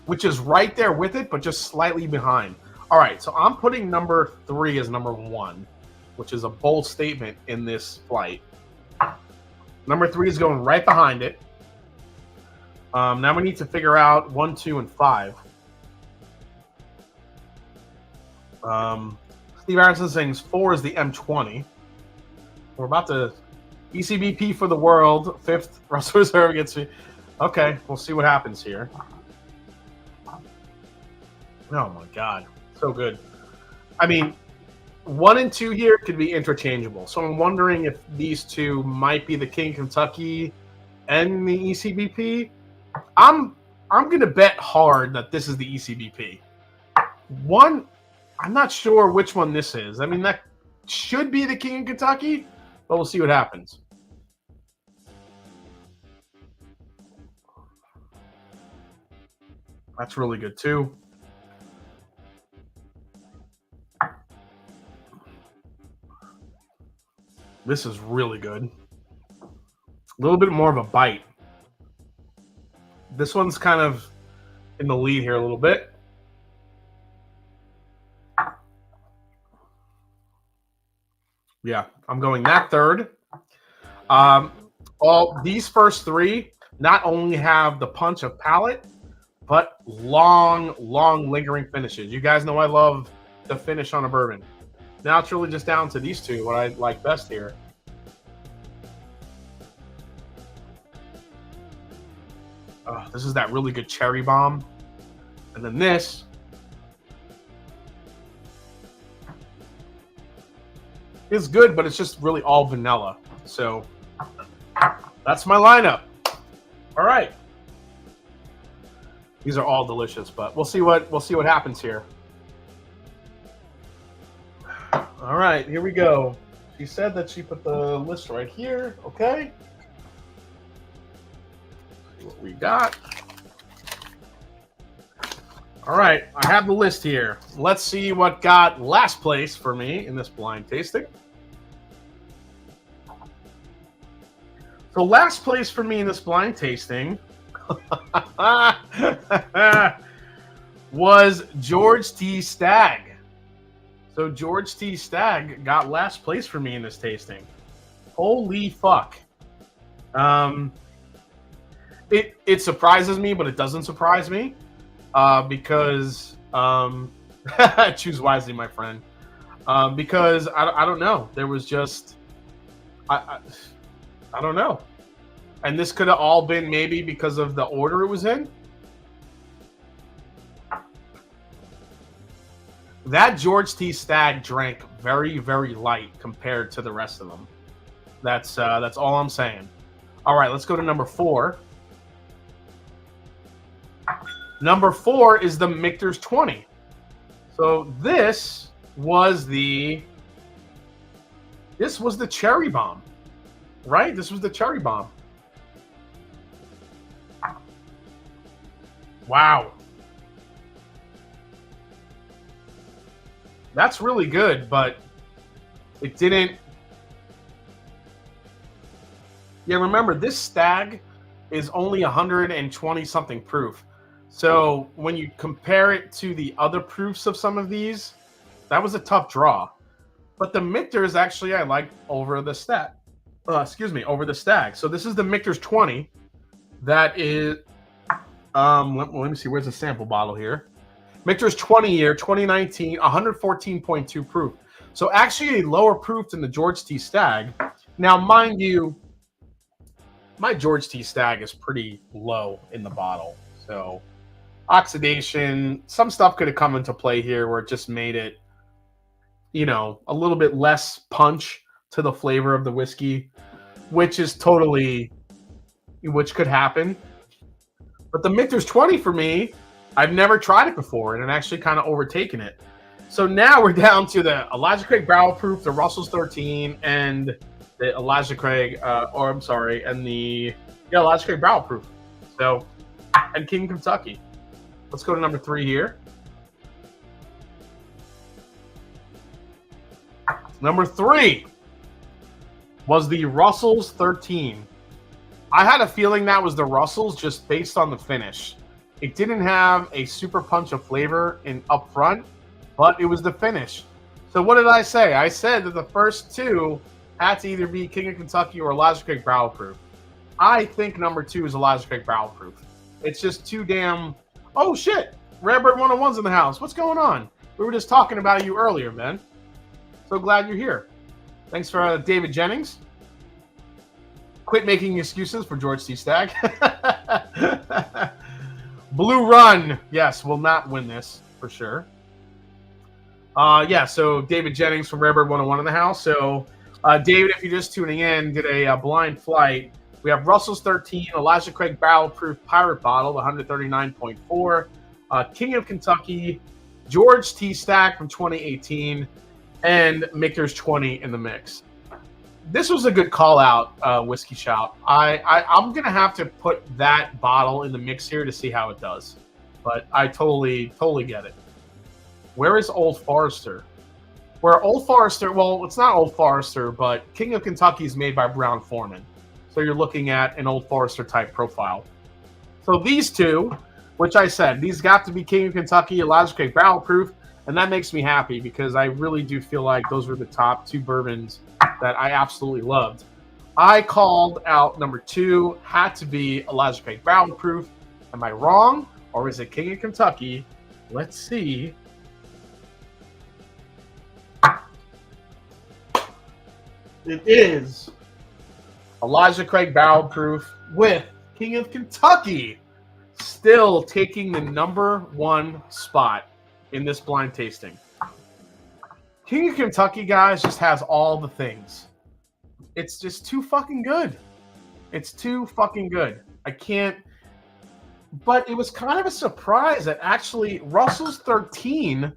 S1: which is right there with it, but just slightly behind. All right, so I'm putting number 3 as number 1, which is a bold statement in this flight. Number 3 is going right behind it. Now we need to figure out 1, 2, and 5. Steve Aronson saying 4 is the M20. We're about to ECBP for the world. 5th Russell Reserve against me. Okay, we'll see what happens here. Oh my God, so good. I mean, 1 and 2 here could be interchangeable. So I'm wondering if these 2 might be the King Kentucky and the ECBP. I'm gonna bet hard that this is the ECBP. 1, I'm not sure which one this is. I mean, that should be the King Kentucky, but we'll see what happens. That's really good too. This is really good. A little bit more of a bite. This one's kind of in the lead here a little bit. Yeah, I'm going that 3rd. All these first 3 not only have the punch of palate, but long, lingering finishes. You guys know I love the finish on a bourbon. Now it's really just down to these 2, what I like best here. This is that really good cherry bomb. And then this is good, but it's just really all vanilla. So that's my lineup. All right. These are all delicious, but we'll see what happens here. All right, here we go. She said that she put the list right here. Okay. See what we got. All right, I have the list here. Let's see what got last place for me in this blind tasting. So last place for me in this blind tasting was George T. Stagg. So George T. Stagg got last place for me in this tasting. Holy fuck. It surprises me, but it doesn't surprise me. Because choose wisely, my friend. Because I don't know. There was just I don't know. And this could have all been maybe because of the order it was in. That George T. Stagg drank very, very light compared to the rest of them. That's all I'm saying. All right, let's go to number 4. Number 4 is the Michter's 20. So this was the cherry bomb, right? This was the cherry bomb. Wow. That's really good, but it didn't. Yeah, remember, this Stagg is only 120 something proof. So when you compare it to the other proofs of some of these, that was a tough draw. But the Michter's actually I like over the over the Stagg. So this is the Michter's 20. That is let me see, where's the sample bottle here? Michter's 20 year, 2019, 114.2 proof. So actually a lower proof than the George T. Stagg. Now, mind you, my George T. Stagg is pretty low in the bottle. So oxidation, some stuff could have come into play here where it just made it, you know, a little bit less punch to the flavor of the whiskey, which could happen. But the Michter's 20 for me, I've never tried it before, and I'm actually kind of overtaken it. So now we're down to the Elijah Craig Barrel Proof, the Russell's 13, and the Elijah Craig, and the Elijah Craig Barrel Proof. So, and King Kentucky. Let's go to number 3 here. Number 3 was the Russell's 13. I had a feeling that was the Russell's just based on the finish. It didn't have a super punch of flavor up front, but it was the finish. So what did I say? I said that the first 2 had to either be King of Kentucky or Elijah Craig Barrel Proof. I think number 2 is Elijah Craig Barrel Proof. It's just too damn... Oh, shit! Redbird 101's in the house. What's going on? We were just talking about you earlier, man. So glad you're here. Thanks for David Jennings. Quit making excuses for George T. Stagg. Blue Run, yes, will not win this for sure. So David Jennings from Redbird 101 in the house. So, David, if you're just tuning in, did a blind flight. We have Russell's 13, Elijah Craig Barrel Proof Pirate Bottle, 139.4, King of Kentucky, George T. Stagg from 2018, and Michter's 20 in the mix. This was a good call out, Whiskey Shout. I'm going to have to put that bottle in the mix here to see how it does. But I totally get it. Where is Old Forester? Where Old Forester, well, it's not Old Forester, but King of Kentucky is made by Brown-Forman. So you're looking at an Old Forester type profile. So these 2, which I said, these got to be King of Kentucky, Elijah Craig Barrel Proof. And that makes me happy because I really do feel like those were the top 2 bourbons that I absolutely loved. I called out number 2, had to be Elijah Craig Barrel Proof. Am I wrong? Or is it King of Kentucky? Let's see. It is Elijah Craig Barrel Proof with King of Kentucky still taking the number 1 spot in this blind tasting. King of Kentucky, guys, just has all the things. It's just too fucking good. It's too fucking good. I can't... But it was kind of a surprise that actually Russell's 13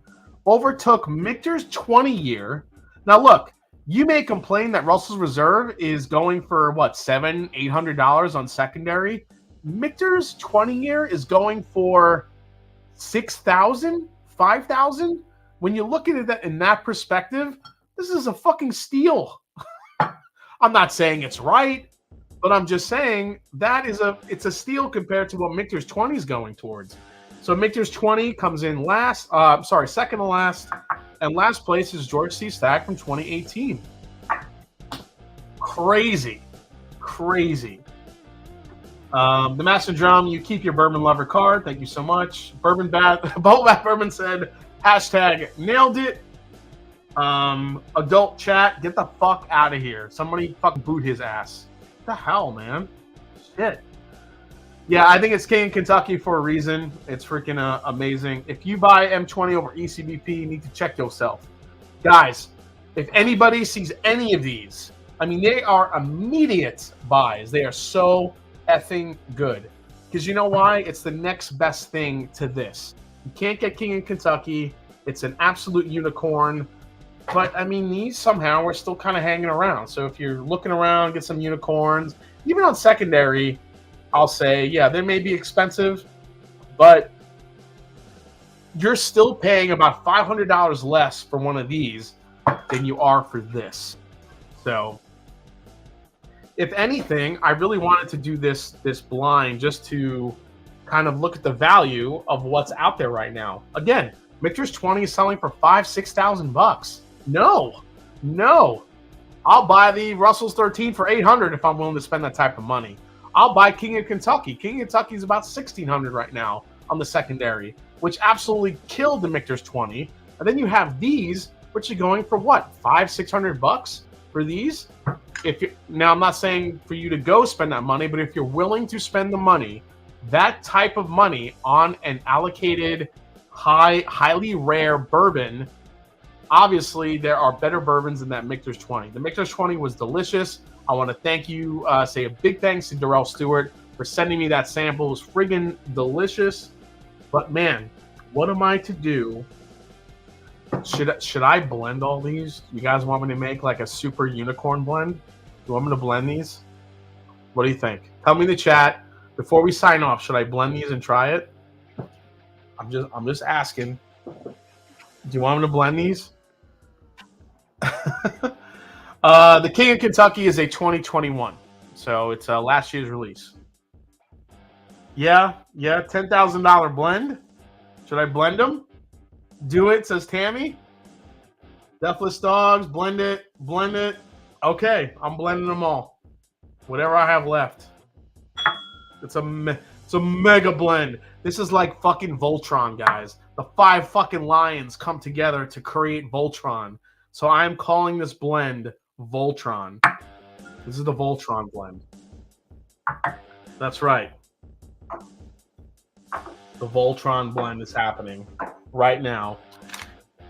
S1: overtook Michter's 20 year. Now, look, you may complain that Russell's Reserve is going for, what, $700-800 on secondary. Michter's 20 year is going for $6,000? 5,000? When you look at it in that perspective, this is a fucking steal. I'm not saying it's right, But I'm just saying that it's a steal compared to what Michter's 20 is going towards. So Michter's 20 comes in last, second to last, and last place is George C. Stack from 2018. Crazy. The Master Drum, you keep your bourbon lover card. Thank you so much. Bourbon Bat, Bolt Bat Bourbon said, hashtag nailed it. Adult chat, get the fuck out of here. Somebody fucking boot his ass. What the hell, man? Shit. Yeah, I think it's King of Kentucky for a reason. It's freaking amazing. If you buy M20 over ECBP, you need to check yourself. Guys, if anybody sees any of these, I mean, they are immediate buys. They are so effing good. Because you know why? It's the next best thing to this. You can't get King of Kentucky. It's an absolute unicorn. But, I mean, these somehow are still kind of hanging around. So if you're looking around, get some unicorns. Even on secondary, I'll say, yeah, they may be expensive, but you're still paying about $500 less for one of these than you are for this. So, if anything, I really wanted to do this blind just to kind of look at the value of what's out there right now. Again, Michter's 20 is selling for $5,000-$6,000. No. I'll buy the Russell's 13 for $800 if I'm willing to spend that type of money. I'll buy King of Kentucky. King of Kentucky is about $1,600 right now on the secondary, which absolutely killed the Michter's 20. And then you have these, which are going for what, $500-$600 for these? Now, I'm not saying for you to go spend that money, but if you're willing to spend the money, that type of money on an allocated, highly rare bourbon, obviously there are better bourbons than that Michter's 20. The Michter's 20 was delicious. I want to thank you, say a big thanks to Darrell Stewart for sending me that sample. It was friggin' delicious. But man, what am I to do? Should I blend all these? You guys want me to make like a super unicorn blend? You want me to blend these? What do you think? Tell me in the chat before we sign off. Should I blend these and try it? I'm just asking. Do you want me to blend these? The King of Kentucky is a 2021, so it's last year's release. Yeah, $10,000 blend. Should I blend them? Do it, says Tammy. Deathless Dogs, blend it. Okay, I'm blending them all. Whatever I have left. It's a mega blend. This is like fucking Voltron, guys. The 5 fucking lions come together to create Voltron. So I'm calling this blend Voltron. This is the Voltron blend. That's right. The Voltron blend is happening right now.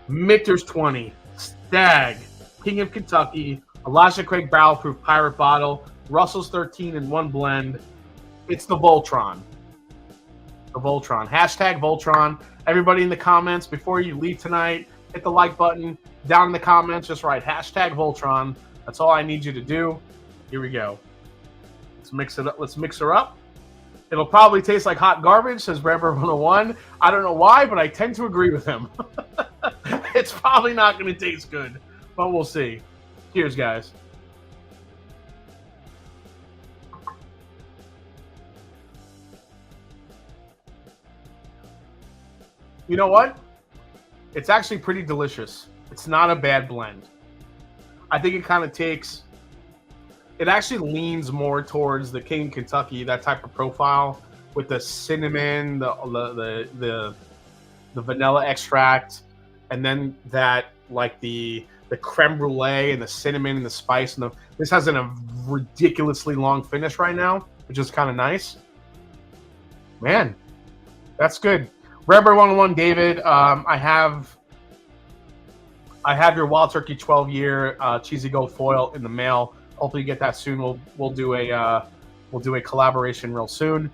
S1: Michter's 20, Stag, King of Kentucky, Elijah Craig Barrel Proof Pirate Bottle, Russell's 13 in one blend. It's the Voltron. The Voltron. Hashtag Voltron. Everybody in the comments, before you leave tonight, hit the like button. Down in the comments, just write hashtag Voltron. That's all I need you to do. Here we go. Let's mix it up. Let's mix her up. It'll probably taste like hot garbage, says Rambler 101. I don't know why, but I tend to agree with him. It's probably not going to taste good, but we'll see. Cheers, guys. You know what? It's actually pretty delicious. It's not a bad blend. I think it kind of takes... It actually leans more towards the King of Kentucky, that type of profile, with the cinnamon, the vanilla extract, and then that, like the creme brulee and the cinnamon and the spice. And this has a ridiculously long finish right now, which is kind of nice. Man, that's good. Rambler 101, David, I have your Wild Turkey 12-year cheesy gold foil in the mail. Hopefully you get that soon. We'll do a collaboration real soon.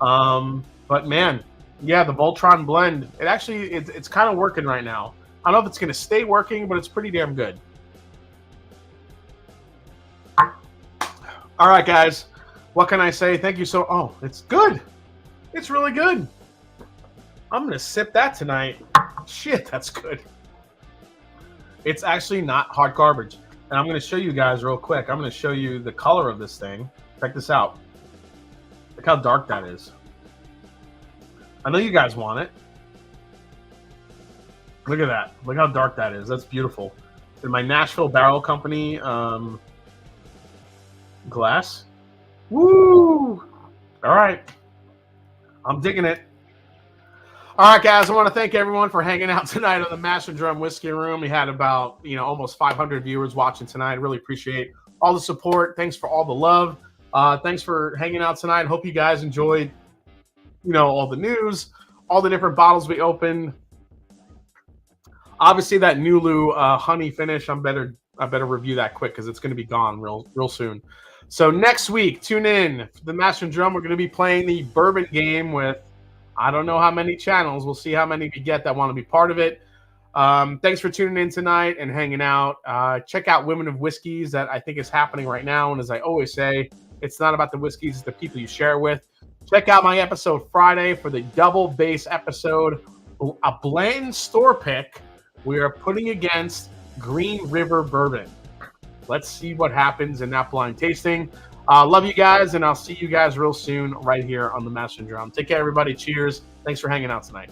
S1: But man, yeah, the Voltron blend. It's kind of working right now. I don't know if it's gonna stay working, but it's pretty damn good. All right, guys. What can I say? Thank you so. Oh, it's good. It's really good. I'm gonna sip that tonight. Shit, that's good. It's actually not hot garbage. And I'm going to show you guys real quick. I'm going to show you the color of this thing. Check this out. Look how dark that is. I know you guys want it. Look at that. Look how dark that is. That's beautiful. In my Nashville Barrel Company glass. Woo! All right. I'm digging it. All right, guys. I want to thank everyone for hanging out tonight on the Mash and Drum Whiskey Room. We had about, almost 500 viewers watching tonight. I really appreciate all the support. Thanks for all the love. Thanks for hanging out tonight. Hope you guys enjoyed, all the news, all the different bottles we opened. Obviously, that Nulu honey finish, I better review that quick because it's going to be gone real soon. So next week, tune in for the Master and Drum. We're going to be playing the bourbon game with I don't know how many channels. We'll see how many we get that want to be part of it. Thanks for tuning in tonight and hanging out. Check out Women of Whiskeys that I think is happening right now. And as I always say, it's not about the whiskeys, it's the people you share with. Check out my episode Friday for the double bass episode, a blend store pick we are putting against Green River Bourbon. Let's see what happens in that blind tasting. Love you guys, and I'll see you guys real soon right here on the Master and Drum. Take care, everybody. Cheers. Thanks for hanging out tonight.